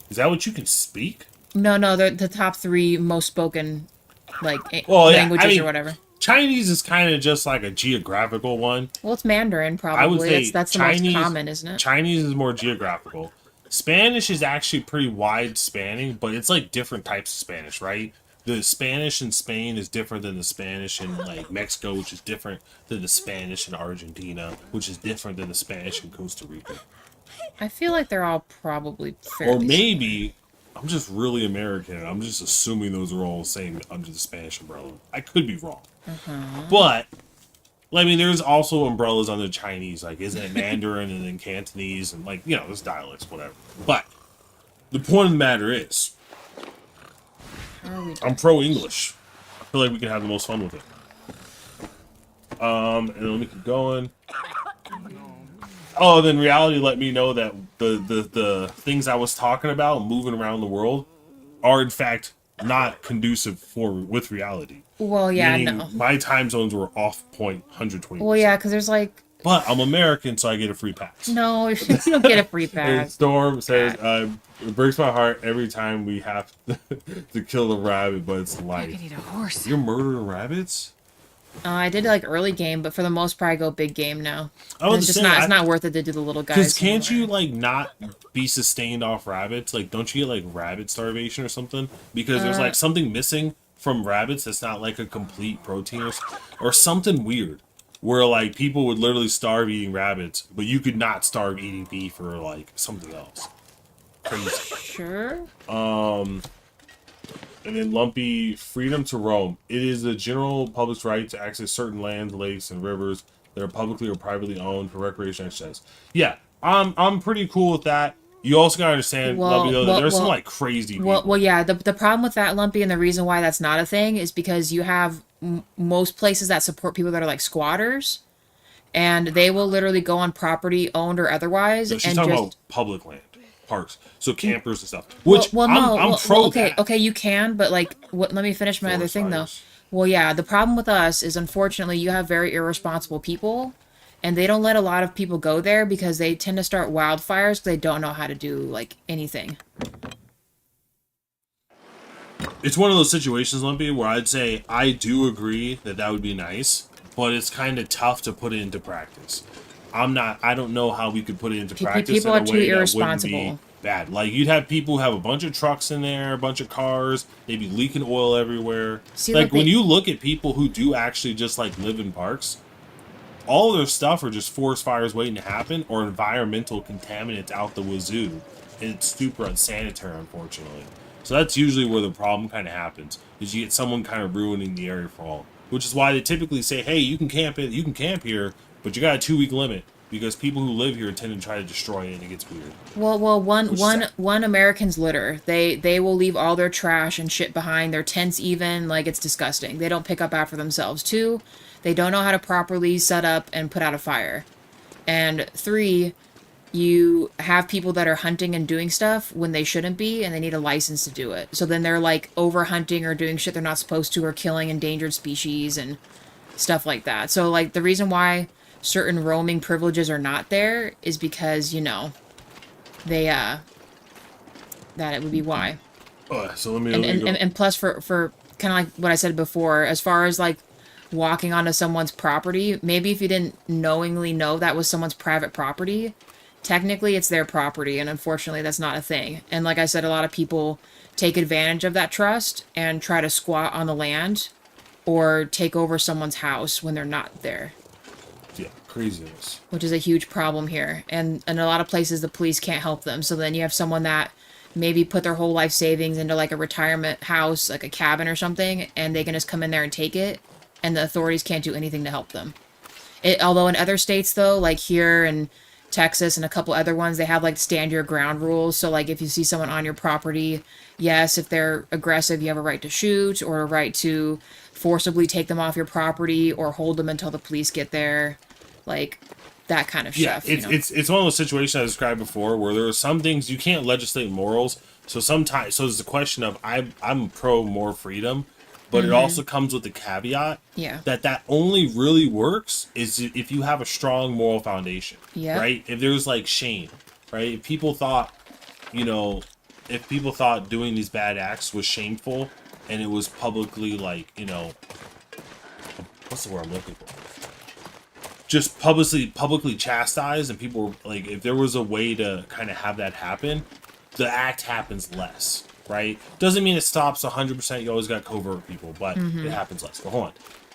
Is that what you can speak? No, they're the top 3 most spoken, like Well, yeah, languages I mean, or whatever. Chinese is kind of just like a geographical one. Well, it's Mandarin probably. I would say That's the Chinese, most common, isn't it? Chinese is more geographical. Spanish is actually pretty wide spanning, but it's like different types of Spanish, right? The Spanish in Spain is different than the Spanish in like Mexico, which is different than the Spanish in Argentina, which is different than the Spanish in Costa Rica. I feel like they're all probably Or fairly. maybe I'm just really American and I'm just assuming those are all the same under the Spanish umbrella. I could be wrong. But I mean, there's also umbrellas under Chinese, like isn't it Mandarin and then Cantonese and like, you know, there's dialects, whatever. But the point of the matter is, How are we I'm pro English. I feel like we can have the most fun with it. And then let me keep going. Oh, then reality let me know that the things I was talking about moving around the world are in fact not conducive with reality. Well, yeah, Meaning no. my time zones were off point 120. Well, yeah, because there's like But I'm American, so I get a free pass. no, you don't get a free And pass. Storm says, it breaks my heart every time we have to kill a rabbit, but it's I life. could eat a horse. You're murdering rabbits? I did like early game, but for the most part, I go big game now. I was It's just saying, not. It's not worth it to do the little guys. Because can't you like not be sustained off rabbits? Like, don't you get like rabbit starvation or something? Because there's like something missing from rabbits that's not like a complete protein or something weird. Where like people would literally starve eating rabbits, but you could not starve eating beef or like something else. Crazy. Sure. And then Lumpy, freedom to roam. It is the general public's right to access certain lands, lakes, and rivers that are publicly or privately owned for recreation exercise. Yeah, I'm pretty cool with that. You also gotta understand, Lumpy, though, that there's some like crazy people. Well, yeah. The problem with that, Lumpy, and the reason why that's not a thing is because you have most places that support people that are like squatters, and they will literally go on property owned or otherwise. So she's and talking just, about public land, parks, so campers and stuff. Which I'm pro okay, that. okay, you can, but like, what? Let me finish my other Forest thing though. fires. Well, yeah, the problem with us is unfortunately you have very irresponsible people, and they don't let a lot of people go there because they tend to start wildfires because they don't know how to do like anything. It's one of those situations, Lumpy, where I'd say I do agree that would be nice, but it's kind of tough to put it into practice. I don't know how we could put it into practice people in are a too way that irresponsible. wouldn't be bad. Like, you'd have people who have a bunch of trucks in there, a bunch of cars, they'd be leaking oil everywhere. See, like, like when they- you look at people who do actually just, like, live in parks, all of their stuff are just forest fires waiting to happen or environmental contaminants out the wazoo. And it's super unsanitary, unfortunately. So that's usually where the problem kind of happens, is you get someone kind of ruining the area for all. Which is why they typically say, hey, you can camp here, but you got a 2-week limit. because people who live here tend to try to destroy it, and it gets weird. Well, Which is sad. one Americans litter. They will leave all their trash and shit behind, their tents even, like it's disgusting. They don't pick up after themselves. 2, they don't know how to properly set up and put out a fire. And 3, you have people that are hunting and doing stuff when they shouldn't be, and they need a license to do it. So then they're like over hunting or doing shit they're not supposed to, or killing endangered species and stuff like that. So like the reason why certain roaming privileges are not there is because, you know, they that it would be why. So let me And plus for kind of like what I said before, as far as like walking onto someone's property, maybe if you didn't knowingly know that was someone's private property, technically it's their property, and unfortunately that's not a thing. And like I said, a lot of people take advantage of that trust and try to squat on the land or take over someone's house when they're not there. Yeah, craziness. Which is a huge problem here. And in a lot of places, the police can't help them. So then you have someone that maybe put their whole life savings into like a retirement house, like a cabin or something, and they can just come in there and take it, and the authorities can't do anything to help them. Although in other states, though, like here in Texas and a couple other ones, they have like stand your ground rules. So like if you see someone on your property, yes, if they're aggressive, you have a right to shoot or a right to forcibly take them off your property or hold them until the police get there, like that kind of stuff. It's one of those situations I described before where there are some things you can't legislate morals. So sometimes, so it's a question of I'm pro more freedom, but it also comes with the caveat that only really works is if you have a strong moral foundation, right? If there's like shame, right? If people thought, you know, if people thought doing these bad acts was shameful and it was publicly like, you know, what's the word I'm looking for? Just publicly chastised, and people were like, if there was a way to kind of have that happen, the act happens less, right? Doesn't mean it stops 100%. You always got covert people, but it happens less. But hold on,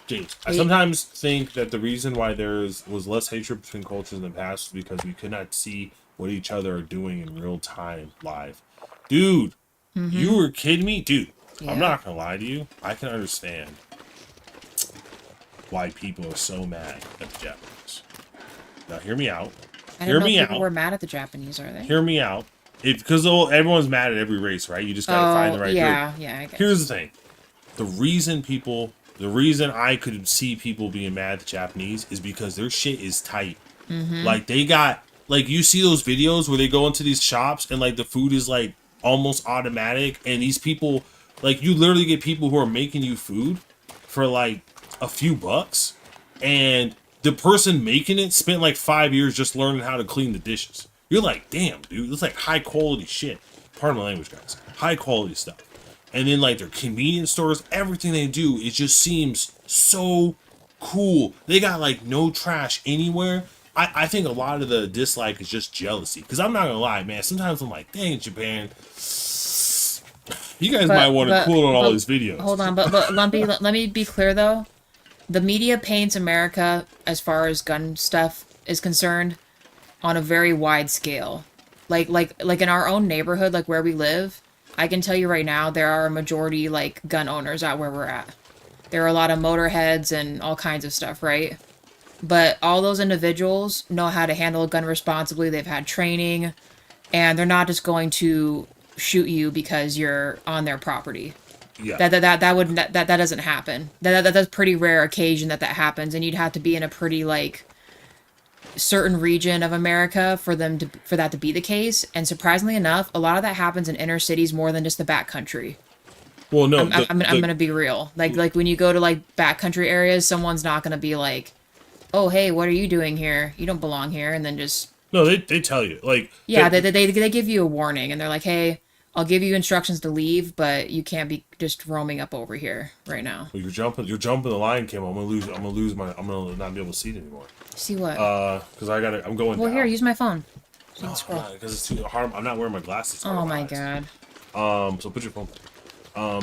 James. I sometimes think that the reason why was less hatred between cultures in the past was because we could not see what each other are doing in real time, live. Dude, you were kidding me, dude. Yeah. I'm not gonna lie to you. I can understand why people are so mad at the Japanese. Now, hear me out. Hear me out. People were mad at the Japanese, are they? Hear me out. Because everyone's mad at every race, right? You just gotta find the right group. Yeah, I guess. Here's the thing. The reason I could see people being mad at the Japanese is because their shit is tight. Like, they got, like, you see those videos where they go into these shops and, like, the food is, like, almost automatic, and these people, like, you literally get people who are making you food for, like, a few bucks, and the person making it spent, like, 5 years just learning how to clean the dishes. You're like, damn, dude, it's like high quality shit. Pardon my language, guys. High quality stuff. And then like their convenience stores, everything they do, it just seems so cool. They got like no trash anywhere. I think a lot of the dislike is just jealousy. Because I'm not gonna lie, man. Sometimes I'm like, dang, Japan, you guys might want to cool on all these videos. Hold on, but Lumpy, let me be clear though. The media paints America, as far as gun stuff is concerned, on a very wide scale. Like in our own neighborhood, like where we live, I can tell you right now, there are a majority like gun owners out where we're at. There are a lot of motorheads and all kinds of stuff, right? But all those individuals know how to handle a gun responsibly. They've had training, and they're not just going to shoot you because you're on their property. Yeah. That doesn't happen. That's a pretty rare occasion that happens, and you'd have to be in a pretty like certain region of America for that to be the case. And surprisingly enough, a lot of that happens in inner cities more than just the backcountry. Well, no, I'm gonna be real. Like when you go to like backcountry areas, someone's not gonna be like, "Oh, hey, what are you doing here? You don't belong here," and then just no, they tell you like they give you a warning, and they're like, "Hey, I'll give you instructions to leave, but you can't be just roaming up over here right now." Well, you're jumping the line, Kim. I'm gonna not be able to see it anymore. See what? Because I'm going. Well, down. here, use my phone. So because it's too hard. I'm not wearing my glasses. Oh my god. So put your phone.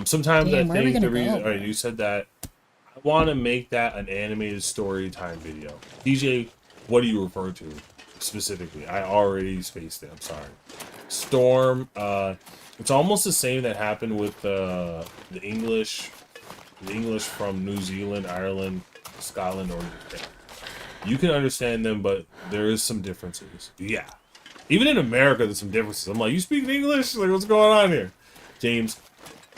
Sometimes I think the reason. All right, you said that. I want to make that an animated story time video. DJ, what do you refer to specifically? I already spaced it. I'm sorry. Storm. It's almost the same that happened with the English from New Zealand, Ireland, Scotland, or UK. You can understand them, but there is some differences. Yeah. Even in America, there's some differences. I'm like, you speak English? Like, what's going on here? James,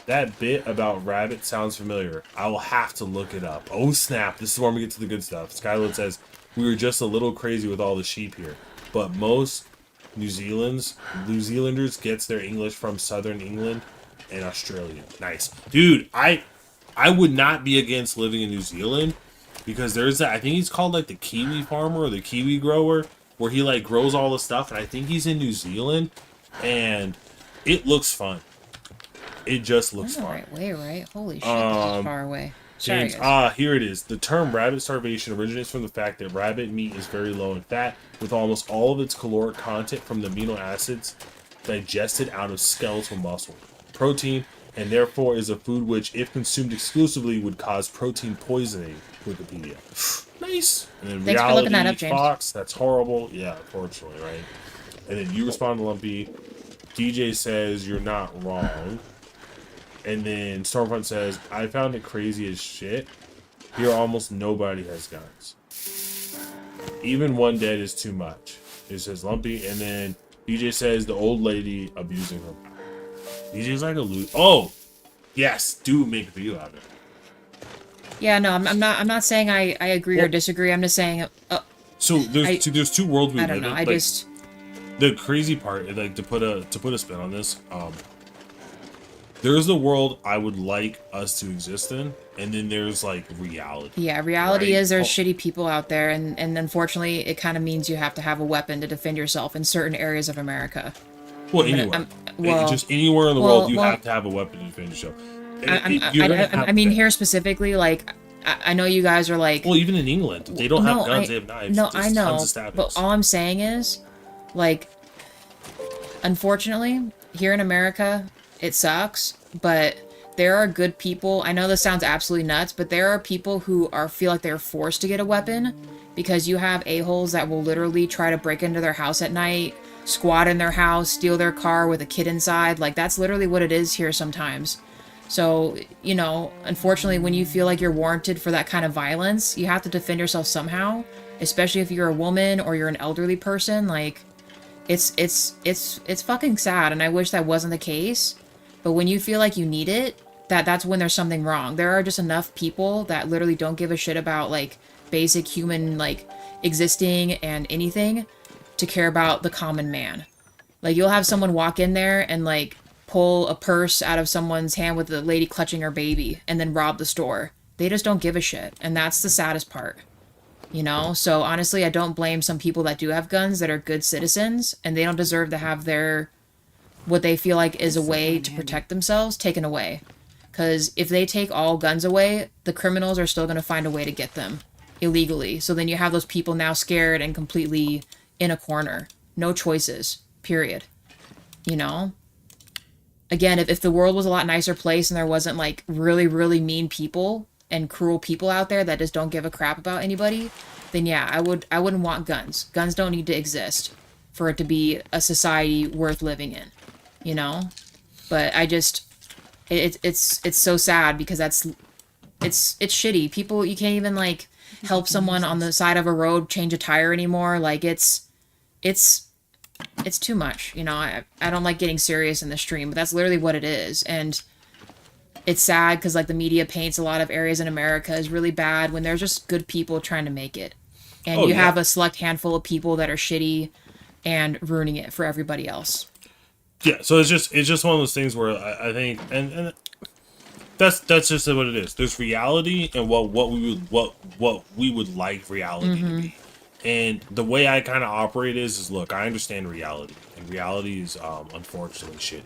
that bit about rabbit sounds familiar. I will have to look it up. Oh, snap. This is where we get to the good stuff. Skylar says, we were just a little crazy with all the sheep here. But most New Zealanders gets their English from Southern England and Australia. Nice. Dude, I would not be against living in New Zealand because there's that, I think he's called like the kiwi farmer or the kiwi grower where he like grows all the stuff, and I think he's in New Zealand, and it looks fun. It just looks fun. Right way, right? Holy shit, this is far away. Sorry, James, here it is. The term rabbit starvation originates from the fact that rabbit meat is very low in fat, with almost all of its caloric content from the amino acids digested out of skeletal muscle. Protein, and therefore is a food which, if consumed exclusively, would cause protein poisoning. Wikipedia. Nice. And then thanks for looking that up, James. Fox, that's horrible. Yeah, unfortunately, right? And then you respond to Lumpy. DJ says you're not wrong. And then Stormfront says, I found it crazy as shit. Here almost nobody has guns. Even one dead is too much. It says Lumpy. And then DJ says the old lady abusing her. DJ's like a loot. Oh! Yes, do make a video out of it. Yeah, no, I'm not saying I agree or disagree. I'm just saying. So there's two worlds we I live don't know. in. I like, just. The crazy part, like to put a spin on this, there's the world I would like us to exist in, and then there's like reality. Yeah, reality right? is there's shitty people out there, and unfortunately, it kind of means you have to have a weapon to defend yourself in certain areas of America. Well, anywhere. Just anywhere in the world, you have to have a weapon to defend yourself. I mean, here specifically, like, I know you guys are like... Well, even in England, they don't have guns, they have knives. No, There's I know, tons of stabbings. but all I'm saying is, like, unfortunately, here in America, it sucks, but there are good people. I know this sounds absolutely nuts, but there are people who feel like they're forced to get a weapon because you have a-holes that will literally try to break into their house at night, squat in their house, steal their car with a kid inside. Like, that's literally what it is here sometimes. So, you know, unfortunately, when you feel like you're warranted for that kind of violence, you have to defend yourself somehow, especially if you're a woman or you're an elderly person. Like, it's fucking sad, and I wish that wasn't the case. But when you feel like you need it, that's when there's something wrong. There are just enough people that literally don't give a shit about, like, basic human, like, existing and anything to care about the common man. Like, you'll have someone walk in there and, like, pull a purse out of someone's hand with the lady clutching her baby and then rob the store. They just don't give a shit, and that's the saddest part. You know? So, honestly, I don't blame some people that do have guns that are good citizens, and they don't deserve to have their... what they feel like is a way to protect themselves taken away. Because if they take all guns away, the criminals are still going to find a way to get them illegally. So then you have those people now scared and completely in a corner. No choices. Period. You know? Again, if the world was a lot nicer place and there wasn't, like, really, really mean people and cruel people out there that just don't give a crap about anybody, then yeah, I wouldn't want guns. Guns don't need to exist for it to be a society worth living in. You know? But I just... It's so sad because it's shitty. People, you can't even, like, help someone on the side of a road change a tire anymore. Like, it's too much, you know. I don't like getting serious in the stream, but that's literally what it is. And it's sad because, like, the media paints a lot of areas in America as really bad when there's just good people trying to make it. And you have a select handful of people that are shitty and ruining it for everybody else. Yeah, so it's just one of those things where I think and that's just what it is. There's reality and what we would like reality to be. And the way I kind of operate is look, I understand reality, and reality is unfortunately shit.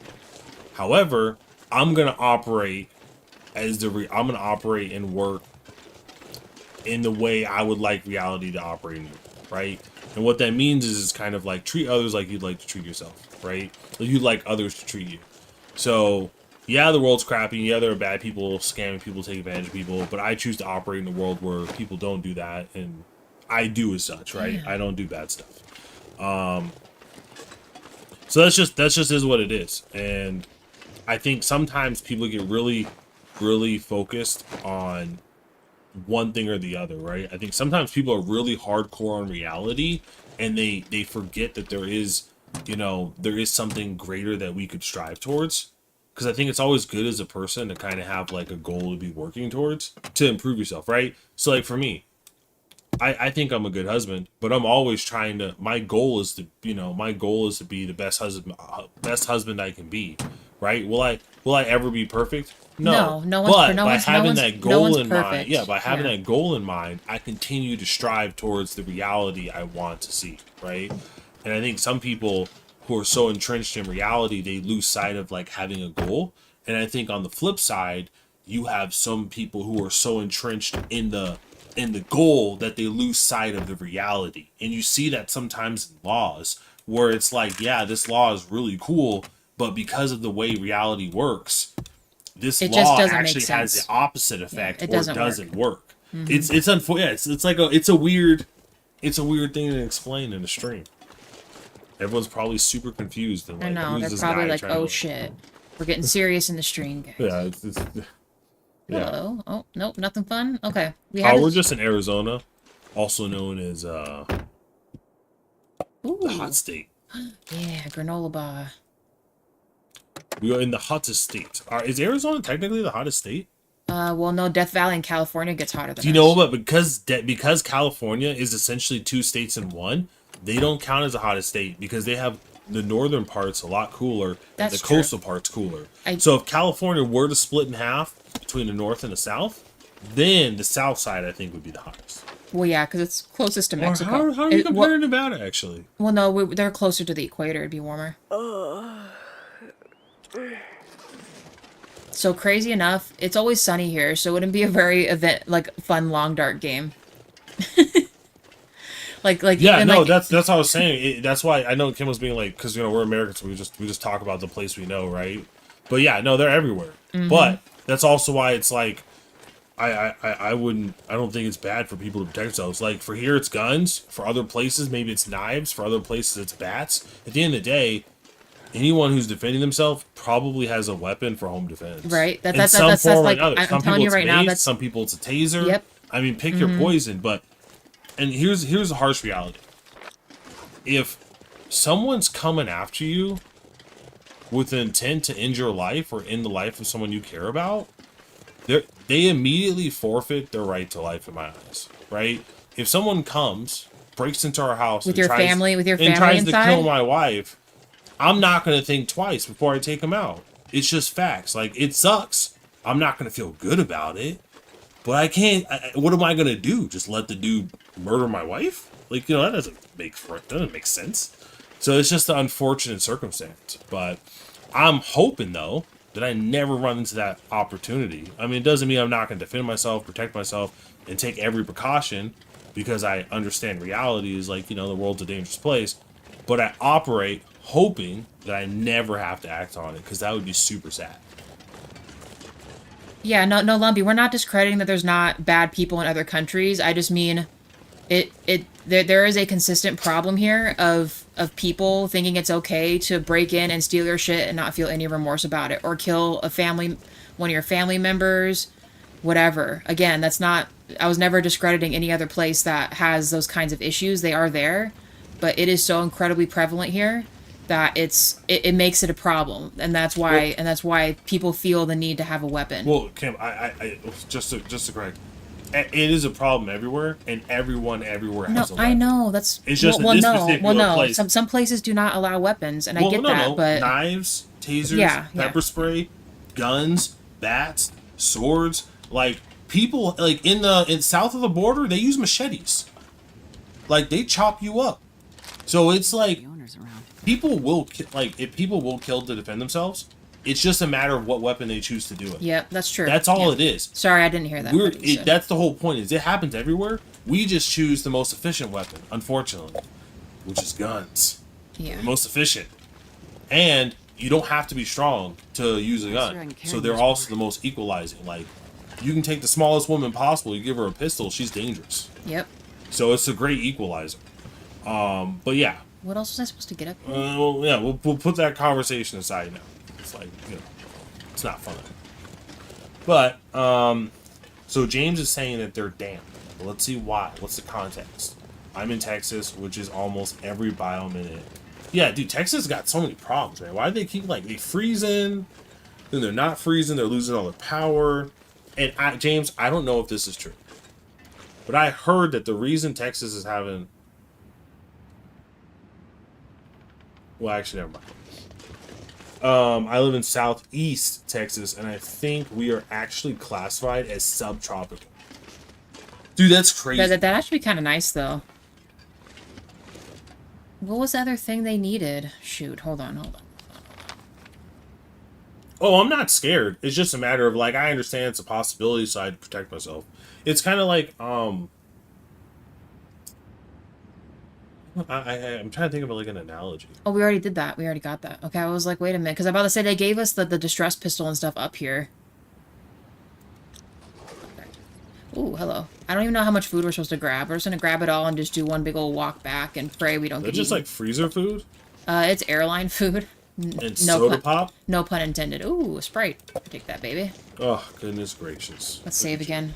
However, I'm gonna operate I'm gonna operate and work in the way I would like reality to operate in, right? And what that means is it's kind of like treat others like you'd like to treat yourself, right? Like you'd like others to treat you. So yeah, the world's crappy. Yeah, there are bad people scamming people, taking advantage of people, but I choose to operate in a world where people don't do that, and I do as such, right? Yeah. I don't do bad stuff. So that's just is what it is. And I think sometimes people get really, really focused on one thing or the other, right? I think sometimes people are really hardcore on reality, and they forget that there is, there is something greater that we could strive towards. Because I think it's always good as a person to kind of have like a goal to be working towards to improve yourself, right? So like for me, I think I'm a good husband, but I'm always trying to. My goal is to be the best husband I can be, right? Will I ever be perfect? No. No one's But no by one's no having one's that no goal one's in mind, perfect. yeah, by having that goal in mind, I continue to strive towards the reality I want to see, right? And I think some people who are so entrenched in reality, they lose sight of like having a goal. And I think on the flip side, you have some people who are so entrenched in the goal that they lose sight of the reality. And you see that sometimes in laws where it's like, yeah, this law is really cool, but because of the way reality works, this It just law doesn't make actually has the sense. opposite effect, it or doesn't doesn't work. work. It's unfortunate. It's like it's a weird thing to explain in a stream. Everyone's probably super confused and I like, know, who's they're this probably guy like, trying oh to... shit. We're getting serious in the stream, guys. Yeah, yeah. Hello. Oh, nope, nothing fun? Okay. We have We're just in Arizona, also known as the Ooh. hot state. Yeah, granola bar. We are in the hottest state. Is Arizona technically the hottest state? Well, no, Death Valley in California gets hotter than Do you know us. what? Because California is essentially two states in one, they don't count as the hottest state because they have the northern parts a lot cooler and That's the true. coastal parts cooler. So if California were to split in half between the north and the south, then the south side I think would be the hottest. Well, yeah, because it's closest to Or Mexico. how are you It- comparing Nevada actually? well, no, they're closer to the equator. It'd be warmer. So crazy enough, it's always sunny here, so it wouldn't be a very fun long dark game. Yeah, even, no, like, that's what I was saying. That's why I know Kim was being like, because we're Americans, so we just talk about the place we know, right? But yeah, no, they're everywhere. But that's also why it's like, I don't think it's bad for people to protect themselves. Like for here, it's guns. For other places, maybe it's knives. For other places, it's bats. At the end of the day, anyone who's defending themselves probably has a weapon for home defense. Right. In That's some form or like another. I'm Some telling people you it's right now. mace, That's some people it's a taser. Yep. I mean, pick your poison. But and here's the harsh reality. If someone's coming after you with the intent to end your life or end the life of someone you care about, they immediately forfeit their right to life in my eyes, right? If someone comes, breaks into our house with and your family and tries to inside. kill my wife, I'm not going to think twice before I take them out. It's just facts. Like, it sucks. I'm not going to feel good about it, but I can't. What am I going to do? Just let the dude murder my wife? Like, that doesn't make sense. So it's just an unfortunate circumstance. But I'm hoping, though, that I never run into that opportunity. I mean, it doesn't mean I'm not going to defend myself, protect myself, and take every precaution because I understand reality is like, the world's a dangerous place. But I operate hoping that I never have to act on it because that would be super sad. Yeah, no, Lumpy, we're not discrediting that there's not bad people in other countries. I just mean there is a consistent problem here of people thinking it's okay to break in and steal your shit and not feel any remorse about it, or kill one of your family members, whatever. Again, I was never discrediting any other place that has those kinds of issues. They are there, but it is so incredibly prevalent here that it makes it a problem, and that's why people feel the need to have a weapon. Well, Kim, I just to correct, it is a problem everywhere, and everyone everywhere has a weapon. I know it's just this particular place. Some places do not allow weapons, and I get that, but knives, tasers, pepper spray, guns, bats, swords. Like people, like in south of the border, they use machetes. Like they chop you up. So it's like people will if people will kill to defend themselves. It's just a matter of what weapon they choose to do it. Yep, that's true. That's all it is. Sorry, I didn't hear that. That's the whole point. Is it happens everywhere. We just choose the most efficient weapon, unfortunately, which is guns. Yeah. The most efficient, and you don't have to be strong to use a gun. So they're also the most equalizing. Like, you can take the smallest woman possible. You give her a pistol, she's dangerous. Yep. So it's a great equalizer. But yeah. What else was I supposed to get up? Well, yeah, we'll put that conversation aside now. It's like, it's not fun. But So James is saying that they're damp. Well, let's see why. What's the context? I'm in Texas, which is almost every biome in it. Yeah, dude, Texas got so many problems, man. Why do they keep, like, they freezing, then they're not freezing, they're losing all their power. And, James, I don't know if this is true. But I heard that the reason Texas is having... Well, actually, never mind. I live in southeast Texas, and I think we are actually classified as subtropical. Dude, that's crazy. That'd actually be kind of nice, though. What was the other thing they needed? Shoot, hold on. Oh, I'm not scared. It's just a matter of, like, I understand it's a possibility, so I'd protect myself. It's kind of like, I'm trying to think of, like, an analogy. Oh, we already did that. We already got that. Okay, I was like, wait a minute, because I'm about to say they gave us the distress pistol and stuff up here. Okay. Ooh, hello. I don't even know how much food we're supposed to grab. We're just going to grab it all and just do one big old walk back and pray we don't They're get just, eaten. like, freezer food? It's airline food. And soda pop? No pun intended. Ooh, a Sprite. Take that, baby. Oh, goodness gracious. Let's save again.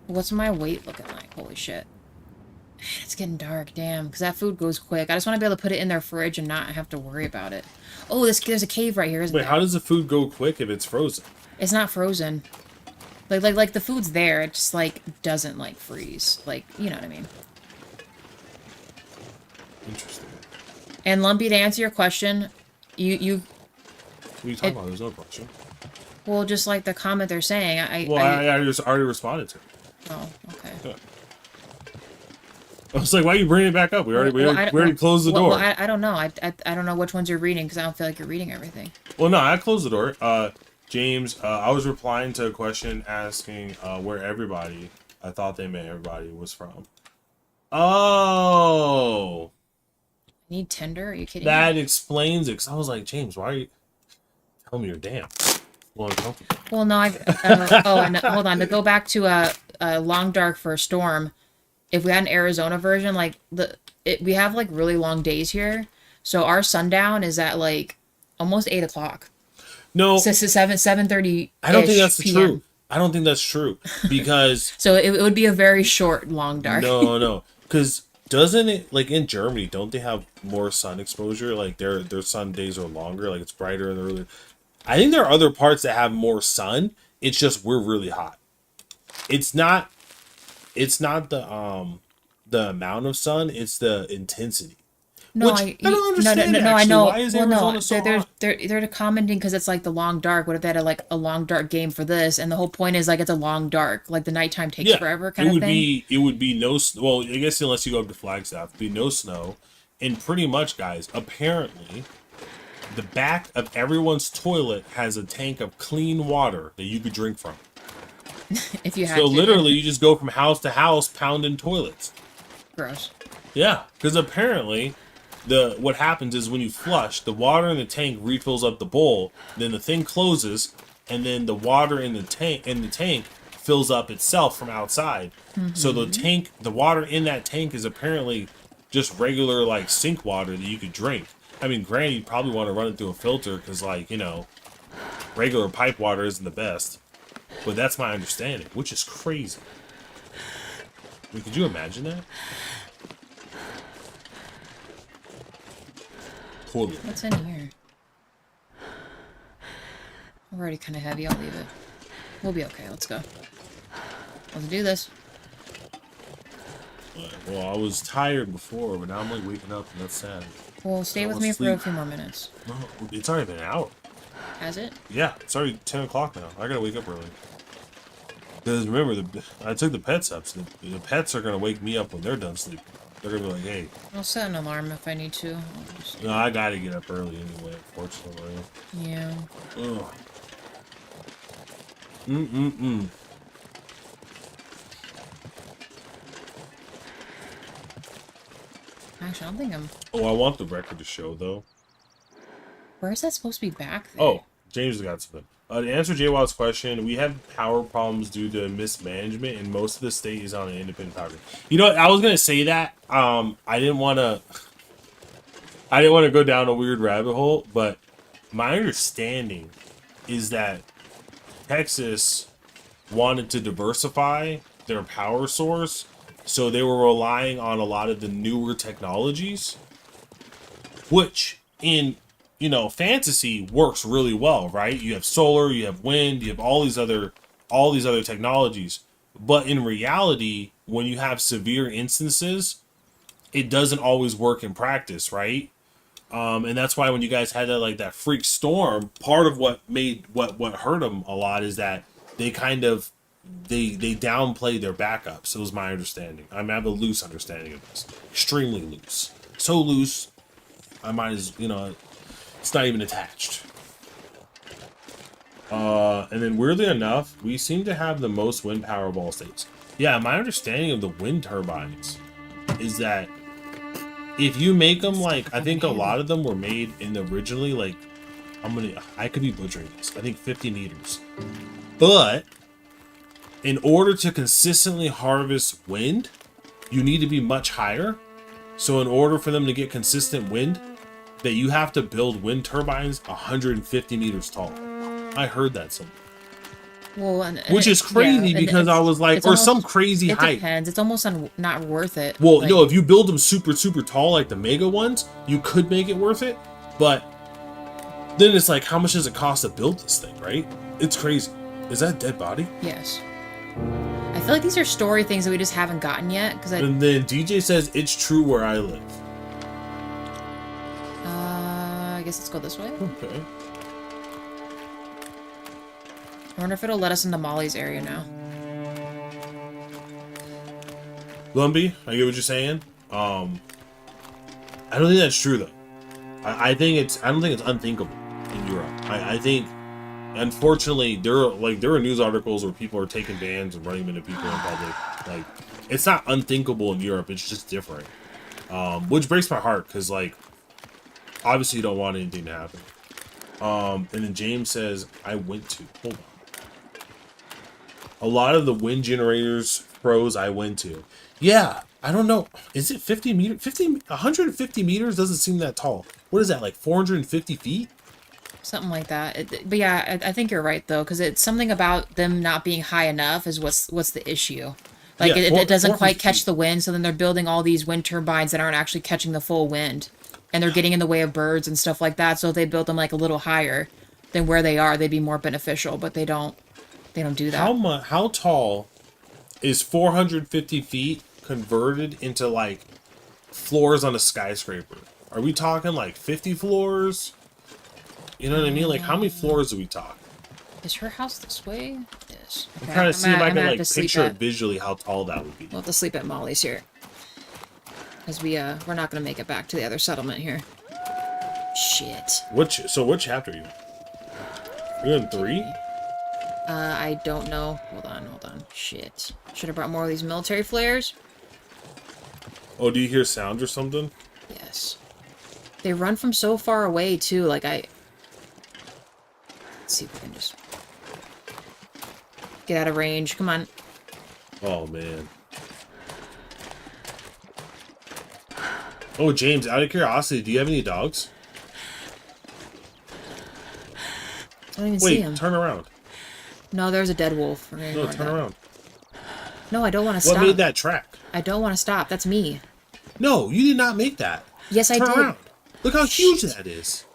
What's my weight looking like? Holy shit. It's getting dark, damn, because that food goes quick. I just want to be able to put it in their fridge and not have to worry about it. Oh, there's a cave right here, isn't Wait, there? how does the food go quick if it's frozen? It's not frozen. Like the food's there, it just, like, doesn't, like, freeze. Like, you know what I mean. Interesting. And Lumpy, to answer your question, you... What are you talking about? There's no question. Well, just like the comment they're saying, I already responded to it. Oh, okay. Yeah. I was like, why are you bringing it back up? We already closed the door. Well, I don't know. I don't know which ones you're reading, because I don't feel like you're reading everything. Well, no, I closed the door. James, I was replying to a question asking where everybody, I thought they meant everybody, was from. Oh! I need Tinder? Are you kidding That me? explains it. 'Cause I was like, James, why are you telling me you're damn? Well, uncomfortable. Well, no, and hold on. To go back to Long Dark for a Storm, if we had an Arizona version, like, we have, like, really long days here. So our sundown is at, like, almost 8 o'clock. No. So it's 7:30. I don't think that's PM. true. I don't think that's true. Because... So it would be a very short Long Dark. No. Because doesn't it, like, in Germany, don't they have more sun exposure? Like, their sun days are longer. Like, it's brighter and earlier. I think there are other parts that have more sun. It's just we're really hot. It's not the amount of sun, it's the intensity. No, Which I don't understand. No, I know. Why is Arizona so hot? They're commenting because it's like the Long Dark. What if they had a Long Dark game for this? And the whole point is, like, it's a Long Dark. Like, the nighttime takes forever kind of thing. It would be no... Well, I guess unless you go up to Flagstaff, it'd be no snow. And pretty much, guys, apparently, the back of everyone's toilet has a tank of clean water that you could drink from. If you had So to. literally, you just go from house to house pounding toilets. Gross. Yeah, because apparently... what happens is when you flush, the water in the tank refills up the bowl, then the thing closes, and then the water in the tank fills up itself from outside. Mm-hmm. So the water in that tank is apparently just regular, like, sink water that you could drink. I mean, granted, you probably want to run it through a filter because, like, you know, regular pipe water isn't the best. But that's my understanding, which is crazy. I mean, could you imagine that? Totally. What's in here? We're already kind of heavy. I'll leave it. We'll be okay. Let's go. Let's do this. Well, I was tired before, but now I'm, like, waking up, and that's sad. Well, stay with me for a few more minutes. No, it's already been an hour. Has it? Yeah, it's already 10 o'clock now. I gotta wake up early. Because remember, I took the pets up, so the pets are gonna wake me up when they're done sleeping. They're gonna be like, hey. I'll set an alarm if I need to. No, I gotta get up early anyway, unfortunately. Yeah. Ugh. Actually, I don't think I'm... Oh, I want the record to show, though. Where is that supposed to be back there? Oh, James has got something. To answer J Wild's question, we have power problems due to mismanagement, and most of the state is on an independent power grid. You know what? I was gonna say that. I didn't want to go down a weird rabbit hole, but my understanding is that Texas wanted to diversify their power source, so they were relying on a lot of the newer technologies, which in, you know, fantasy works really well, right? You have solar, you have wind, you have all these other technologies. But in reality, when you have severe instances, it doesn't always work in practice, right? And that's why when you guys had that freak storm, part of what hurt them a lot is that they kind of they downplayed their backups. It was my understanding. I have a loose understanding of this, extremely loose, so loose. I might as it's not even attached. And then weirdly enough, we seem to have the most wind power ball states. Yeah, my understanding of the wind turbines is that if you make them I think a lot of them were made in originally I could be butchering this. I think 50 meters. But in order to consistently harvest wind, you need to be much higher. So in order for them to get consistent wind, that you have to build wind turbines 150 meters tall. I heard that somewhere. Well, which is crazy because I was like, or some crazy height. It depends. It's almost not worth it. Well, no, if you build them super, super tall, like the mega ones, you could make it worth it. But then it's like, how much does it cost to build this thing, right? It's crazy. Is that a dead body? Yes. I feel like these are story things that we just haven't gotten yet. And then DJ says, it's true where I live. I guess let's go this way. Okay. I wonder if it'll let us into Molly's area now. Lumpy, I get what you're saying. I don't think that's true though. I don't think it's unthinkable in Europe. I think, unfortunately, there are news articles where people are taking bans and running them into people in public. Like, it's not unthinkable in Europe. It's just different, which breaks my heart because obviously you don't want anything to happen. And then James says, I went to hold on. A lot of the wind generators pros I went to. Yeah, I don't know. Is it 50 meters? 150 meters doesn't seem that tall. What is that, like 450 feet? Something like that. But yeah, I think you're right, though, because it's something about them not being high enough is what's the issue. Like, yeah, it doesn't quite catch the wind, so then they're building all these wind turbines that aren't actually catching the full wind. And they're getting in the way of birds and stuff like that, so if they built them, like, a little higher than where they are, they'd be more beneficial, but they don't do that. How tall is 450 feet converted into like floors on a skyscraper? Are we talking like 50 floors? You know what I mean? Like, how many floors do we talk? Is her house this way? Yes. Okay. I'm trying to see if I can like picture it visually how tall that would be. We'll have to sleep at Molly's here, because we're not gonna make it back to the other settlement here. Shit. What chapter are you? You're in 3? I don't know. Hold on. Shit. Should have brought more of these military flares. Oh, do you hear sounds or something? Yes. They run from so far away, too. Like, let's see if we can just get out of range. Come on. Oh, man. Oh, James, out of curiosity, do you have any dogs? I don't even see him. Wait, turn around. No, there's a dead wolf. No, turn around. No, I don't want to stop. What made that track? I don't want to stop. That's me. No, you did not make that. Yes, I did. Turn around. Look how huge that is.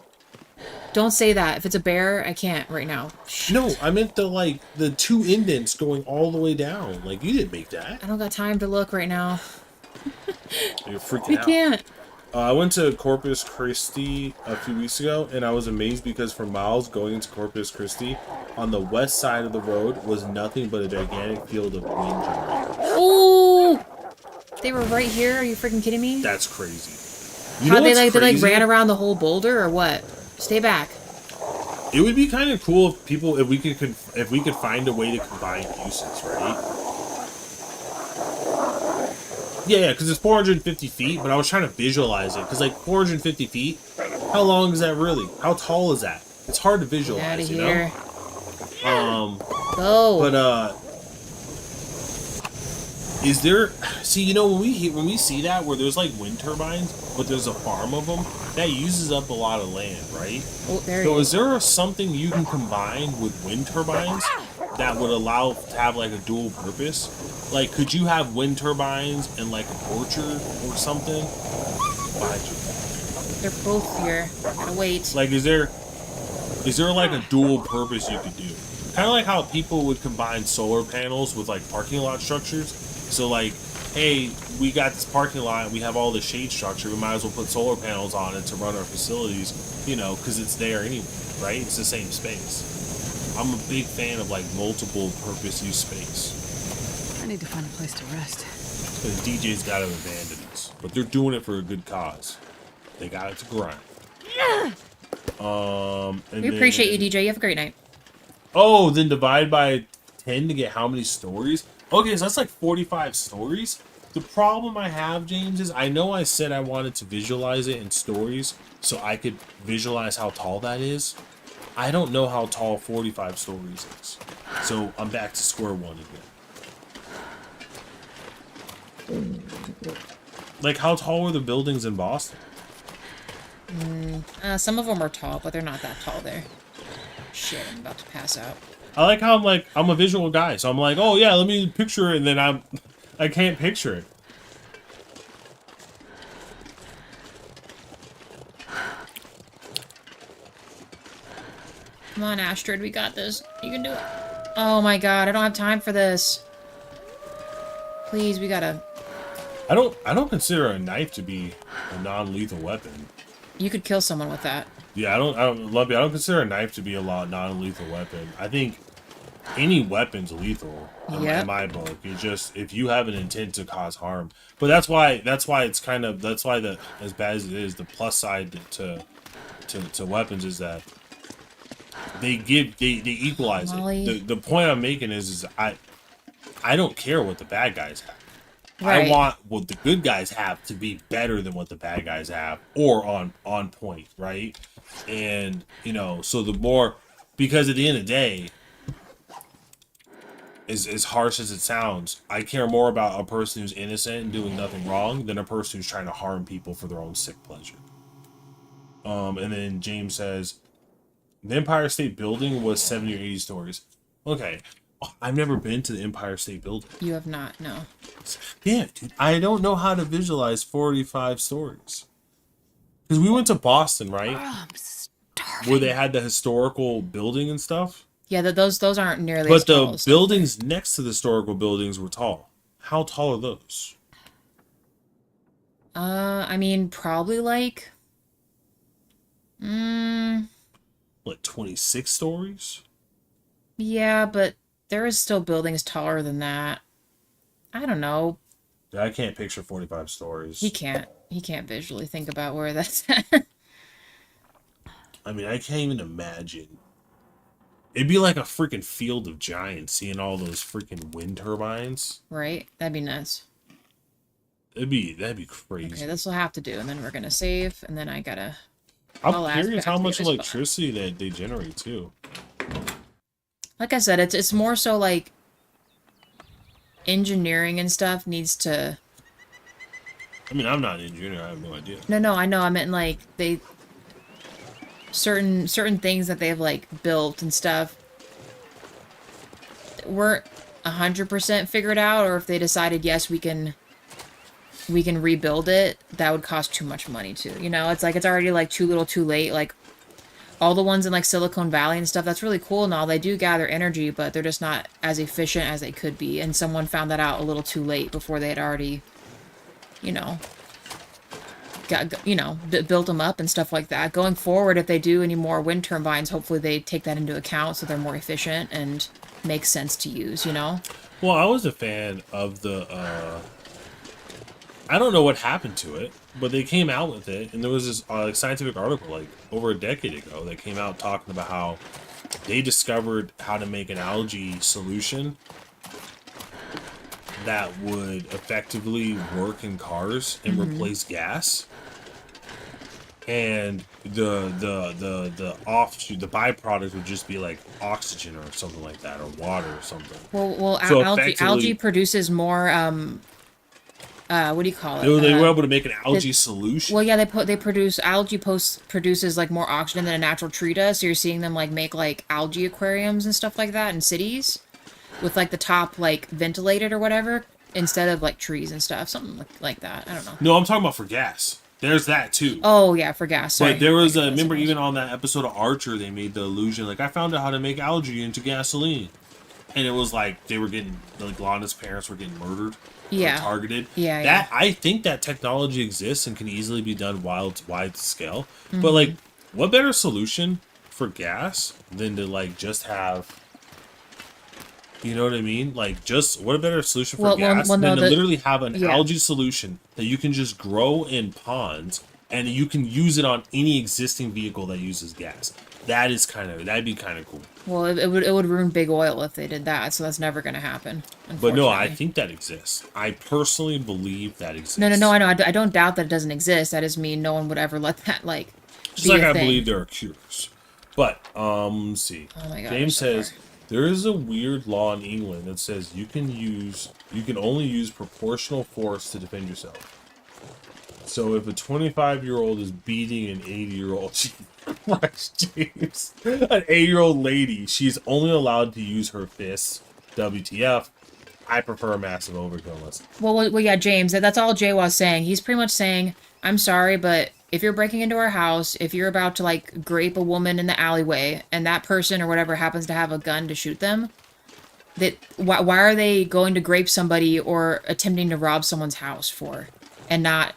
Don't say that. If it's a bear, I can't right now. Shit. No, I meant the 2 indents going all the way down. Like, you didn't make that. I don't got time to look right now. You're freaking out. I can't. I went to Corpus Christi a few weeks ago, and I was amazed because for miles going into Corpus Christi, on the west side of the road was nothing but a gigantic field of wind generators. Oh! They were right here? Are you freaking kidding me? That's crazy. How they ran around the whole boulder or what? Stay back. It would be kind of cool if we could find a way to combine uses, right? Yeah, because it's 450 feet, but I was trying to visualize it. Because, like, 450 feet, how long is that really? How tall is that? It's hard to visualize, Get out of you here. know? Go. But, is there... See, you know, when we see that, where there's, like, wind turbines, but there's a farm of them, that uses up a lot of land, right? Oh, there So is there something you can combine with wind turbines that would allow to have like a dual purpose. Like, could you have wind turbines and like an orchard or something? Behind you. They're both here. Gotta wait. Like, is there like a dual purpose you could do? Kind of like how people would combine solar panels with like parking lot structures. So like, hey, we got this parking lot, we have all the shade structure, we might as well put solar panels on it to run our facilities, you know, because it's there anyway, right? It's the same space. I'm a big fan of like multiple purpose use space. I need to find a place to rest. So the DJ's got to abandon us, but they're doing it for a good cause. They got it to grind. And We appreciate you, DJ. You have a great night. Oh, then divide by 10 to get how many stories? Okay, so that's like 45 stories. The problem I have, James, is I know I said I wanted to visualize it in stories so I could visualize how tall that is. I don't know how tall 45 stories is. So I'm back to square one again. Like, how tall were the buildings in Boston? Some of them are tall, but they're not that tall there. Shit, I'm about to pass out. I like how I'm a visual guy, so I'm like, oh yeah, let me picture it, and then I can't picture it. Come on, Astrid, we got this. You can do it. Oh my god, I don't have time for this. Please, we gotta... I don't consider a knife to be a non-lethal weapon. You could kill someone with that. Yeah, I don't love you. I don't consider a knife to be a non-lethal weapon. I think any weapon's lethal in my book. It's just if you have an intent to cause harm. But that's why it's kind of the as bad as it is, the plus side to weapons is that they equalize it. The point I'm making is I don't care what the bad guys have. Right. I want what the good guys have to be better than what the bad guys have, or on point, right? And you know, so the more, because at the end of the day, as harsh as it sounds, I care more about a person who's innocent and doing nothing wrong than a person who's trying to harm people for their own sick pleasure. And then James says, the Empire State Building was 70 or 80 stories. Okay. I've never been to the Empire State Building. You have not, no. Yeah, dude. I don't know how to visualize 45 stories. Because we went to Boston, right? Oh, I'm starving. Where they had the historical building and stuff. Yeah, those aren't nearly But as tall the as buildings next to the historical buildings were tall. How tall are those? I mean, probably like... Like 26 stories? Yeah, but there is still buildings taller than that. I don't know. I can't picture 45 stories. He can't visually think about where that's at. I mean, I can't even imagine. It'd be like a freaking field of giants seeing all those freaking wind turbines. Right? That'd be nuts. That'd be crazy. Okay, this will have to do, and then we're gonna save, and then I gotta... I'm curious how much electricity that they generate too. Like I said, it's more so like engineering and stuff needs to... I mean, I'm not an engineer. I have no idea. No, I know. I meant like they... Certain things that they've like built and stuff weren't 100% figured out, or if they decided, yes, we can rebuild it, that would cost too much money too. You know, it's like it's already like too little too late. Like all the ones in like Silicon Valley and stuff, that's really cool and all. They do gather energy, but they're just not as efficient as they could be. And someone found that out a little too late before they had already, you know, built them up and stuff like that. Going forward, if they do any more wind turbines, hopefully they take that into account so they're more efficient and make sense to use, you know? Well, I was a fan of the, I don't know what happened to it, but they came out with it, and there was this scientific article like over a decade ago that came out talking about how they discovered how to make an algae solution that would effectively work in cars and replace gas. And the offshoot, the byproduct would just be like oxygen or something like that, or water or something. Well, So algae produces more what do you call it? They were able to make an algae solution. Well, yeah, algae produces like more oxygen than a natural tree does. So you're seeing them like make like algae aquariums and stuff like that in cities. with like the top like ventilated or whatever instead of like trees and stuff, something like that. I don't know. No, I'm talking about for gas. There's that too. Oh yeah, for gas. Sorry. But there was I a, guess remember it was. even on that episode of Archer, they made the illusion, like, I found out how to make algae into gasoline. And it was like, they were getting, like, Lana's parents were getting murdered. Yeah. Or targeted. Yeah, that I think that technology exists and can easily be done wide scale. Mm-hmm. But, like, what better solution for gas than to, like, just have... You know what I mean? Like, just what a better solution for gas no, than to literally have an yeah. algae solution that you can just grow in ponds and you can use it on any existing vehicle that uses gas. That'd be kind of cool. Well, it would ruin big oil if they did that, so that's never going to happen. But no, I think that exists. I personally believe that exists. No, I know. I don't doubt that it doesn't exist. I just mean no one would ever let that like. Just be like a I thing. believe there are cures. But let's see. Oh my God, James so says there is a weird law in England that says you can only use proportional force to defend yourself. So if a 25-year-old is beating an 80-year-old, James, an 8-year-old lady, she's only allowed to use her fists. WTF? I prefer a massive overkill list. Well, yeah, James. That's all Jay was saying. He's pretty much saying, "I'm sorry, but if you're breaking into our house, if you're about to like grape a woman in the alleyway, and that person or whatever happens to have a gun to shoot them, why are they going to grape somebody or attempting to rob someone's house for, and not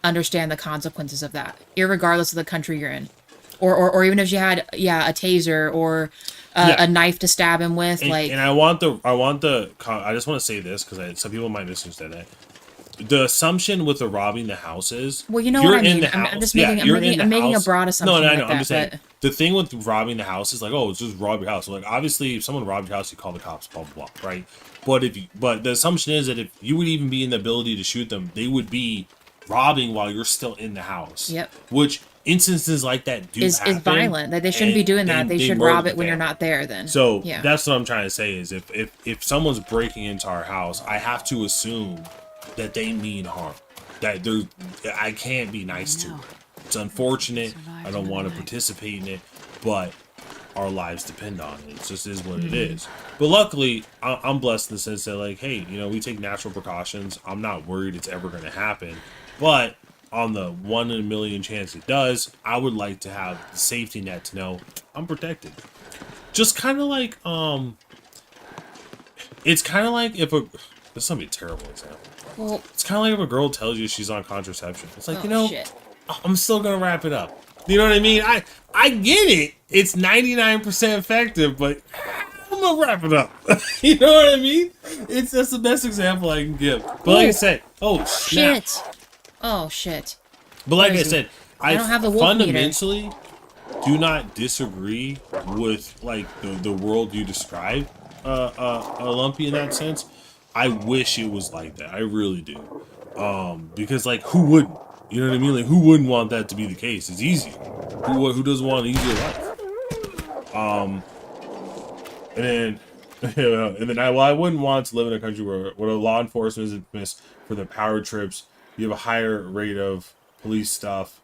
understand the consequences of that, irregardless of the country you're in, or even if you had a taser or a knife to stab him with, And I just want to say this because some people might misunderstand that. The assumption with the robbing the house is, well, you know what I mean. I'm just making a broad assumption. No, I like know. that, I'm just saying but... the thing with robbing the house is like, oh, it's just rob your house. Like, obviously, if someone robbed your house, you call the cops, blah blah blah, right? But the assumption is that if you would even be in the ability to shoot them, they would be robbing while you're still in the house. Yep. Which instances like that happen. Is violent. That they shouldn't be doing that. They should rob it when you're not there. Then. So yeah. That's what I'm trying to say is if someone's breaking into our house, I have to assume that they mean harm. That I can't be nice to them. It's unfortunate. I don't want to participate in it, but our lives depend on it. It just is what it is. But luckily, I'm blessed in the sense that, like, hey, we take natural precautions. I'm not worried it's ever going to happen. But on the 1 in a million chance it does, I would like to have the safety net to know I'm protected. Just kind of like, it's kind of like if this is going to be a terrible example. Well, it's kind of like if a girl tells you she's on contraception. It's like, shit. I'm still going to wrap it up. You know what I mean? I get it. It's 99% effective, but I'm going to wrap it up. You know what I mean? That's the best example I can give. But like I said, snap. Shit. Oh, shit. But like I said, I don't have the wolf fundamentally do not disagree with like the world you describe, Lumpy, in that sense. I wish it was like that. I really do. Because like who wouldn't? You know what I mean? Like who wouldn't want that to be the case? It's easy. Who doesn't want an easier life? And then I wouldn't want to live in a country where the law enforcement is infamous for their power trips. You have a higher rate of police stuff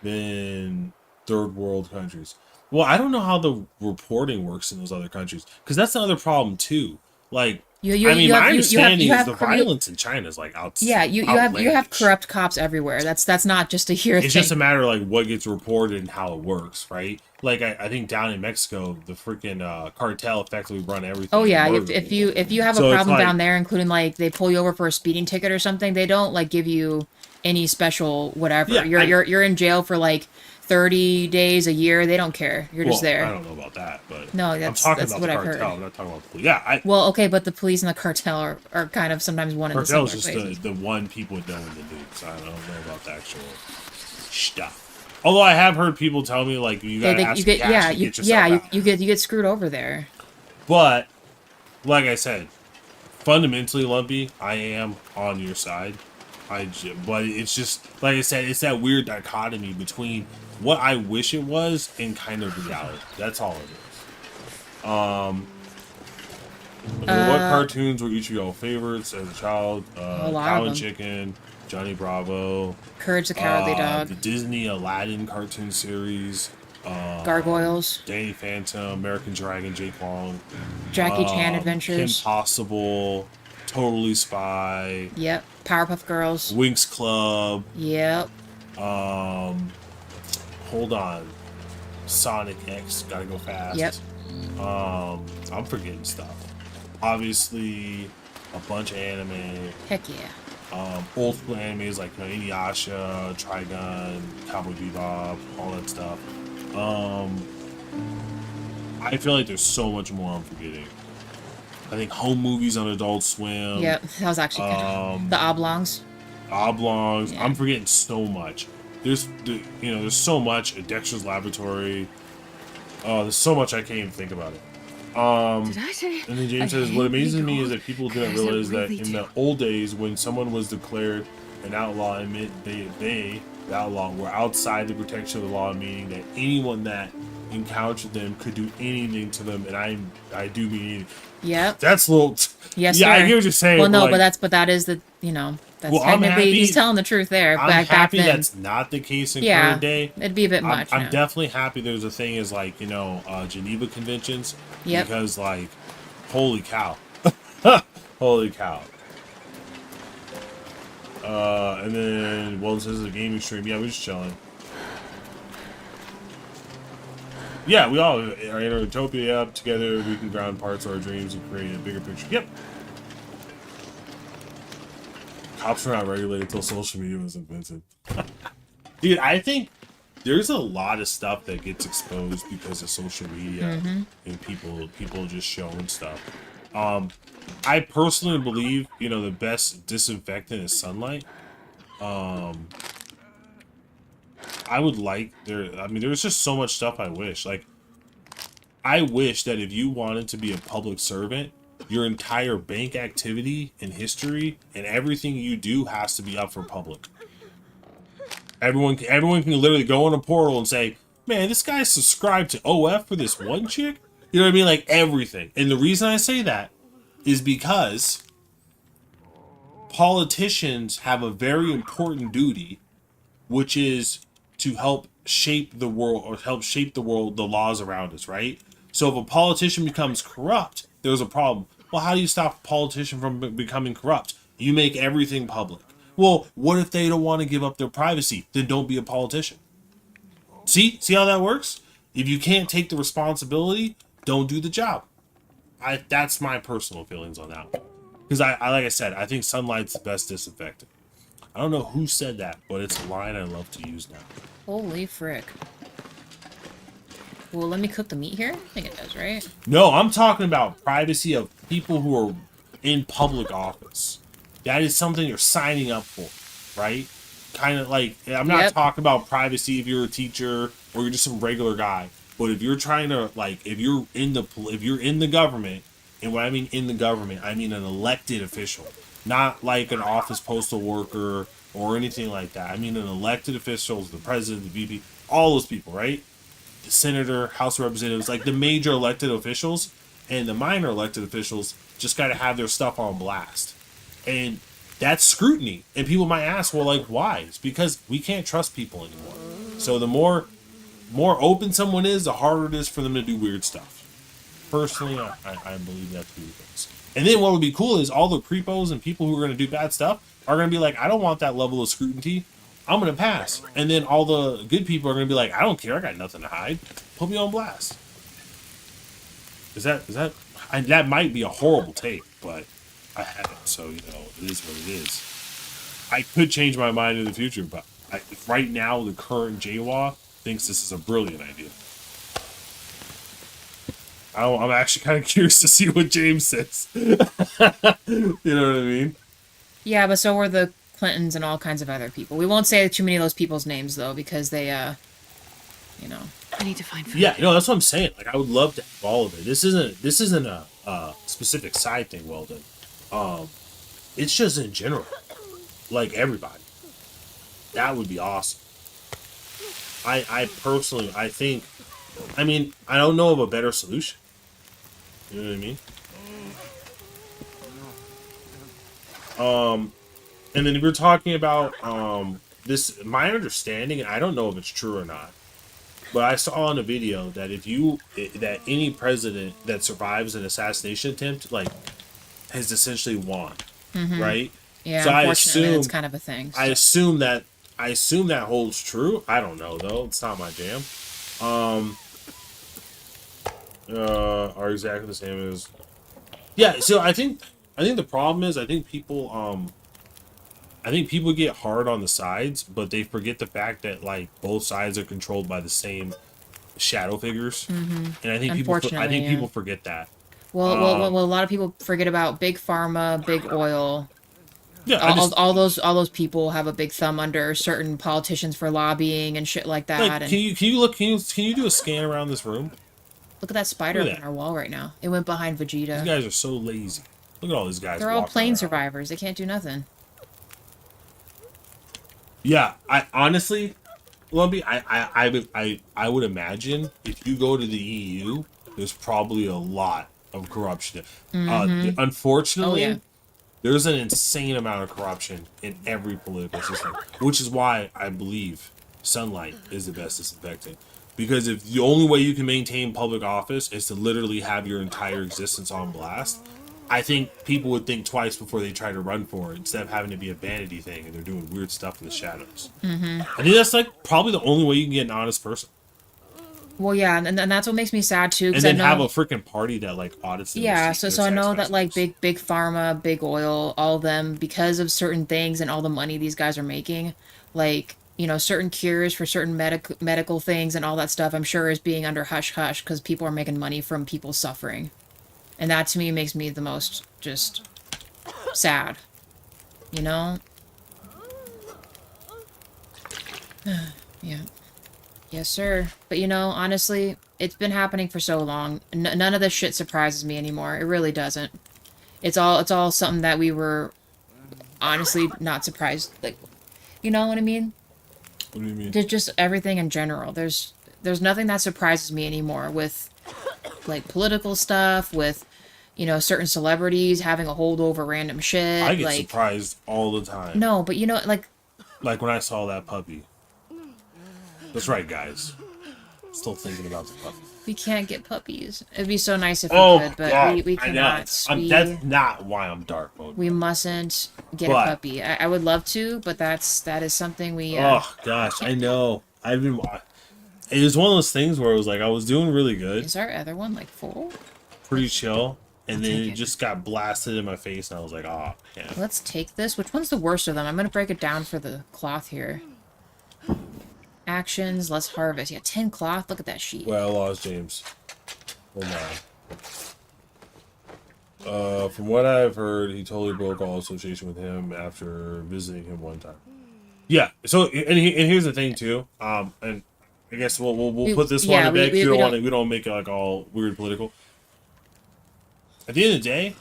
than third world countries. Well, I don't know how the reporting works in those other countries because that's another problem too. Like, my understanding is the violence in China is like outside. Yeah, you have corrupt cops everywhere. That's not just a here thing. It's just a matter of like what gets reported and how it works, right? Like I think down in Mexico, the freaking cartel effectively run everything. Oh yeah, if you have a problem down there, including like they pull you over for a speeding ticket or something, they don't like give you any special whatever. Yeah, you're in jail for like 30 days, a year. They don't care. You're just there. I don't know about that, but no, I'm talking about the cartel. I've heard. I'm not talking about the police. Yeah, well, okay, but the police and the cartel are kind of sometimes one and the same. Cartel is just the one people know in the news. I don't know about the actual stuff. Although I have heard people tell me like you gotta ask for cash to get yourself out. you get screwed over there. But like I said, fundamentally, Lumpy, I am on your side. But it's just like I said, it's that weird dichotomy between what I wish it was and kind of reality. That's all it is. What cartoons were each of y'all favorites as a child? Cow and Chicken, Johnny Bravo, Courage the Cowardly Dog, the Disney Aladdin cartoon series, Gargoyles. Danny Phantom, American Dragon, Jake Long, Jackie Chan Kim Adventures. Possible, Totally Spy, Yep. Powerpuff Girls. Winx Club. Yep. Hold on, Sonic X, gotta go fast. Yep. I'm forgetting stuff. Obviously, a bunch of anime. Heck yeah. Old school animes like Inuyasha, Trigun, Cowboy Bebop, all that stuff. I feel like there's so much more I'm forgetting. I think home movies on Adult Swim. Yep. That was actually good. The Oblongs. Oblongs. Yeah. I'm forgetting so much. There's so much. Dexter's Laboratory. Oh, there's so much I can't even think about it. Did I say? And then James says, what amazes me is that people didn't realize that in the old days, when someone was declared an outlaw, it meant they, the outlaw, were outside the protection of the law, meaning that anyone that encountered them could do anything to them, and I do mean anything. Yep. That's a little... Yes, yeah, sir. I hear what you're saying. Well, no, like, but that is the, that's well, I'm technically, happy- he's telling the truth there. I'm back happy then. that's not the case in Yeah, current day. it'd be a bit much. I'm yeah. definitely happy there's a thing is like, Geneva Conventions. Yep. Because, like, holy cow. Holy cow. And then, well, this is a gaming stream. Yeah, we're just chilling. Yeah, we all are in a utopia together. We can ground parts of our dreams and create a bigger picture. Yep. Cops were not regulated until social media was invented. Dude, I think there's a lot of stuff that gets exposed because of social media and people just showing stuff. I personally believe, the best disinfectant is sunlight. I would like there's just so much stuff I wish. Like, I wish that if you wanted to be a public servant, your entire bank activity and history and everything you do has to be up for public. Everyone can literally go in a portal and say, man, this guy subscribed to OF for this one chick. You know what I mean? Like, everything. And the reason I say that is because politicians have a very important duty, which is to help shape the world, the laws around us, right? So if a politician becomes corrupt, there's a problem. Well, how do you stop a politician from becoming corrupt? You make everything public. Well, what if they don't want to give up their privacy? Then don't be a politician. See how that works? If you can't take the responsibility, don't do the job. That's my personal feelings on that one. Because like I said, I think sunlight's the best disinfectant. I don't know who said that, but it's a line I love to use now. Holy frick. Well, let me cook the meat here? I think it does, right? No, I'm talking about privacy of people who are in public office. That is something you're signing up for, right? Kind of like, I'm not talking about privacy if you're a teacher or you're just some regular guy. But if you're trying to, like, if you're in the government, and when I mean in the government, I mean an elected official, not like an office postal worker or anything like that. I mean an elected official, the president, the VP, all those people, right? The senator, House of Representatives, like the major elected officials, and the minor elected officials just got to have their stuff on blast. And that's scrutiny. And people might ask, well, like, why? It's because we can't trust people anymore. So the more open someone is, the harder it is for them to do weird stuff. Personally, I believe that to be the case. And then what would be cool is all the creepos and people who are going to do bad stuff are going to be like, I don't want that level of scrutiny. I'm going to pass. And then all the good people are going to be like, I don't care. I got nothing to hide. Put me on blast. That might be a horrible take, but I have it. So, it is what it is. I could change my mind in the future, but right now, the current JWA thinks this is a brilliant idea. I'm actually kind of curious to see what James says. You know what I mean? Yeah, but so were the Clintons and all kinds of other people. We won't say too many of those people's names, though, because they, I need to find food. Yeah, that's what I'm saying. Like, I would love to have all of it. This isn't a specific side thing, Weldon. It's just in general. Like, everybody. That would be awesome. I personally, I don't know of a better solution. You know what I mean? And then if you're talking about this, my understanding, and I don't know if it's true or not, But I saw on a video that that any president that survives an assassination attempt, like, has essentially won, right? Yeah, So unfortunately, that's kind of a thing. I So. assume that holds true. I don't know though. It's not my jam. Are exactly the same as. Yeah. So I think the problem is I think people get hard on the sides, but they forget the fact that like both sides are controlled by the same shadow figures, and I think Unfortunately, yeah. people forget that. Well, a lot of people forget about big pharma, big oil. Yeah, All those people have a big thumb under certain politicians for lobbying and shit like that. like And can you do a scan around this room? look at that spider Look up at on that. our wall right now. It went behind These Vegeta. guys are so lazy. Look at all these guys. They're all walking plane around. survivors. They can't do nothing. Yeah, I honestly, Lumpy, I would imagine if you go to the EU, there's probably a lot of corruption. Unfortunately, Oh, yeah. there's an insane amount of corruption in every political system, which is why I believe sunlight is the best disinfectant. Because if the only way you can maintain public office is to literally have your entire existence on blast, I think people would think twice before they try to run for it instead of having to be a vanity thing and they're doing weird stuff in the shadows. I think that's like probably the only way you can get an honest person. Well, yeah, and that's what makes me sad too. And Because then I know, have a freaking party that like audits them. yeah, and so sees so I their know tax that like messages. big pharma, big oil, all of them, because of certain things and all the money these guys are making, like, you know, certain cures for certain medical things and all that stuff, I'm sure is being under hush hush because people are making money from people suffering, and that to me makes me the most just sad, you know. Yeah. Yes, sir. But you know, honestly, it's been happening for so long. None of this shit surprises me anymore. It really doesn't. It's all something that we were honestly not surprised. Like, you know what I mean? What do you mean? Just everything in general. There's nothing that surprises me anymore with like political stuff, with you know certain celebrities having a hold over random shit. I get like surprised all the time. no, but you know like Like when I saw that puppy. That's right, guys. Still thinking about the puppy. we can't get puppies. It'd be so nice if we Oh could, but God, we I know. cannot. That's not why I'm dark mode. We mustn't get But- a puppy. I would love to, but that is something we. Oh gosh, I know. I've been. It was one of those things where it was like I was doing really good, Is our other one like full? pretty chill, and then take it it. just got blasted in my face, and I was like, oh man. Let's take this. Which one's the worst of them? I'm gonna break it down for the cloth here. Actions. Let's harvest. Yeah, 10 cloth. Look at that sheet. Well, I lost James. Hold on. From what I've heard, he totally broke all association with him after visiting him one time. Yeah. So, and here's the thing too. And I guess we'll put this one yeah, to bed. 'Cause we don't- we don't make it like all weird political. At the end of the day,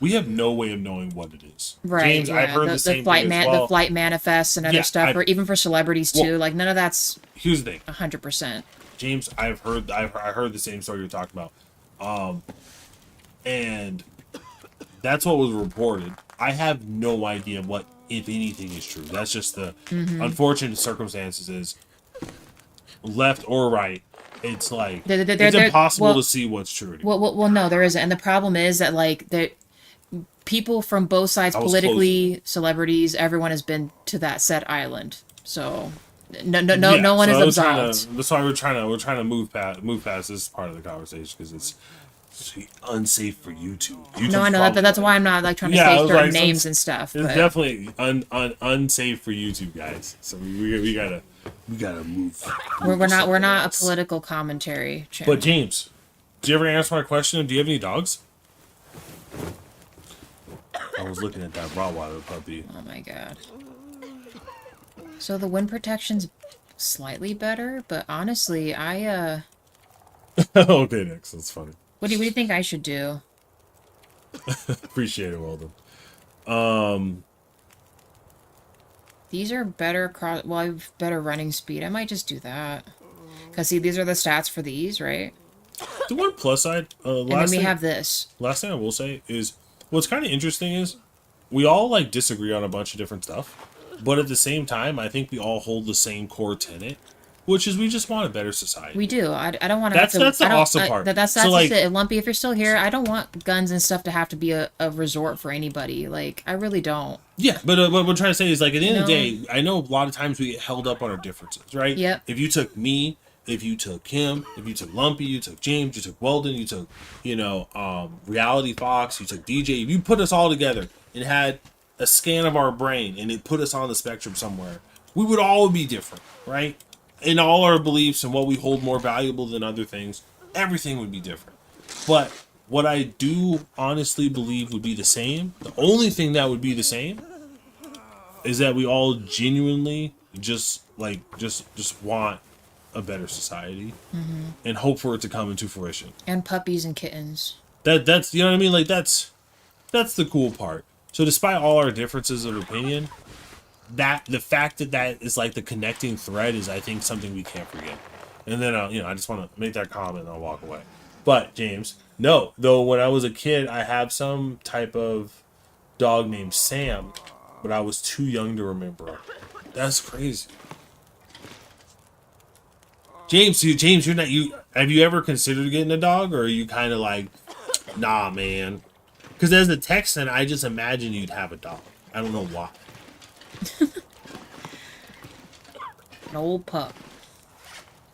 we have no way of knowing what it is. Right. James, yeah. I've heard the same thing as well. The flight manifests and other Yeah, stuff, or even for celebrities too. Well- Like none of that's Here's the thing. 100%. James, I heard the same story you're talking about, and that's what was reported. I have no idea what, if anything, is true. That's just the unfortunate circumstances. Is left or right. It's like it's impossible well- to see what's true. Anymore. Well, no, there isn't. And the problem is that like people from both sides, I was politically, celebrities, everyone has been to that said island. So no Yeah, one so is absolved. That's why we're trying to move past this part of the conversation because it's unsafe for YouTube. No, I know that's why I'm not like trying to Yeah, I say was certain like, names and stuff. It's But definitely unsafe for YouTube guys. So we gotta move. we're not a political commentary channel. But James, did you ever answer my question? Do you have any dogs? I was looking at that Rottweiler puppy. Oh my god. So the wind protection's slightly better, but honestly, Okay, next. That's funny. what do you think I should do? Appreciate it, Weldon. These are better I have better running speed. I might just do that. Cause see, these are the stats for these, right? The one plus side, And then we have this. last thing I will say is what's kind of interesting is we all like disagree on a bunch of different stuff, but at the same time, I think we all hold the same core tenet which is we just want a better society. We do. I don't want to. That's the awesome part. That's So, like, it. Lumpy, if you're still here, I don't want guns and stuff to have to be a resort for anybody. Like, I really don't. Yeah, but what we're trying to say is, like, at the end of the No. day, I know a lot of times we get held up on our differences, right? Yep. If you took me, if you took Kim, if you took Lumpy, you took James, you took Weldon, you took, Reality Fox, you took DJ, if you put us all together and had a scan of our brain and it put us on the spectrum somewhere, we would all be different, right? In all our beliefs and what we hold more valuable than other things, everything would be different. But what I do honestly believe would be the same, the only thing that would be the same, is that we all genuinely just want a better society and hope for it to come into fruition. And puppies and kittens. That's you know what I mean? Like that's the cool part. So despite all our differences of opinion, that the fact that is like the connecting thread is, I think, something we can't forget. And then I just want to make that comment and I'll walk away. But James, no, though when I was a kid, I have some type of dog named Sam, but I was too young to remember. That's crazy. James, you're not you. Have you ever considered getting a dog, or are you kind of like, nah, man? Because as a Texan, I just imagine you'd have a dog. I don't know why. An old pup.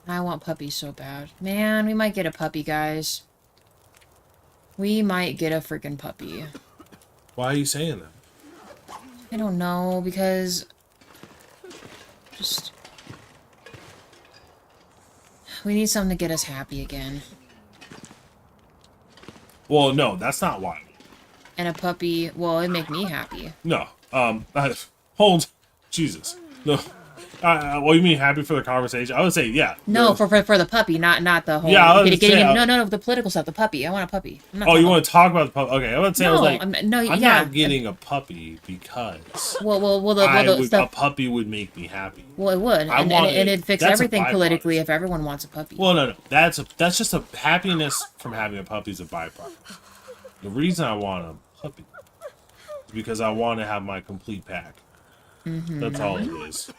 I want puppies so bad. Man, we might get a puppy, guys. We might get a freaking puppy. Why are you saying that? I don't know, because... just... we need something to get us happy again. Well, no, that's not why. And a puppy, well, it'd make me happy. No. Hold. Jesus. No. Well, you mean happy for the conversation? I would say, yeah. No, for the puppy, not the whole... Yeah, I was getting saying, no, the political stuff, the puppy. I want a puppy. I'm not Oh, you talking- want to talk about the puppy? Okay, I would say I was like, I'm yeah. not getting a puppy because The a puppy would make me happy. well, it would, and it'd fix that's a everything byproduct. politically if everyone wants a puppy. Well, no, that's just a happiness from having a puppy is a byproduct. The reason I want a puppy is because I want to have my complete pack. That's all it is.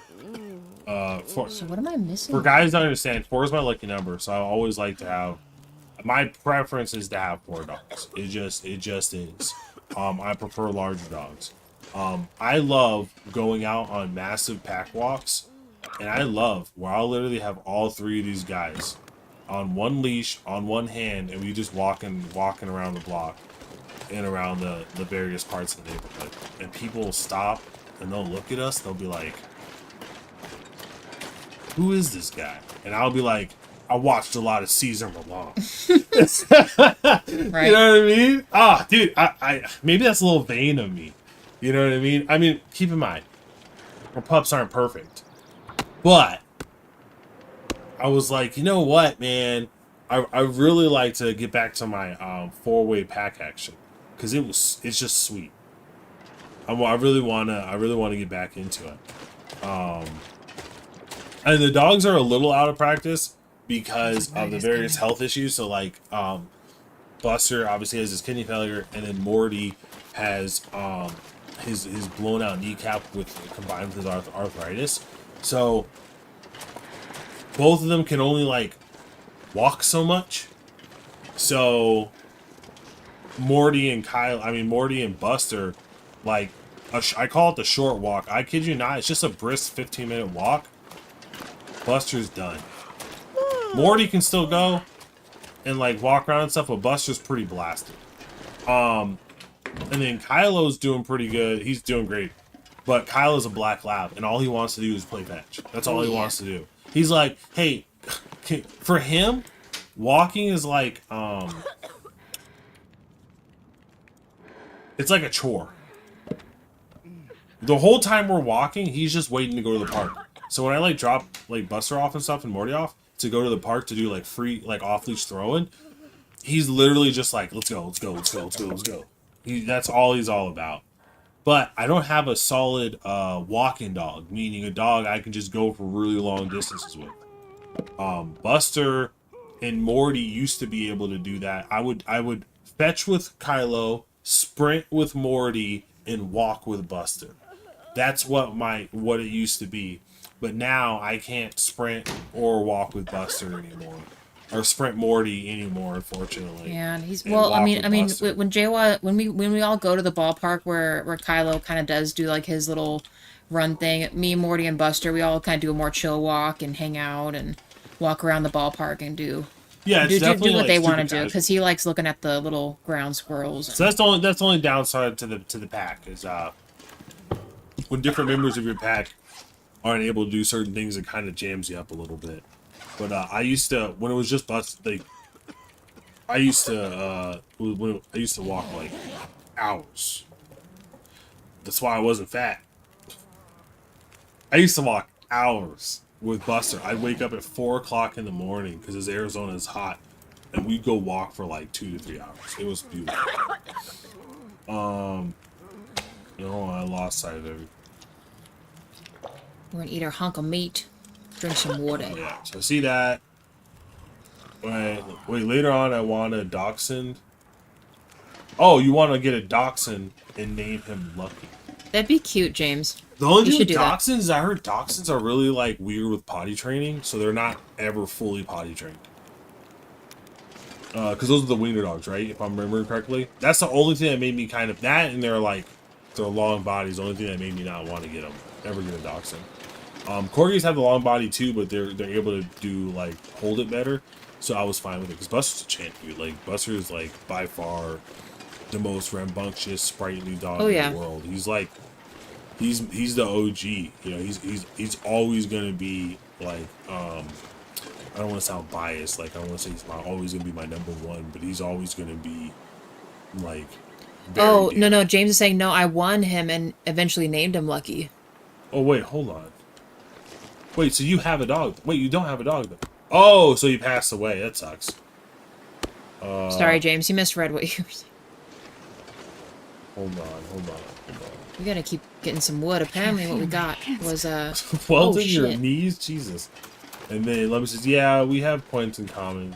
So what am I missing? For guys that understand, 4 is my lucky number, so I always like to have. My preference is to have 4 dogs. It just is. I prefer larger dogs. I love going out on massive pack walks, and I love where I'll literally have all 3 of these guys on one leash, on one hand, and we just walking around the block and around the various parts of the neighborhood. And people will stop and they'll look at us. They'll be like, "Who is this guy?" And I'll be like, "I watched a lot of Caesar Milan." Right. You know what I mean? Ah, dude, I maybe that's a little vain of me. You know what I mean? I mean, keep in mind, our pups aren't perfect, but I was like, you know what, man? I really like to get back to my 4-way pack action because it's just sweet. I really wanna get back into it. And the dogs are a little out of practice because of the various health issues. So like, Buster obviously has his kidney failure, and then Morty has his blown out kneecap combined with his arthritis. So both of them can only like walk so much. So Morty and Buster, like I call it the short walk. I kid you not, it's just a brisk 15-minute walk. Buster's done. Morty can still go and like walk around and stuff, but Buster's pretty blasted. And then Kylo's doing pretty good. He's doing great. But Kylo's a black lab, and all he wants to do is play fetch. That's all he wants to do. He's like, hey, for him, walking is like, it's like a chore. The whole time we're walking, he's just waiting to go to the park. So when I like drop like Buster off and stuff and Morty off to go to the park to do like free like off leash throwing, he's literally just like, let's go. That's all he's all about. But I don't have a solid walking dog, meaning a dog I can just go for really long distances with. Buster and Morty used to be able to do that. I would fetch with Kylo, sprint with Morty, and walk with Buster. That's what it used to be. But now I can't sprint or walk with Buster anymore, or sprint Morty anymore. Unfortunately. Yeah, and he's And well. I walk mean, with Buster. when Jawa, when we all go to the ballpark where Kylo kind of does do like his little run thing, me, Morty, and Buster, we all kind of do a more chill walk and hang out and walk around the ballpark and Yeah, it's definitely do what like they super want to do casual. because he likes looking at the little ground squirrels. So that's the only downside to the pack is when different members of your pack aren't able to do certain things, it kind of jams you up a little bit. But I used to, when it was just Buster, like I used to walk like hours. That's why I wasn't fat. I used to walk hours with Buster. I'd wake up at 4 o'clock in the morning because his Arizona is hot, and we'd go walk for like 2 to 3 hours. It was beautiful. I lost sight of everything. We're gonna eat our hunk of meat, drink some water. Oh, yeah, so I see that. Wait, later on I want a dachshund. Oh, you want to get a dachshund and name him Lucky. That'd be cute, James. The only You thing should with do that. dachshunds is I heard dachshunds are really like weird with potty training, so they're not ever fully potty trained. Because those are the wiener dogs, right? If I'm remembering correctly. That's the only thing that made me kind of that, and their long bodies. The only thing that made me not want to ever get a dachshund. Corgis have the long body too, but they're able to do like hold it better. So I was fine with it because Buster's a champ, dude. Like Buster is like by far the most rambunctious, sprightly dog in the world. He's like, he's the OG. You know, he's always gonna be like, I don't want to sound biased. Like I don't want to say he's always gonna be my number one, but he's always gonna be like. Oh no, James is saying no. I won him and eventually named him Lucky. Oh wait, hold on. Wait, so you have a dog? Wait, you don't have a dog though. Oh, so you passed away. That sucks. Sorry, James, you misread what you were saying. Hold on. We gotta keep getting some wood. Apparently, what we got was Welding oh, your shit. knees, Jesus. And then Lemon says, "Yeah, we have points in common.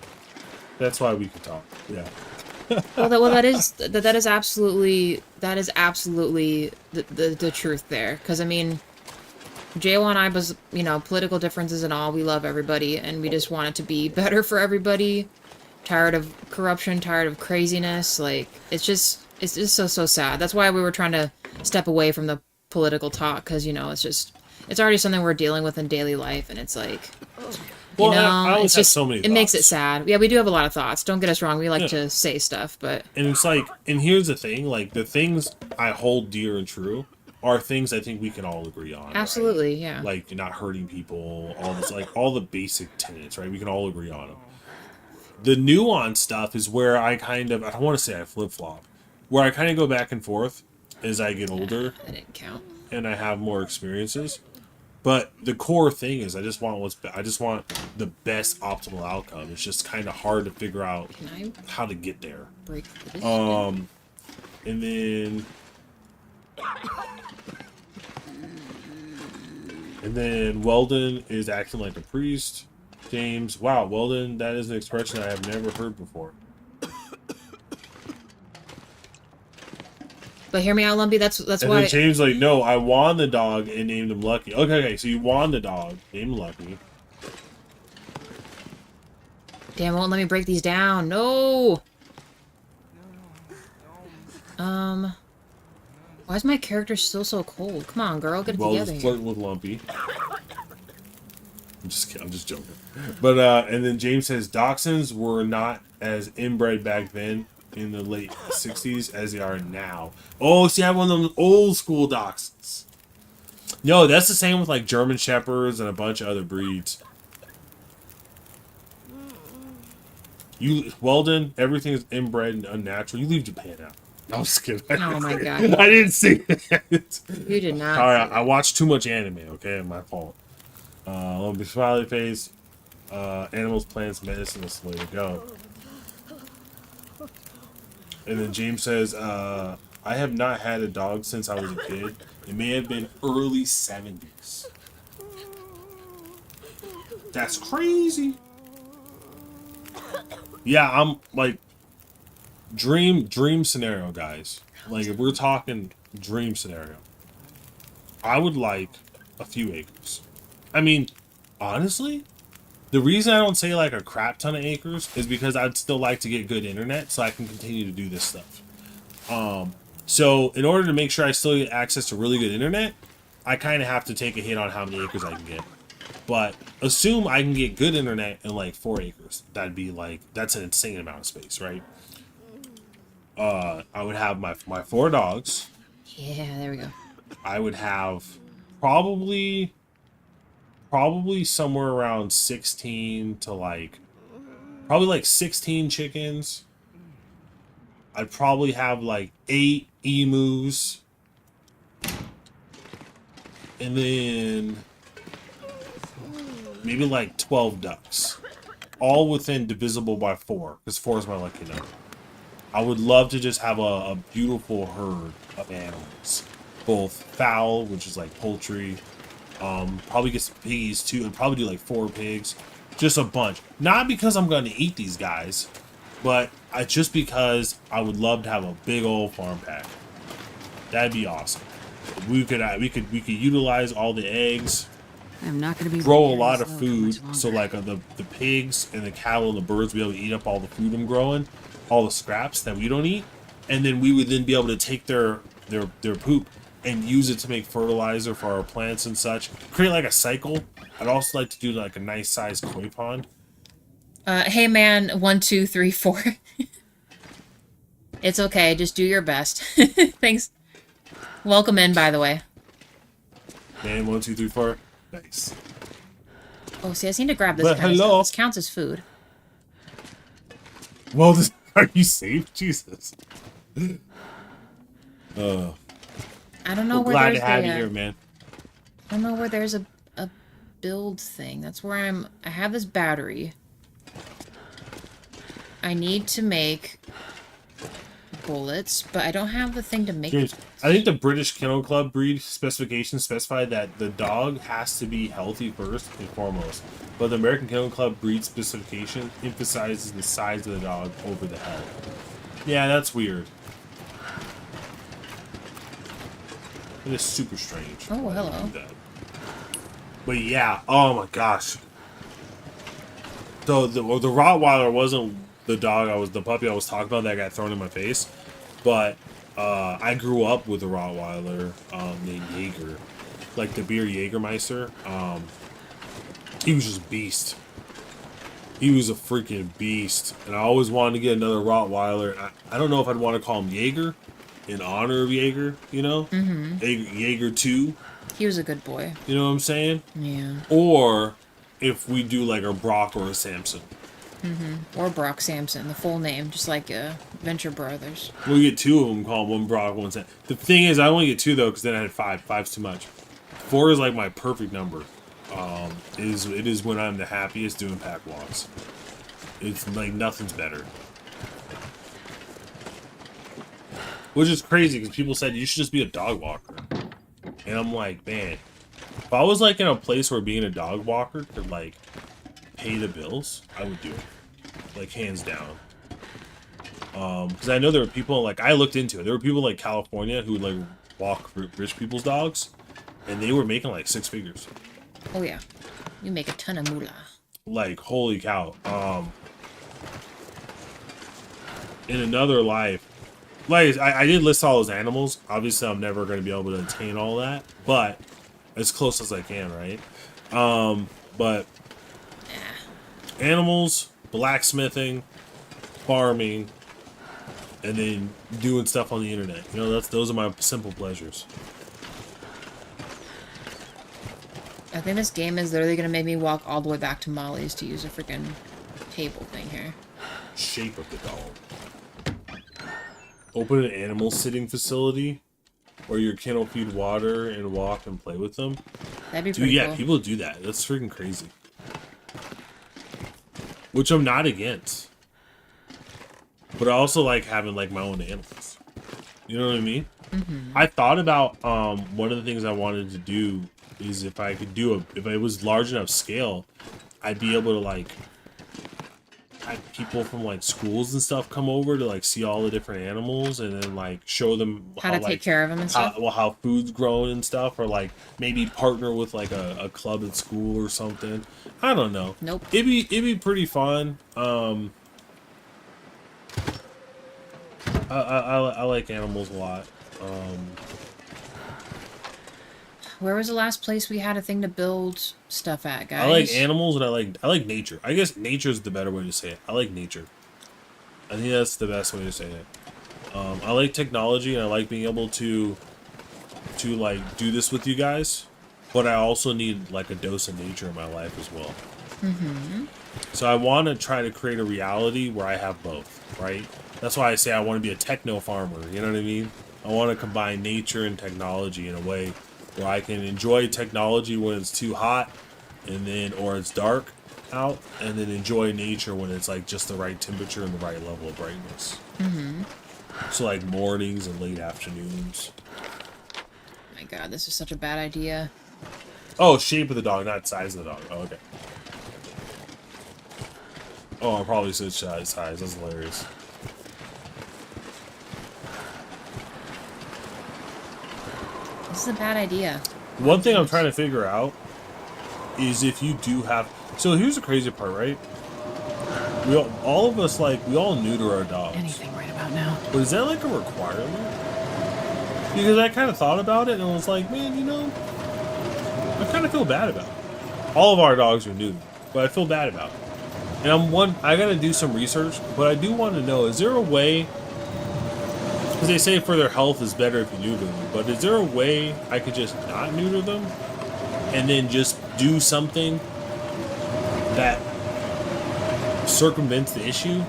That's why we can talk." Yeah. That is absolutely the truth there. Because I mean, J1 and I was, political differences and all. We love everybody, and we just want it to be better for everybody. Tired of corruption, tired of craziness. Like it's just so sad. That's why we were trying to step away from the political talk, because it's already something we're dealing with in daily life, and it's like. Well, I always have so many it makes it thoughts. sad. Yeah, we do have a lot of thoughts. Don't get us wrong. We like to say stuff, but And it's like, and here's the thing: like the things I hold dear and true are things I think we can all agree on. absolutely, right? yeah. Like not hurting people, all this, like all the basic tenets, right? We can all agree on them. The nuance stuff is where I don't want to say I flip flop, where I kind of go back and forth as I get older That didn't count. and I have more experiences. But the core thing is I just want the best optimal outcome. It's just kind of hard to figure out Can I how to get there. break this? And then Weldon is acting like a priest. James, wow, Weldon, that is an expression I have never heard before. But hear me out, Lumpy. That's And why. then James like, no, I won the dog and named him Lucky. Okay, so you won the dog, named him Lucky. Damn, it won't let me break these down. No. Why is my character still so cold? Come on, girl, get it Weldon's together. flirting with Lumpy. I'm just kidding. I'm just joking. But and then James says dachshunds were not as inbred back then in the late 60s as they are now. Oh, see, I have one of them old school dachshunds. No, that's the same with like German shepherds and a bunch of other breeds. Weldon, everything is inbred and unnatural. You leave Japan out. I'm just kidding. Oh my god. I didn't see that. You did not. All right, I watched too much anime. Okay, my fault. Lumpy smiley face. Animals, plants, medicine is the way to go. And then James says, I have not had a dog since I was a kid. It may have been early 70s. That's crazy. Yeah, I'm like dream scenario, guys. Like if we're talking dream scenario, I would like a few acres. I mean, honestly, the reason I don't say like a crap ton of acres is because I'd still like to get good internet so I can continue to do this stuff. So in order to make sure I still get access to really good internet, I kind of have to take a hit on how many acres I can get. But assume I can get good internet in like 4 acres. That'd be like, that's an insane amount of space, right? I would have my 4 dogs. Yeah, there we go. I would have probably somewhere around 16 to like, probably like 16 chickens. I'd probably have like 8 emus. And then maybe like 12 ducks. All within divisible by 4, because 4 is my lucky number. I would love to just have a beautiful herd of animals. Both fowl, which is like poultry. Probably get some piggies too. I'd probably do like 4 pigs. Just a bunch. Not because I'm going to eat these guys, but just because I would love to have a big old farm pack. That'd be awesome. We could utilize all the eggs. I'm not going to be Grow a here lot this of low for food, much longer. so like the pigs and the cattle and the birds will be able to eat up all the food I'm growing, all the scraps that we don't eat, and then we would then be able to take their poop and use it to make fertilizer for our plants and such. Create like a cycle. I'd also like to do like a nice sized koi pond. Hey man, 1, 2, 3, 4. It's okay, just do your best. Thanks. Welcome in, by the way. Man, 1, 2, 3, 4. Nice. Oh, see, I just need to grab this But kind of hello. stuff. This counts as food. Well, are you safe? Jesus. I don't know We're where glad there's to have you a, here, man. I don't know where there's a build thing. That's where I have this battery. I need to make bullets, but I don't have the thing to make James, it. I think the British Kennel Club breed specifications specify that the dog has to be healthy first and foremost, but the American Kennel Club breed specification emphasizes the size of the dog over the health. Yeah, that's weird. It is super strange. Oh, why they hello. do that. But yeah, oh my gosh. So the Rottweiler wasn't the puppy I was talking about that got thrown in my face, but I grew up with a Rottweiler named Jaeger, like the beer Jägermeister. He was just a beast. He was a freaking beast, and I always wanted to get another Rottweiler. I don't know if I'd want to call him Jaeger in honor of Jaeger, you know, Jaeger 2. He was a good boy. You know what I'm saying? Yeah. Or if we do like a Brock or a Samson. Or Brock Sampson, the full name, just like Venture Brothers. We get 2 of them, called one Brock, one Samson. The thing is, I only get 2 though, because then I had 5. 5's too much. 4 is like my perfect number. It is when I'm the happiest doing pack walks. It's like nothing's better. Which is crazy because people said you should just be a dog walker. And I'm like, man, if I was like in a place where being a dog walker could like pay the bills, I would do it. Like hands down. Because I know there were people like, I looked into it. There were people like California who would like walk rich people's dogs, and they were making like 6 figures. Oh yeah. You make a ton of moolah. Like, holy cow. In another life, like, I did list all those animals. Obviously, I'm never going to be able to attain all that, but as close as I can, right? But animals, blacksmithing, farming, and then doing stuff on the internet. You know, those are my simple pleasures. I think this game is literally gonna make me walk all the way back to Molly's to use a freaking table thing here. Shape of the dog. Open an animal sitting facility where your kennel feed water and walk and play with them. That'd be Dude, pretty yeah, cool. people do that. That's freaking crazy. Which I'm not against. But I also like having like my own animals. You know what I mean? I thought about one of the things I wanted to do is if I could do if it was large enough scale, I'd be able to like had people from like schools and stuff come over to like see all the different animals and then like show them How to take care of them and stuff. how food's grown and stuff, or like maybe partner with like a club at school or something. I don't know. Nope. It'd be pretty fun. I like animals a lot. Where was the last place we had a thing to build stuff at, guys? I like animals and I like nature. I guess nature is the better way to say it. I like nature. I think that's the best way to say it. I like technology and I like being able to like do this with you guys, but I also need like a dose of nature in my life as well. Mm-hmm. So I want to try to create a reality where I have both, right? That's why I say I want to be a techno farmer. You know what I mean? I want to combine nature and technology in a way where I can enjoy technology when it's too hot, and then or it's dark out, and then enjoy nature when it's like just the right temperature and the right level of brightness. Mm-hmm. So like mornings and late afternoons. My God, this is such a bad idea. Oh, shape of the dog, not size of the dog. Oh, okay. Oh, I probably said size. That's hilarious. This is a bad idea. One thing I'm trying to figure out is if you do have. So here's the crazy part, right? All of us we all neuter our dogs. Anything right about now. But is that like a requirement? Because I kind of thought about it and I was like, man, you know, I kind of feel bad about it. All of our dogs are neutered, but I feel bad about it. And I gotta do some research, but I do want to know, is there a way? Because they say for their health is better if you neuter them, but is there a way I could just not neuter them and then just do something that circumvents the issue?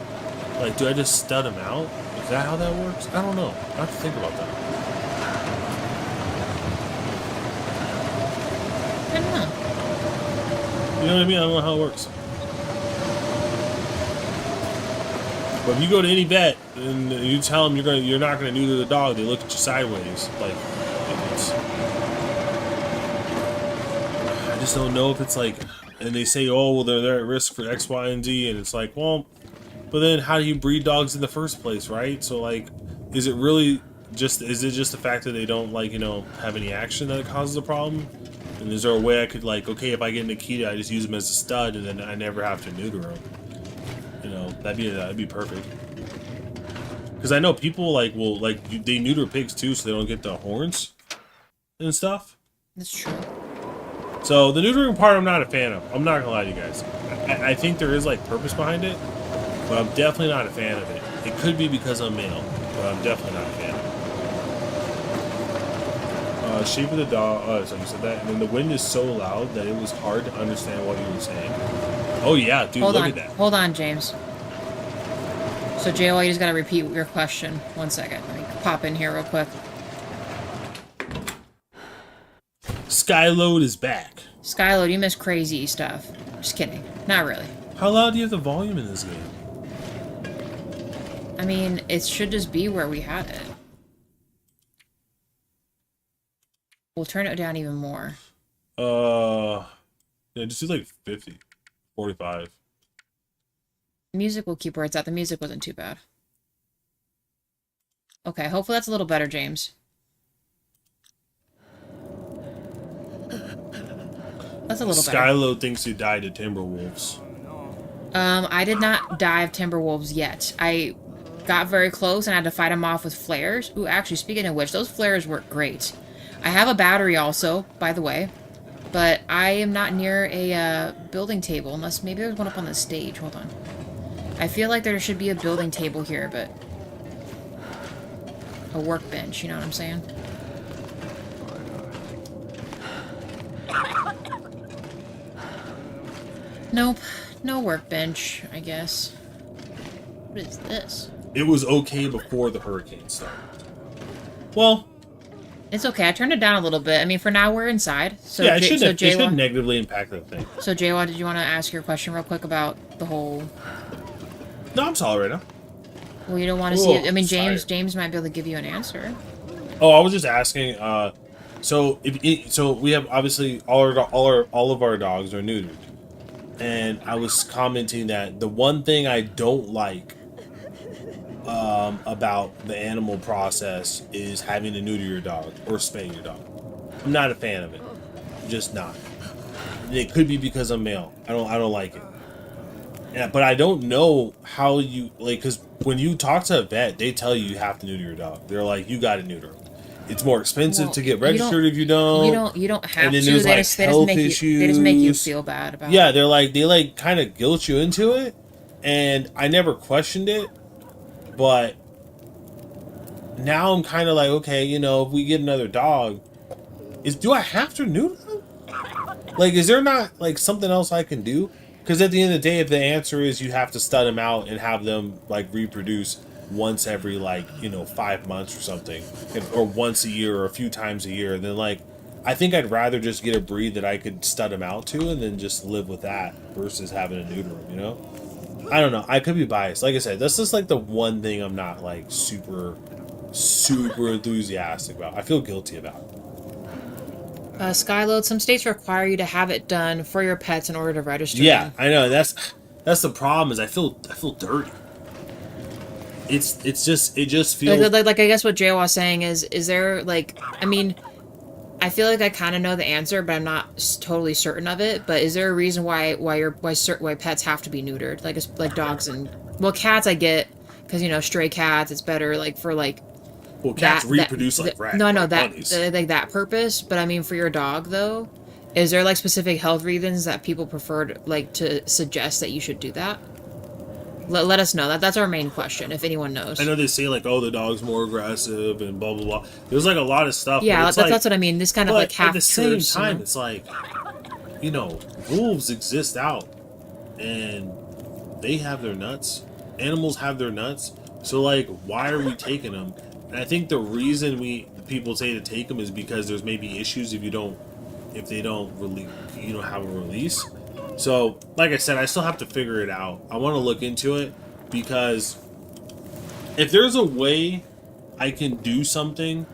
Like, do I just stud them out? Is that how that works? I don't know. I have to think about that. I don't know. You know what I mean? I don't know how it works. But if you go to any vet and you tell them you're not gonna neuter the dog, they look at you sideways. Like it's, I just don't know if it's like, and they say, oh well, they're at risk for X, Y, and Z, and it's like, well, but then how do you breed dogs in the first place, right? So like, is it just the fact that they don't have any action that causes a problem? And is there a way I could okay, if I get Nikita, I just use him as a stud, and then I never have to neuter him? You know, that'd be perfect. Because I know people they neuter pigs too, so they don't get the horns and stuff. That's true. So the neutering part, I'm not a fan of. I'm not gonna lie to you guys. I think there is purpose behind it, but I'm definitely not a fan of it. It could be because I'm male, but I'm definitely not a fan of it. Shape of the dog. So you said that, and then the wind is so loud that it was hard to understand what you were saying. Oh yeah, dude, look at that. Hold on, James. So, JL, you just gotta repeat your question. 1 second. Let me pop in here real quick. Skyload is back. Skyload, you miss crazy stuff. Just kidding. Not really. How loud do you have the volume in this game? I mean, it should just be where we had it. We'll turn it down even more. Yeah, just do 50. 45. Music will keep where it's at. The music wasn't too bad. Okay, hopefully that's a little better, James. That's a little better. Skylo thinks you died to Timberwolves. I did not dive Timberwolves yet. I got very close and had to fight them off with flares. Ooh, actually, speaking of which, those flares work great. I have a battery also, by the way. But I am not near a building table, unless maybe there's one up on the stage. Hold on. I feel like there should be a building table here, but... a workbench, you know what I'm saying? Nope. No workbench, I guess. What is this? It was okay before the hurricane started. Well... It's okay. I turned it down a little bit. I mean, for now, we're inside. So yeah, it shouldn't negatively impact the thing. So, Jaywa, did you want to ask your question real quick about the whole... No, I'm solid right now. Well, you don't want to see it. I mean, James might be able to give you an answer. Oh, I was just asking. So we have obviously all of our dogs are neutered, and I was commenting that the one thing I don't like about the animal process is having to neuter your dog or spay your dog. I'm not a fan of it. I'm just not. It could be because I'm male. I don't like it. Yeah, but I don't know how you like, because when you talk to a vet, they tell you have to neuter your dog. They're like, you got to neuter them. It's more expensive Well, to get you don't- registered if you don't. You don't have And then to. there's They like just, they just health make issues. you. They just make you feel bad about Yeah, it. they like kind of guilt you into it, and I never questioned it, but now I'm kind of like, okay, you know, if we get another dog, do I have to neuter them? Like, is there not like something else I can do? Because at the end of the day, if the answer is you have to stud them out and have them like reproduce once every like 5 months or something, or once a year or a few times a year, then like I think I'd rather just get a breed that I could stud them out to and then just live with that versus having to neuter them. You know, I don't know. I could be biased. Like I said, that's just like the one thing I'm not like super enthusiastic about. I feel guilty about it. Skyload. Some states require you to have it done for your pets in order to register. Yeah, them. I know. That's the problem. Is I feel dirty. It just feels Like I guess what Jay was saying is there like, I mean, I feel like I kind of know the answer, but I'm not totally certain of it. But is there a reason why pets have to be neutered? Like it's like dogs and cats I get because stray cats it's better like for like well, cats reproduce like rats. No, I know like that bunnies. like that purpose. But I mean for your dog though, is there like specific health reasons that people prefer to suggest that you should do that? Let us know. That's our main question, if anyone knows. I know they say like, oh, the dog's more aggressive and blah blah blah. There's like a lot of stuff. Yeah, but that's what I mean. This kind of like half at the same truths, time, it's like, wolves exist out, and they have their nuts. Animals have their nuts. So like, why are we taking them? And I think the reason people say to take them is because there's maybe issues if they don't really have a release. So, like I said, I still have to figure it out. I want to look into it because if there's a way I can do something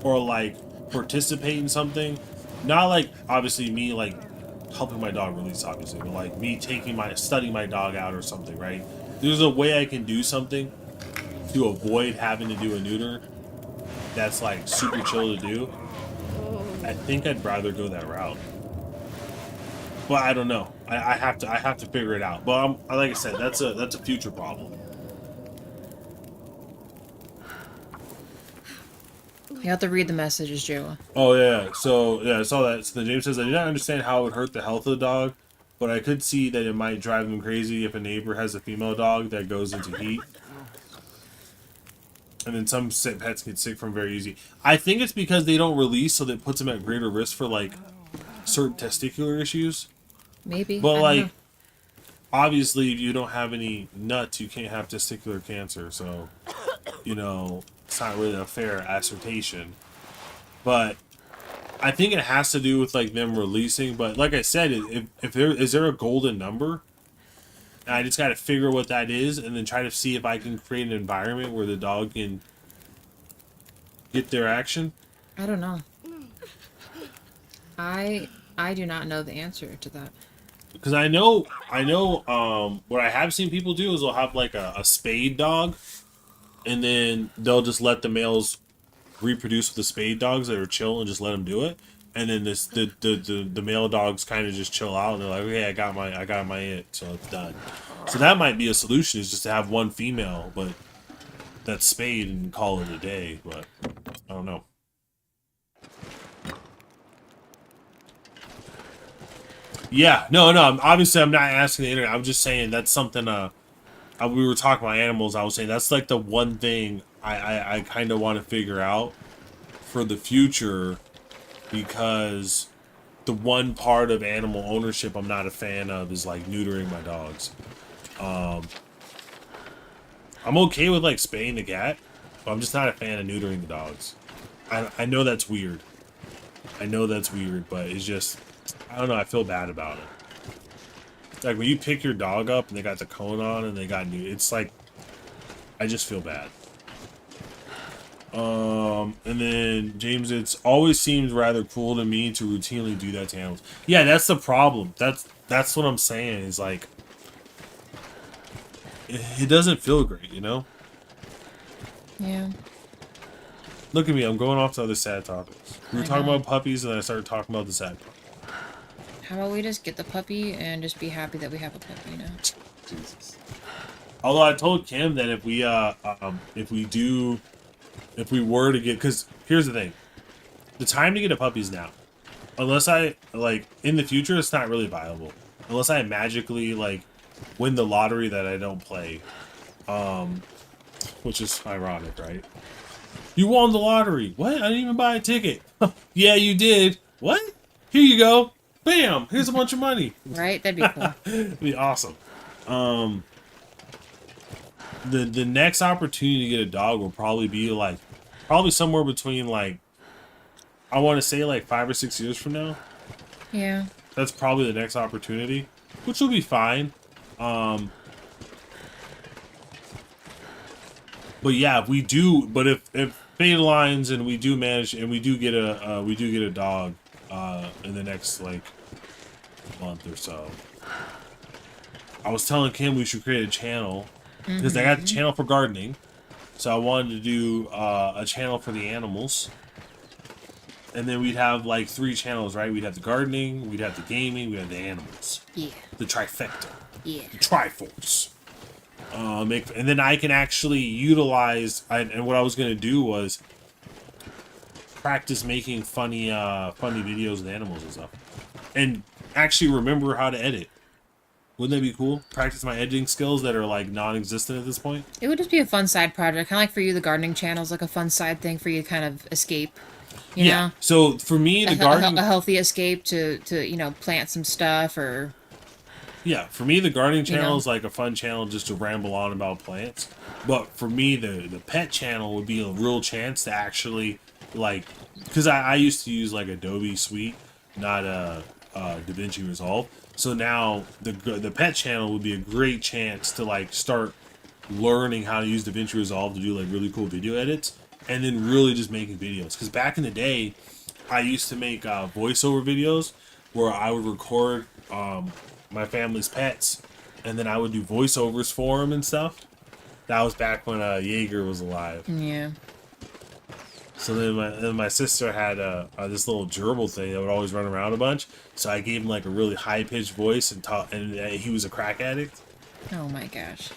or like participate in something, not like obviously me like helping my dog release, obviously, but like me studying my dog out or something, right? There's a way I can do something to avoid having to do a neuter that's like super chill to do. I think I'd rather go that route. But I don't know. I have to figure it out. But like I said, that's a future problem. You have to read the messages, Joe. Oh yeah. So yeah, I saw that. So James says I do not understand how it would hurt the health of the dog, but I could see that it might drive them crazy if a neighbor has a female dog that goes into heat. And then some pets get sick from very easy. I think it's because they don't release, so that puts them at greater risk for like certain testicular issues. Maybe. But I don't like, know. obviously, if you don't have any nuts, you can't have testicular cancer. So, it's not really a fair assertion. But I think it has to do with like them releasing. But like I said, if there is a golden number, and I just got to figure what that is, and then try to see if I can create an environment where the dog can get their action. I don't know. I do not know the answer to that. Because I know, what I have seen people do is they'll have like a spayed dog, and then they'll just let the males reproduce with the spayed dogs that are chill and just let them do it, and then the male dogs kind of just chill out and they're like, okay, I got my it, so it's done. So that might be a solution, is just to have one female, but that's spayed and call it a day. But I don't know. Yeah, no, obviously I'm not asking the internet. I'm just saying that's something. We were talking about animals. I was saying that's like the one thing I kind of want to figure out for the future, because the one part of animal ownership I'm not a fan of is like neutering my dogs. I'm okay with like spaying the cat, but I'm just not a fan of neutering the dogs. I know that's weird. But it's just, I don't know, I feel bad about it. Like when you pick your dog up and they got the cone on and they got new, it's like, I just feel bad. And then James, it's always seems rather cruel to me to routinely do that to animals. Yeah, that's the problem. That's what I'm saying. Is like it doesn't feel great, you know. Yeah. Look at me, I'm going off to other sad topics. We were I talking know. about puppies, and then I started talking about the sad part. How about we just get the puppy and just be happy that we have a puppy, you know? Jesus. Although I told Kim that if we were to get, because here's the thing, the time to get a puppy is now. Unless I like in the future, it's not really viable. Unless I magically like win the lottery that I don't play, which is ironic, right? You won the lottery. What? I didn't even buy a ticket. Yeah, you did. What? Here you go. Bam! Here's a bunch of money. Right? That'd be cool. It'd be awesome. The next opportunity to get a dog will probably be like somewhere between like I want to say like 5 or 6 years from now. Yeah. That's probably the next opportunity, which will be fine. But yeah, if we do, but if fate aligns and we do manage and we do get a dog in the next like month or so. I was telling Kim we should create a channel because I got the channel for gardening, so I wanted to do a channel for the animals, and then we'd have like 3 channels, right? We'd have the gardening, we'd have the gaming, we'd have the animals. Yeah. The trifecta. Yeah. The Triforce. And then I can actually utilize. And what I was gonna do was practice making funny videos with animals and stuff, and actually remember how to edit. Wouldn't that be cool? Practice my editing skills that are like non-existent at this point. It would just be a fun side project. Kind of like for you, the gardening channel is like a fun side thing for you to kind of escape. You know? So for me, the gardening, a healthy escape to plant some stuff or. yeah, for me the gardening channel know? is like a fun channel just to ramble on about plants. But for me, the pet channel would be a real chance to actually like, because I used to use like Adobe Suite, not DaVinci Resolve. So now the pet channel would be a great chance to like start learning how to use DaVinci Resolve to do like really cool video edits, and then really just making videos. Because back in the day, I used to make voiceover videos where I would record my family's pets, and then I would do voiceovers for them and stuff. That was back when Jaeger was alive. Yeah. So then my sister had this little gerbil thing that would always run around a bunch. So I gave him like a really high pitched voice and he was a crack addict, Oh my gosh.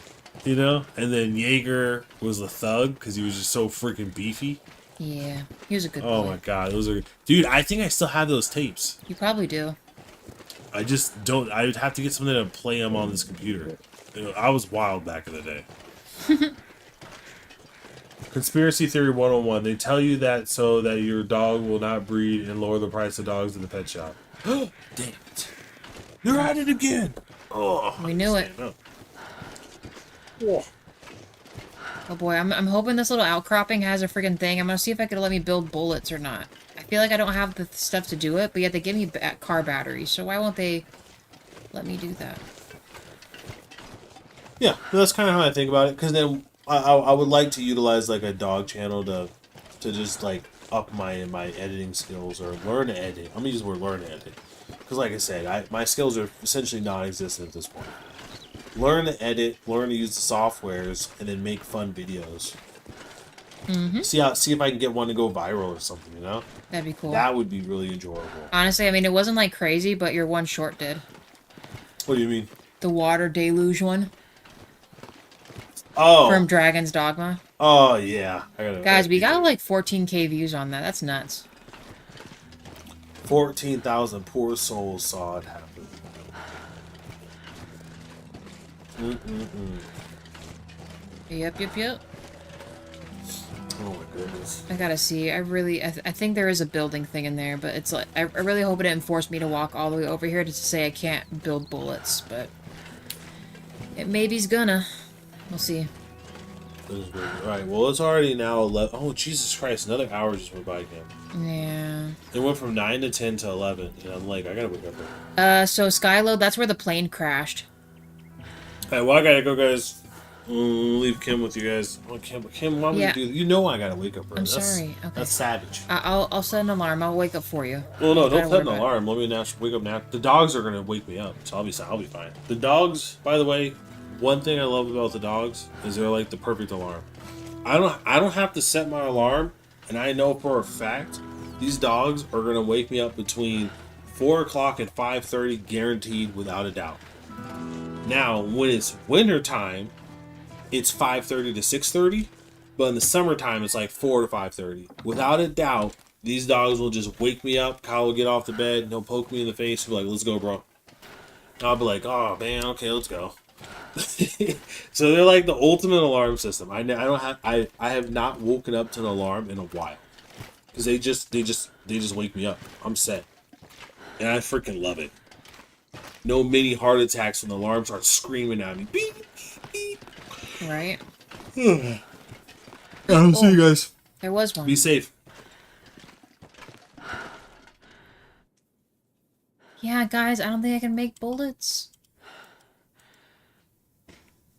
you know. And then Jaeger was a thug because he was just so freaking beefy. Yeah. He was a good Oh boy. my god, dude. I think I still have those tapes. You probably do. I just don't. I would have to get something to play them on this computer. You know, I was wild back in the day. Conspiracy theory 101. They tell you that so that your dog will not breed and lower the price of dogs in the pet shop. Damn it. You're at it again. Oh, We knew it. Oh. Oh boy, I'm hoping this little outcropping has a friggin' thing. I'm gonna see if I could let me build bullets or not. I feel like I don't have the stuff to do it, but yet they give me car batteries, so why won't they let me do that? Yeah, that's kind of how I think about it. Because then I would like to utilize like a dog channel to just like up my editing skills or learn to edit. I'm gonna use the word learn to edit. Because like I said, my skills are essentially non-existent at this point. Learn to edit, learn to use the softwares, and then make fun videos. See if I can get one to go viral or something, you know? That'd be cool. That would be really enjoyable. Honestly, I mean, it wasn't like crazy, but your one short did. What do you mean? The water deluge one Oh. from Dragon's Dogma. Oh, yeah. Guys, we got like 14K views on that. That's nuts. 14,000 poor souls saw it happen. Yep. Oh my goodness. I gotta see. I think there is a building thing in there, but it's like I really hope it didn't force me to walk all the way over here to say I can't build bullets, but it maybe's gonna. We'll see. Alright, well, it's already now 11. Oh, Jesus Christ, another hour just went by again. Yeah. It went from 9 to 10 to 11, and I'm like, I gotta wake up. So Skylo, that's where the plane crashed. Alright, well, I gotta go, guys. Leave Kim with you guys. Well, Kim, why would Yeah. you do that? You know I gotta wake up early. I'm sorry. Okay. That's savage. I'll set an alarm. I'll wake up for you. Well, no, don't Don't set an worry about it. alarm. Let me wake up now. The dogs are gonna wake me up, so I'll be fine. The dogs, by the way, one thing I love about the dogs is they're like the perfect alarm. I don't have to set my alarm, and I know for a fact these dogs are gonna wake me up between 4 o'clock and 5:30, guaranteed, without a doubt. Now, when it's winter time, it's 5:30 to 6:30, but in the summertime, it's like 4 to 5:30. Without a doubt, these dogs will just wake me up. Kyle will get off the bed, and he'll poke me in the face, and be like, "Let's go, bro." And I'll be like, "Oh man, okay, let's go." So they're like the ultimate alarm system. I have not woken up to an alarm in a while because they just wake me up. I'm set, and I freaking love it. No mini heart attacks when the alarm starts screaming at me. Beep, beep. Right. I'll see you guys. There was one. Be safe. Yeah, guys, I don't think I can make bullets.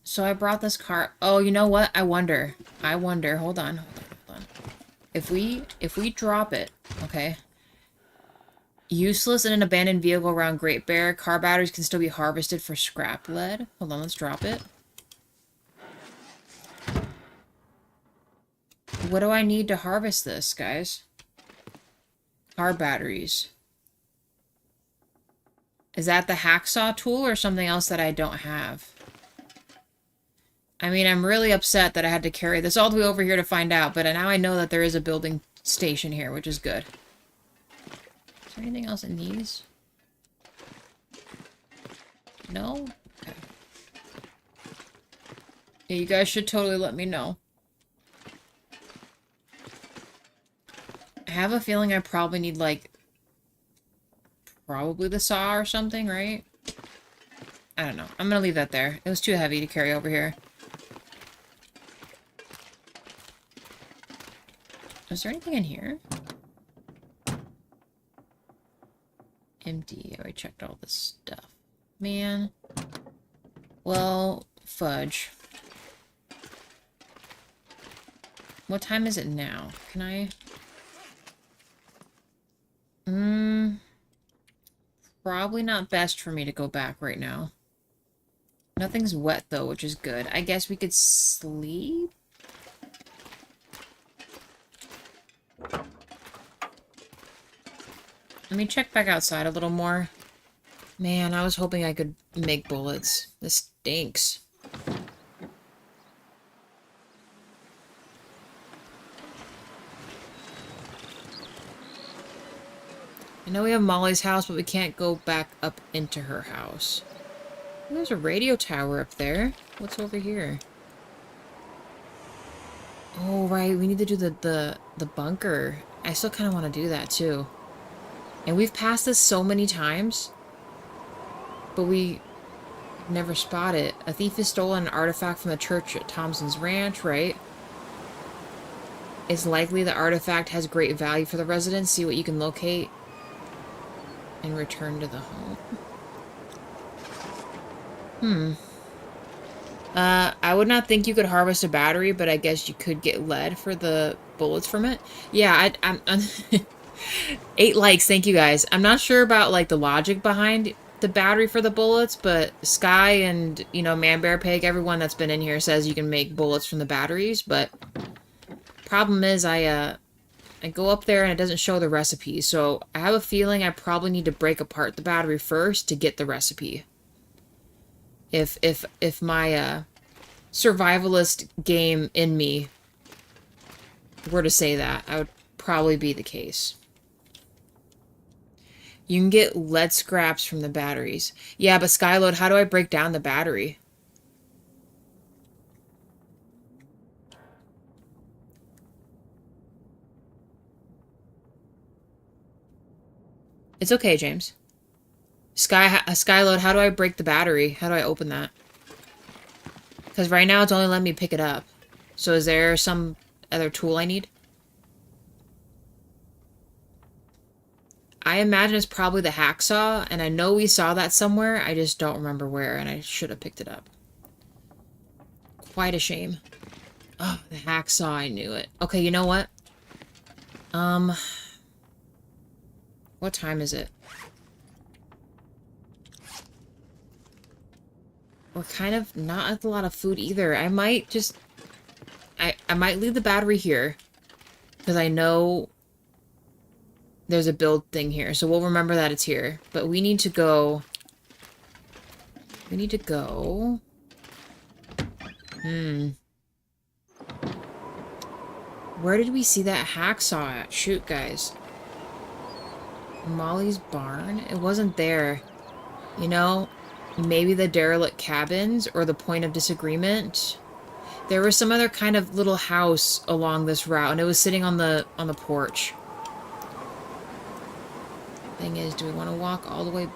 So I brought this car. Oh, you know what? I wonder. Hold on. If we drop it, okay. Useless in an abandoned vehicle around Great Bear. Car batteries can still be harvested for scrap lead. Hold on, let's drop it. What do I need to harvest this, guys? Car batteries. Is that the hacksaw tool or something else that I don't have? I mean, I'm really upset that I had to carry this all the way over here to find out, but now I know that there is a building station here, which is good. Is there anything else in these? No? Okay. Yeah, you guys should totally let me know. I have a feeling I probably need, like, probably the saw or something, right? I don't know. I'm gonna leave that there. It was too heavy to carry over here. Is there anything in here? Empty. Oh, I checked all this stuff. Man. Well, fudge. What time is it now? Can I... Probably not best for me to go back right now. Nothing's wet, though, which is good. I guess we could sleep? Let me check back outside a little more. Man, I was hoping I could make bullets. This stinks. I know we have Molly's house, but we can't go back up into her house. Oh, there's a radio tower up there. What's over here? Oh, right. We need to do the bunker. I still kind of want to do that, too. And we've passed this so many times, but we never spot it. A thief has stolen an artifact from the church at Thompson's Ranch, right? It's likely the artifact has great value for the residents. See what you can locate and return to the home. I would not think you could harvest a battery, but I guess you could get lead for the bullets from it. Yeah, I'm 8 likes, thank you guys. I'm not sure about, like, the logic behind the battery for the bullets, but Sky and, you know, Man Bear Pig, everyone that's been in here says you can make bullets from the batteries, but problem is I go up there and it doesn't show the recipe, so I have a feeling I probably need to break apart the battery first to get the recipe. If my survivalist game in me were to say that, I would probably be the case. You can get lead scraps from the batteries. Yeah, but Skyload, how do I break down the battery? It's okay, James. Skyload, how do I break the battery? How do I open that? Because right now it's only letting me pick it up. So is there some other tool I need? I imagine it's probably the hacksaw, and I know we saw that somewhere. I just don't remember where, and I should have picked it up. Quite a shame. Oh, the hacksaw, I knew it. Okay, you know what? What time is it? We're kind of not with a lot of food either. I might just... I might leave the battery here. Because I know there's a build thing here. So we'll remember that it's here. But we need to go... We need to go... Where did we see that hacksaw at? Shoot, guys. Molly's barn? It wasn't there. You know, maybe the derelict cabins or the point of disagreement. There was some other kind of little house along this route, and it was sitting on the porch. Thing is, do we want to walk all the way...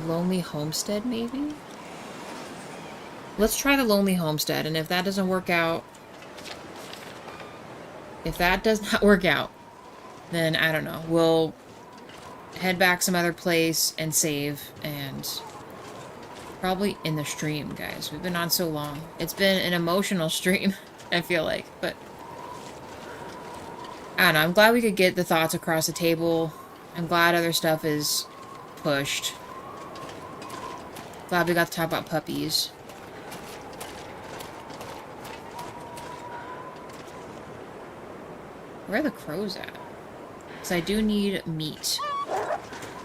Lonely Homestead, maybe? Let's try the Lonely Homestead, and if that doesn't work out... If that does not work out, then I don't know. We'll head back some other place and save, and probably in the stream, guys. We've been on so long. It's been an emotional stream, I feel like, but I don't know. I'm glad we could get the thoughts across the table. I'm glad other stuff is pushed. Glad we got to talk about puppies. Where are the crows at? Because I do need meat.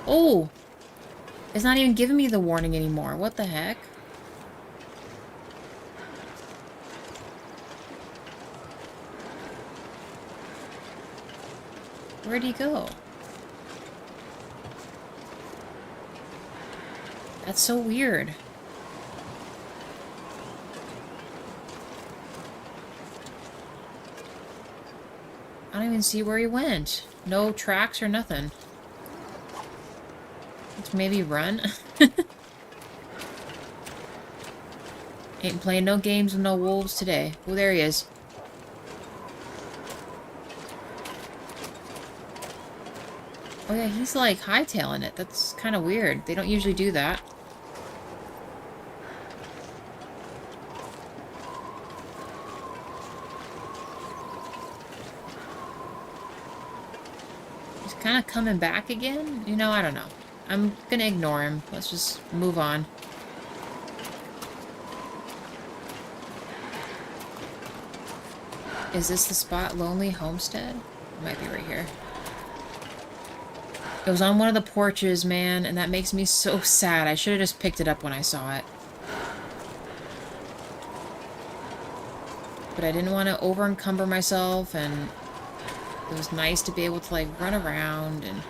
Oh! It's not even giving me the warning anymore. What the heck? Where'd he go? That's so weird. I don't even see where he went. No tracks or nothing. Let's maybe run. Ain't playing no games with no wolves today. Oh, there he is. Oh yeah, he's like hightailing it. That's kind of weird. They don't usually do that. He's kind of coming back again? You know, I don't know. I'm gonna ignore him. Let's just move on. Is this the spot? Lonely Homestead? It might be right here. It was on one of the porches, man, and that makes me so sad. I should have just picked it up when I saw it. But I didn't want to over-encumber myself, and it was nice to be able to, like, run around and...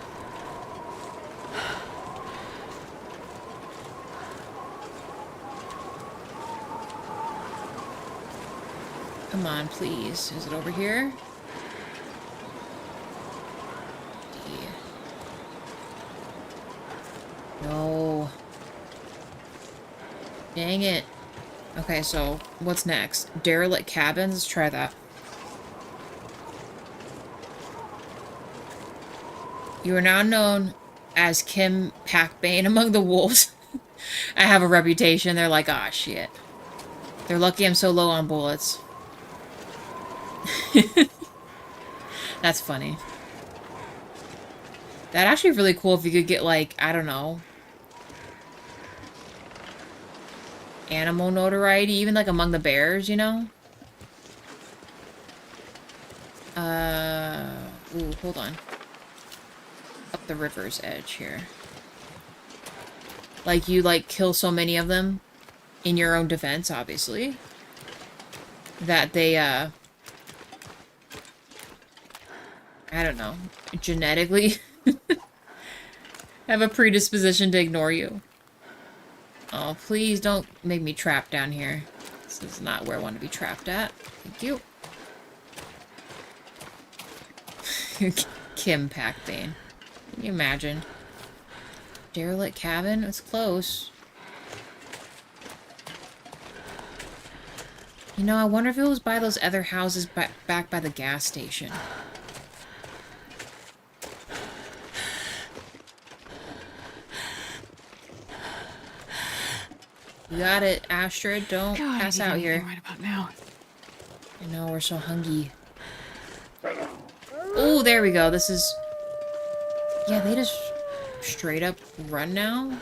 Come on, please. Is it over here? No. Dang it. Okay, so what's next? Derelict cabins? Let's try that. You are now known as Kim Packbane among the wolves. I have a reputation. They're like, ah, shit. They're lucky I'm so low on bullets. That's funny. That'd actually be really cool if you could get, like, I don't know, animal notoriety, even, like, among the bears, you know? Ooh, hold on. Up the river's edge here. Like, you, like, kill so many of them in your own defense, obviously, that they, I don't know, genetically have a predisposition to ignore you. Oh, please don't make me trapped down here. This is not where I want to be trapped at. Thank you. Kim Packbane. Can you imagine? Derelict cabin? It's close. You know, I wonder if it was by those other houses back by the gas station. You got it, Astrid. Don't God, pass I need out anything here. right about now. I know, we're so hungry. Oh, there we go. This is... Yeah, they just straight up run now?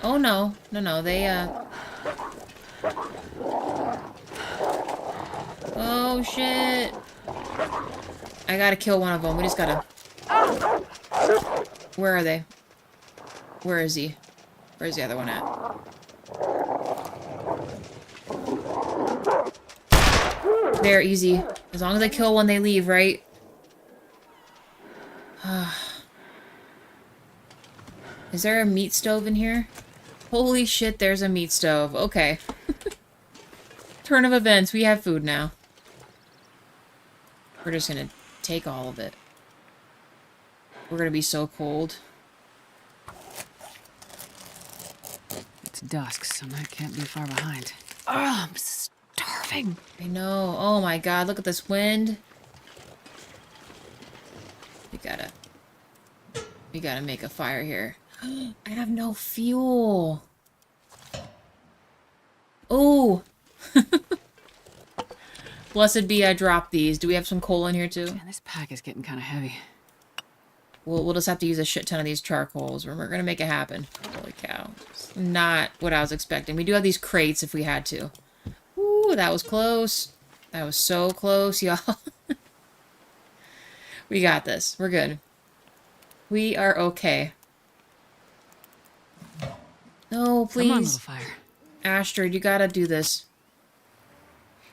Oh, no. No, they, Oh, shit. I gotta kill one of them. We just gotta... Where are they? Where is he? Where's the other one at? There, easy. As long as I kill one, they leave, right? Is there a meat stove in here? Holy shit, there's a meat stove. Okay. Turn of events. We have food now. We're just gonna take all of it. We're gonna be so cold. It's dusk, so I can't be far behind. Oh, I'm starving. I know. Oh my god, look at this wind. We gotta make a fire here. I have no fuel. Oh! Blessed be I dropped these. Do we have some coal in here too? Man, this pack is getting kind of heavy. We'll just have to use a shit ton of these charcoals, and we're gonna make it happen. Holy cow. It's not what I was expecting. We do have these crates if we had to. Ooh, that was close. That was so close, y'all. We got this. We're good. We are okay. No, please. Come on, little fire. Astrid, you gotta do this.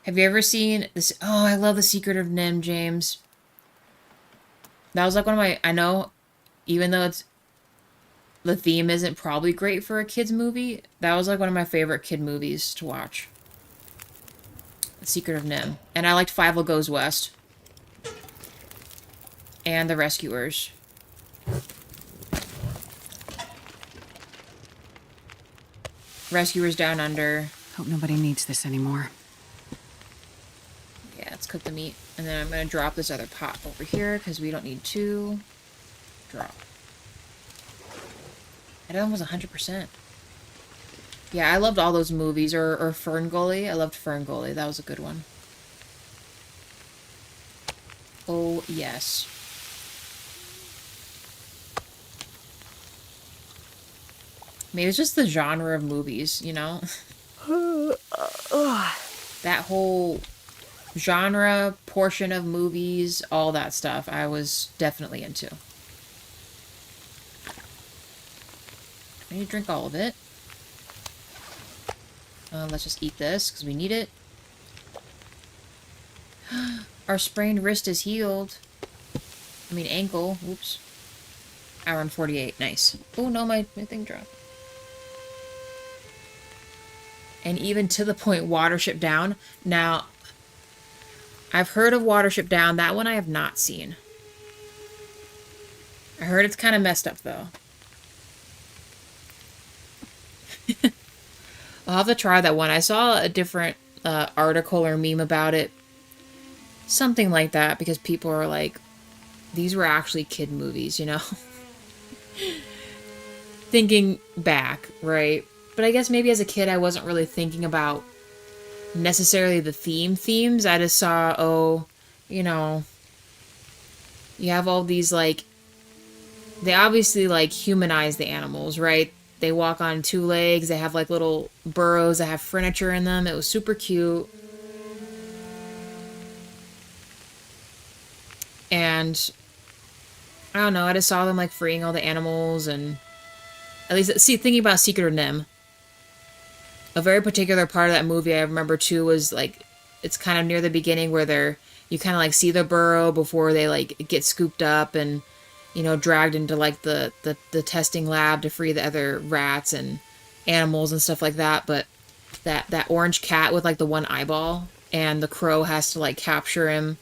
Have you ever seen this? Oh, I love The Secret of Nim, James. That was like one of my... I know, even though it's... The theme isn't probably great for a kid's movie, that was like one of my favorite kid movies to watch. The Secret of Nim. And I liked Fievel Goes West. And The Rescuers. Rescuers Down Under. Hope nobody needs this anymore. Yeah, let's cook the meat. And then I'm going to drop this other pot over here because we don't need two. Drop. That one was 100%. Yeah, I loved all those movies. Or Ferngully. I loved Ferngully. That was a good one. Oh, yes. Maybe it's just the genre of movies, you know? That whole genre, portion of movies, all that stuff, I was definitely into. I need to drink all of it. Let's just eat this, because we need it. Our sprained wrist is healed. I mean, ankle. Oops. Hour and 48. Nice. Oh, no, my thing dropped. And even to the point, Watership Down. Now, I've heard of Watership Down. That one I have not seen. I heard it's kind of messed up, though. I'll have to try that one. I saw a different article or meme about it. Something like that, because people are like, these were actually kid movies, you know? Thinking back, right? But I guess maybe as a kid I wasn't really thinking about necessarily the themes. I just saw, oh, you know, you have all these, like, they obviously, like, humanize the animals, right? They walk on two legs, they have, like, little burrows that have furniture in them. It was super cute. And I don't know, I just saw them, like, freeing all the animals, and at least, see, thinking about Secret of Nim, a very particular part of that movie I remember too was like, it's kind of near the beginning where you kind of like see the burrow before they like get scooped up and, you know, dragged into like the testing lab to free the other rats and animals and stuff like that. But that orange cat with like the one eyeball, and the crow has to like capture him,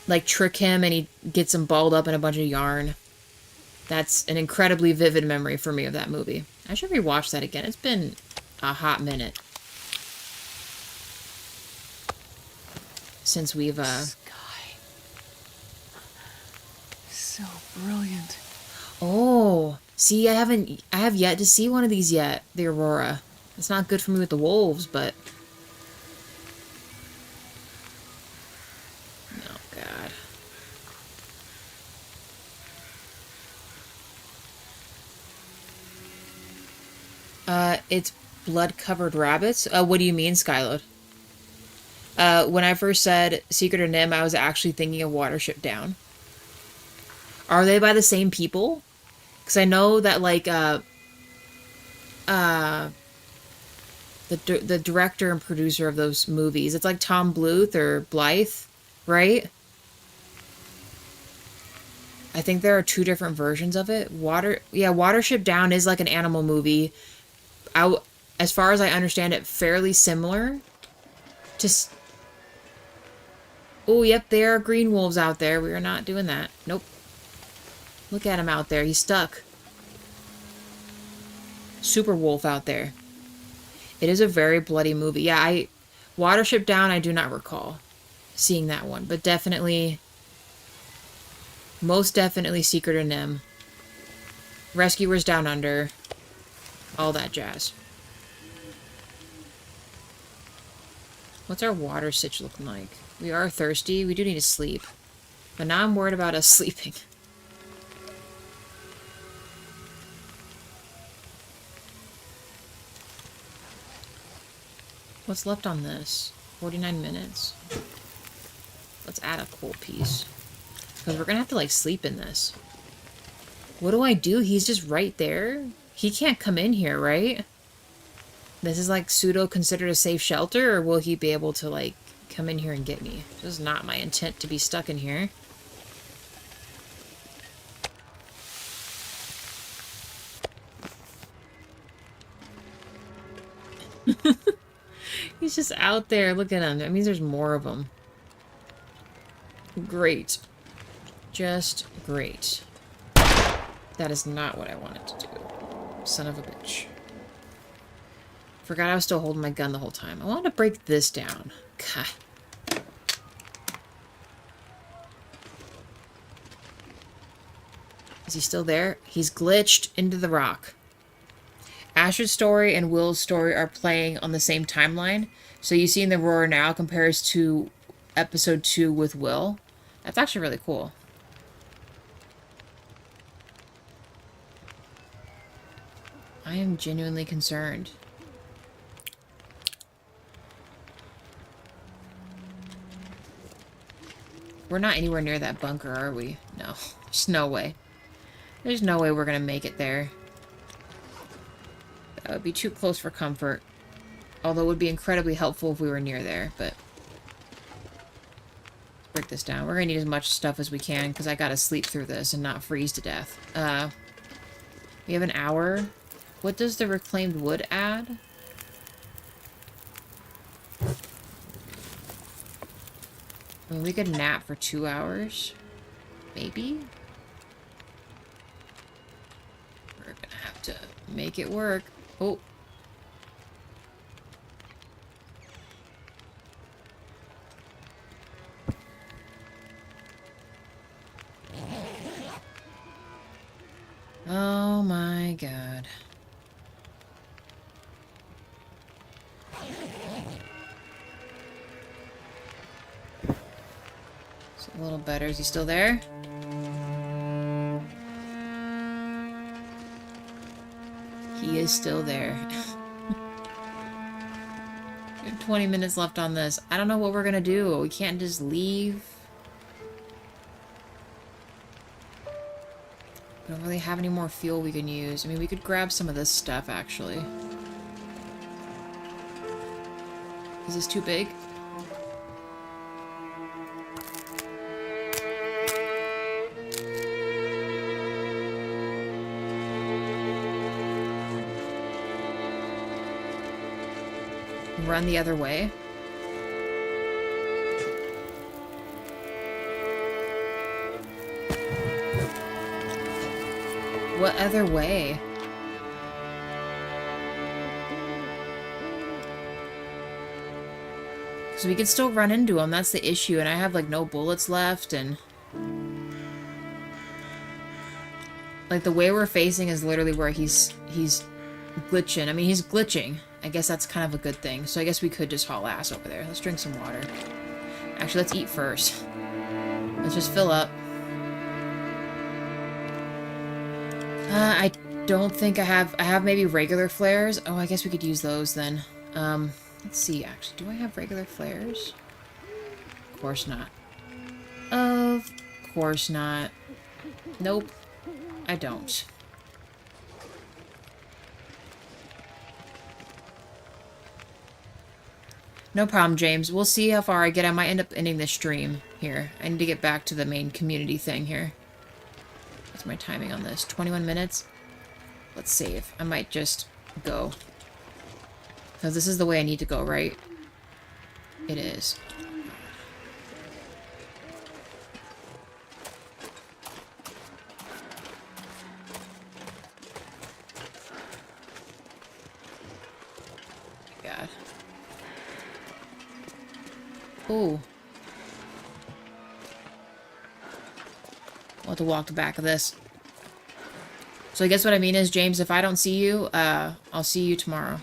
like trick him, and he gets him balled up in a bunch of yarn. That's an incredibly vivid memory for me of that movie. I should rewatch that again. It's been a hot minute since we've Sky. So brilliant. Oh, see, I have yet to see one of these yet. The Aurora. It's not good for me with the wolves, but... Oh, God. It's blood-covered rabbits? What do you mean, Skyload? When I first said Secret of Nim, I was actually thinking of Watership Down. Are they by the same people? Because I know that, like, the director and producer of those movies, it's like Tom Bluth or Blythe, right? I think there are 2 different versions of it. Watership Down is like an animal movie. As far as I understand it, fairly similar to... Oh, yep, there are green wolves out there. We are not doing that. Nope. Look at him out there. He's stuck. Super wolf out there. It is a very bloody movie. Yeah, Watership Down, I do not recall seeing that one. But definitely... Most definitely Secret of Nim. Rescuers Down Under. All that jazz. What's our water sitch looking like? We are thirsty. We do need to sleep. But now I'm worried about us sleeping. What's left on this? 49 minutes. Let's add a cool piece. Because we're going to have to, like, sleep in this. What do I do? He's just right there. He can't come in here, right? This is, like, pseudo considered a safe shelter? Or will he be able to, like, come in here and get me? This is not my intent to be stuck in here. He's just out there. Look at him. That means there's more of them. Great. Just great. That is not what I wanted to do. Son of a bitch. Forgot I was still holding my gun the whole time. I wanted to break this down. God. Is he still there? He's glitched into the rock. Ash's story and Will's story are playing on the same timeline. So you see in the roar now compares to episode 2 with Will. That's actually really cool. I am genuinely concerned. We're not anywhere near that bunker, are we? No. There's no way. There's no way we're gonna make it there. That would be too close for comfort. Although it would be incredibly helpful if we were near there, but... Break this down. We're gonna need as much stuff as we can, because I gotta sleep through this and not freeze to death. We have an hour. What does the reclaimed wood add? I mean, we could nap for 2 hours. Maybe? We're gonna have to make it work. Oh. Oh my god. It's a little better. Is he still there? He is still there. We have 20 minutes left on this. I don't know what we're gonna do. We can't just leave. We don't really have any more fuel we can use. I mean, we could grab some of this stuff, actually. Is this too big? Run the other way. What other way? Because we could still run into him, that's the issue, and I have, like, no bullets left, and... Like, the way we're facing is literally where he's glitching. I mean, he's glitching I guess that's kind of a good thing. So I guess we could just haul ass over there. Let's drink some water. Actually, let's eat first. Let's just fill up. I don't think I have maybe regular flares. Oh, I guess we could use those then. Let's see, actually. Do I have regular flares? Of course not. Of course not. Nope. I don't. No problem, James. We'll see how far I get. I might end up ending this stream here. I need to get back to the main community thing here. What's my timing on this? 21 minutes? Let's save. I might just go. Because this is the way I need to go, right? It is. God. Ooh. We'll have to walk the back of this. So I guess what I mean is, James, if I don't see you, I'll see you tomorrow.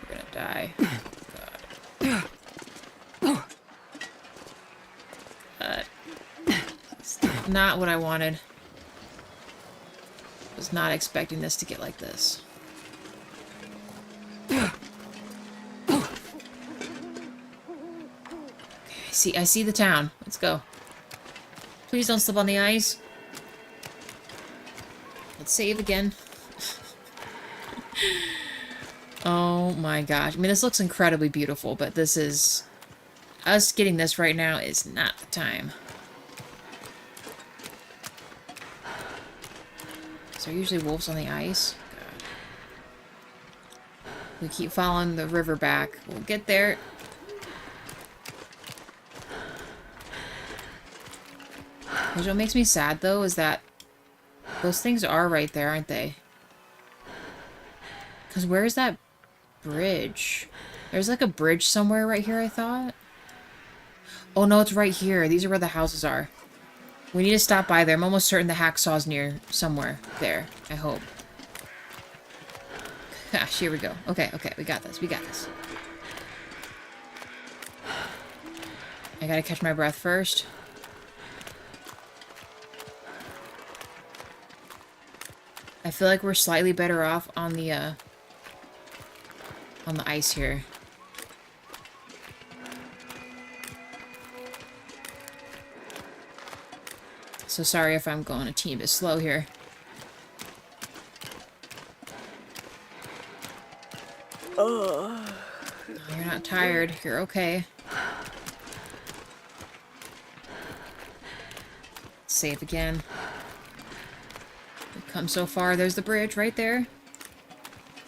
We're gonna die. God. It's not what I wanted. Was not expecting this to get like this. Okay, I see the town. Let's go. Please don't slip on the ice. Let's save again. Oh my gosh. I mean, this looks incredibly beautiful, but this is... Us getting this right now is not the time. Is there usually wolves on the ice? God. We keep following the river back. We'll get there. What makes me sad, though, is that those things are right there, aren't they? Because where's that bridge? There's like a bridge somewhere right here, I thought. Oh, no, it's right here. These are where the houses are. We need to stop by there. I'm almost certain the hacksaw's near somewhere there. I hope. Gosh, here we go. Okay, okay, we got this. We got this. I gotta catch my breath first. I feel like we're slightly better off on the ice here. So sorry if I'm going a teeny bit slow here. Oh, you're not tired. You're okay. Save again. We've come so far. There's the bridge right there.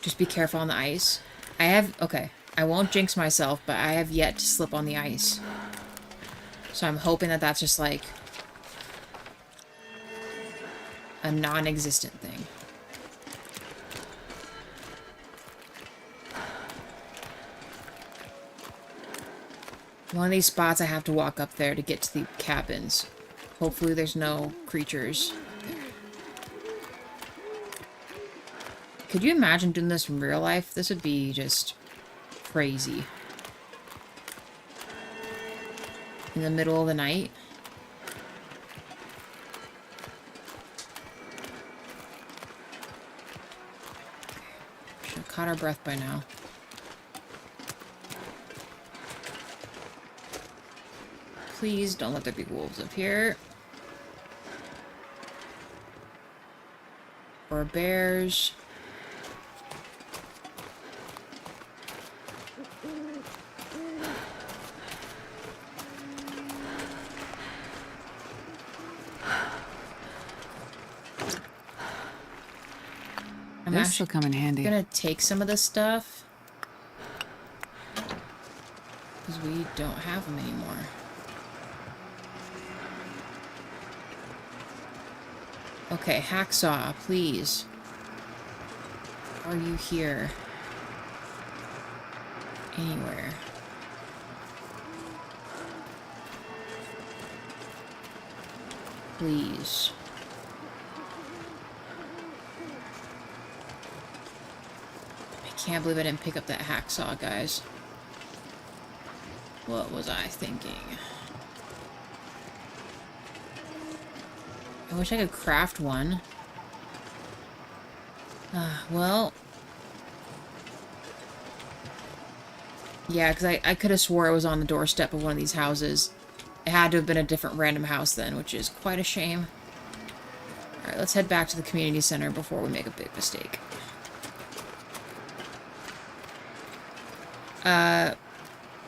Just be careful on the ice. Okay, I won't jinx myself, but I have yet to slip on the ice. So I'm hoping that that's just like a non-existent thing. One of these spots I have to walk up there to get to the cabins. Hopefully there's no creatures there. Could you imagine doing this in real life? This would be just crazy. In the middle of the night. Should have caught our breath by now. Please don't let there be wolves up here. Or bears. This will come in handy. I'm gonna take some of this stuff. Because we don't have them anymore. Okay, hacksaw, please. Are you here? Anywhere? Please. can't believe I didn't pick up that hacksaw, guys. What was I thinking? I wish I could craft one. Well... Yeah, because I could have swore I was on the doorstep of one of these houses. It had to have been a different random house then, which is quite a shame. Alright, let's head back to the community center before we make a big mistake.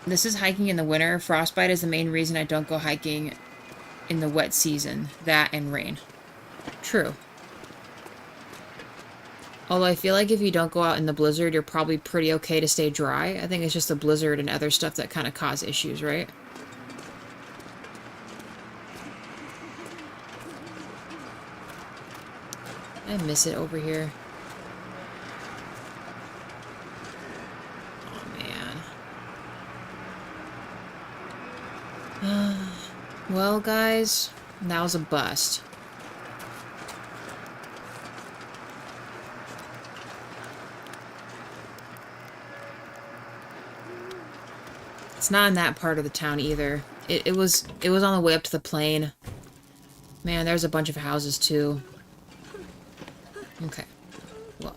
This is hiking in the winter. Frostbite is the main reason I don't go hiking in the wet season. That and rain. True. Although I feel like if you don't go out in the blizzard, you're probably pretty okay to stay dry. I think it's just the blizzard and other stuff that kind of cause issues, right? I miss it over here. Oh, man. Well, guys, that was a bust. It's not in that part of the town either. It was on the way up to the plain. Man, there's a bunch of houses too. Okay. Well.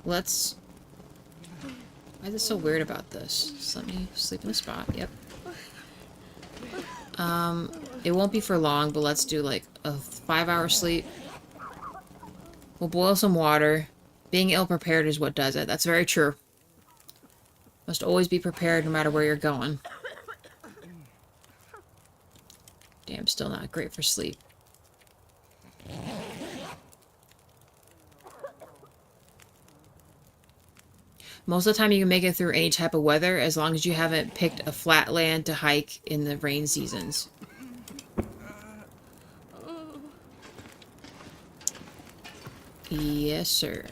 Let's... Why is it so weird about this? Just let me sleep in the spot. Yep. It won't be for long, but let's do like a 5-hour sleep. We'll boil some water. Being ill-prepared is what does it. That's very true. Must always be prepared no matter where you're going. Damn, still not great for sleep. Most of the time you can make it through any type of weather as long as you haven't picked a flat land to hike in the rain seasons. Yes, sir.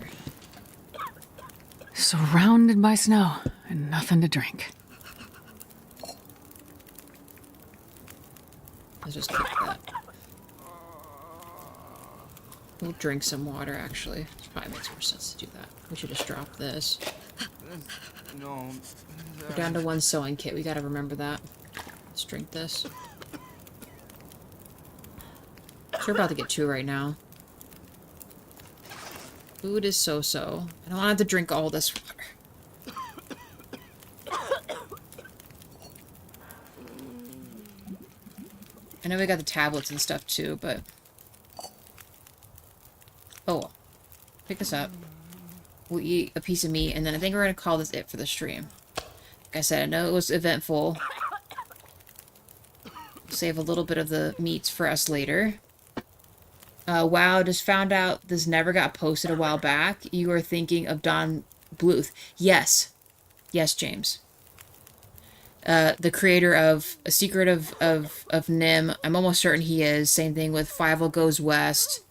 Surrounded by snow and nothing to drink. Let's just keep that. We'll drink some water, actually. It probably makes more sense to do that. We should just drop this. No. We're down to 1 sewing kit. We gotta remember that. Let's drink this. We're about to get 2 right now. Food is so-so. I don't want to have to drink all this water. I know we got the tablets and stuff too, but... Oh. Pick this up. We'll eat a piece of meat, and then I think we're going to call this it for the stream. Like I said, I know it was eventful. Save a little bit of the meats for us later. Wow, just found out this never got posted a while back. You are thinking of Don Bluth. Yes. Yes, James. The creator of A Secret of Nim. I'm almost certain he is. Same thing with Fievel Goes West.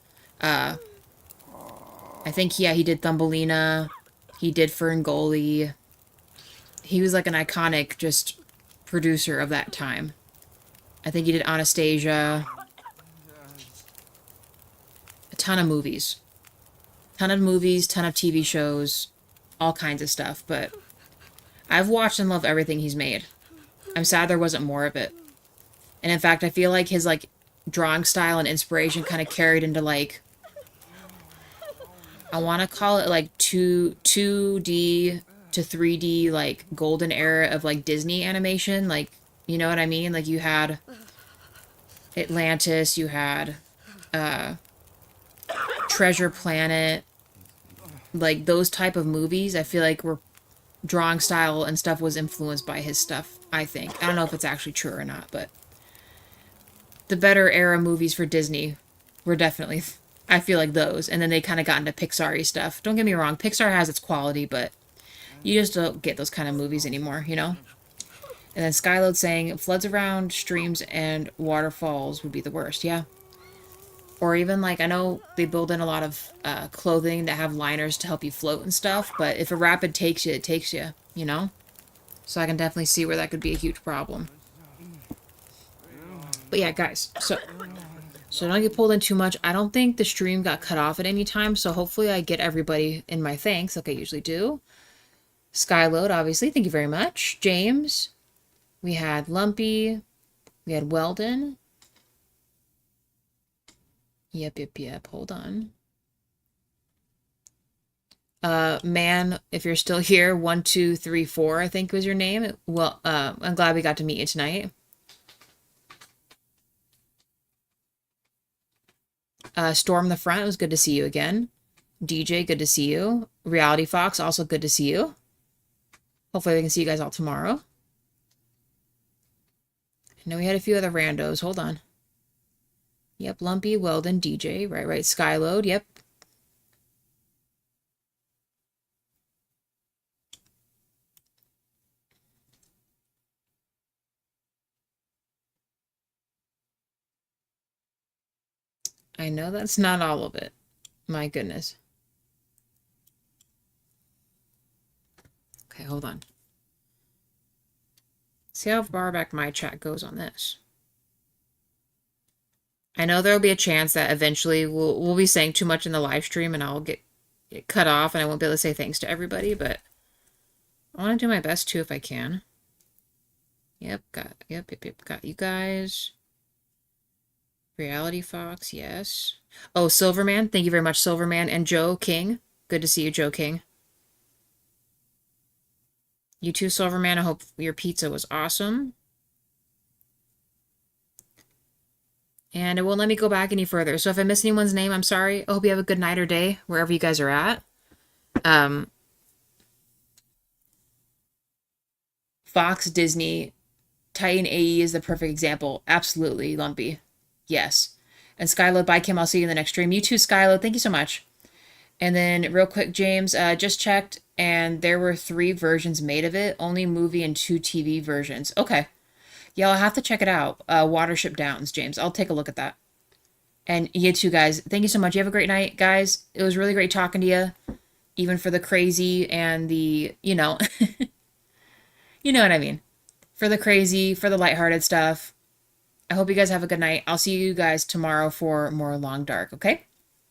I think, yeah, he did Thumbelina. He did Ferngully. He was like an iconic just producer of that time. I think he did Anastasia. A ton of movies. Ton of movies, ton of TV shows. All kinds of stuff, but I've watched and loved everything he's made. I'm sad there wasn't more of it. And in fact, I feel like his, like, drawing style and inspiration kind of carried into, like, I want to call it, like, 2D to 3D, like, golden era of, like, Disney animation. Like, you know what I mean? Like, you had Atlantis, you had, Treasure Planet. Like, those type of movies, I feel like were drawing style and stuff was influenced by his stuff, I think. I don't know if it's actually true or not, but the better era movies for Disney were definitely, I feel like, those. And then they kind of got into Pixar-y stuff. Don't get me wrong, Pixar has its quality, but you just don't get those kind of movies anymore, you know? And then Skyload saying, floods around streams and waterfalls would be the worst. Yeah. Or even, like, I know they build in a lot of clothing that have liners to help you float and stuff, but if a rapid takes you, it takes you, you know? So I can definitely see where that could be a huge problem. But yeah, guys, so So don't get pulled in too much. I don't think the stream got cut off at any time, so hopefully I get everybody in my thanks like I usually do. Skyload, obviously. Thank you very much. James. We had Lumpy. We had Weldon. Yep. Hold on. Man, if you're still here, 1234, I think was your name. Well, I'm glad we got to meet you tonight. Storm the Front, it was good to see you again. DJ, good to see you. Reality Fox, also good to see you. Hopefully I can see you guys all tomorrow. I know we had a few other randos. Hold on. Yep, Lumpy, Weldon, DJ. Right. Skyload, yep. I know that's not all of it. My goodness. Okay, hold on. See how far back my chat goes on this. I know there'll be a chance that eventually we'll be saying too much in the live stream and I'll get cut off and I won't be able to say thanks to everybody, but I want to do my best too if I can. Yep, got you guys. Reality Fox, yes. Oh, Silverman, thank you very much, Silverman. And Joe King, good to see you, Joe King. You too, Silverman, I hope your pizza was awesome. And it won't let me go back any further. So if I miss anyone's name, I'm sorry. I hope you have a good night or day, wherever you guys are at. Fox, Disney, Titan AE is the perfect example. Absolutely, Lumpy. Yes. And Skyload, bye, Kim. I'll see you in the next stream. You too, Skyload. Thank you so much. And then real quick, James, just checked, and there were 3 versions made of it. Only movie and 2 TV versions. Okay. Yeah, I'll have to check it out. Watership Downs, James. I'll take a look at that. And you too, guys. Thank you so much. You have a great night, guys. It was really great talking to you. Even for the crazy and the, you know, you know what I mean. For the crazy, for the lighthearted stuff. I hope you guys have a good night. I'll see you guys tomorrow for more Long Dark, okay?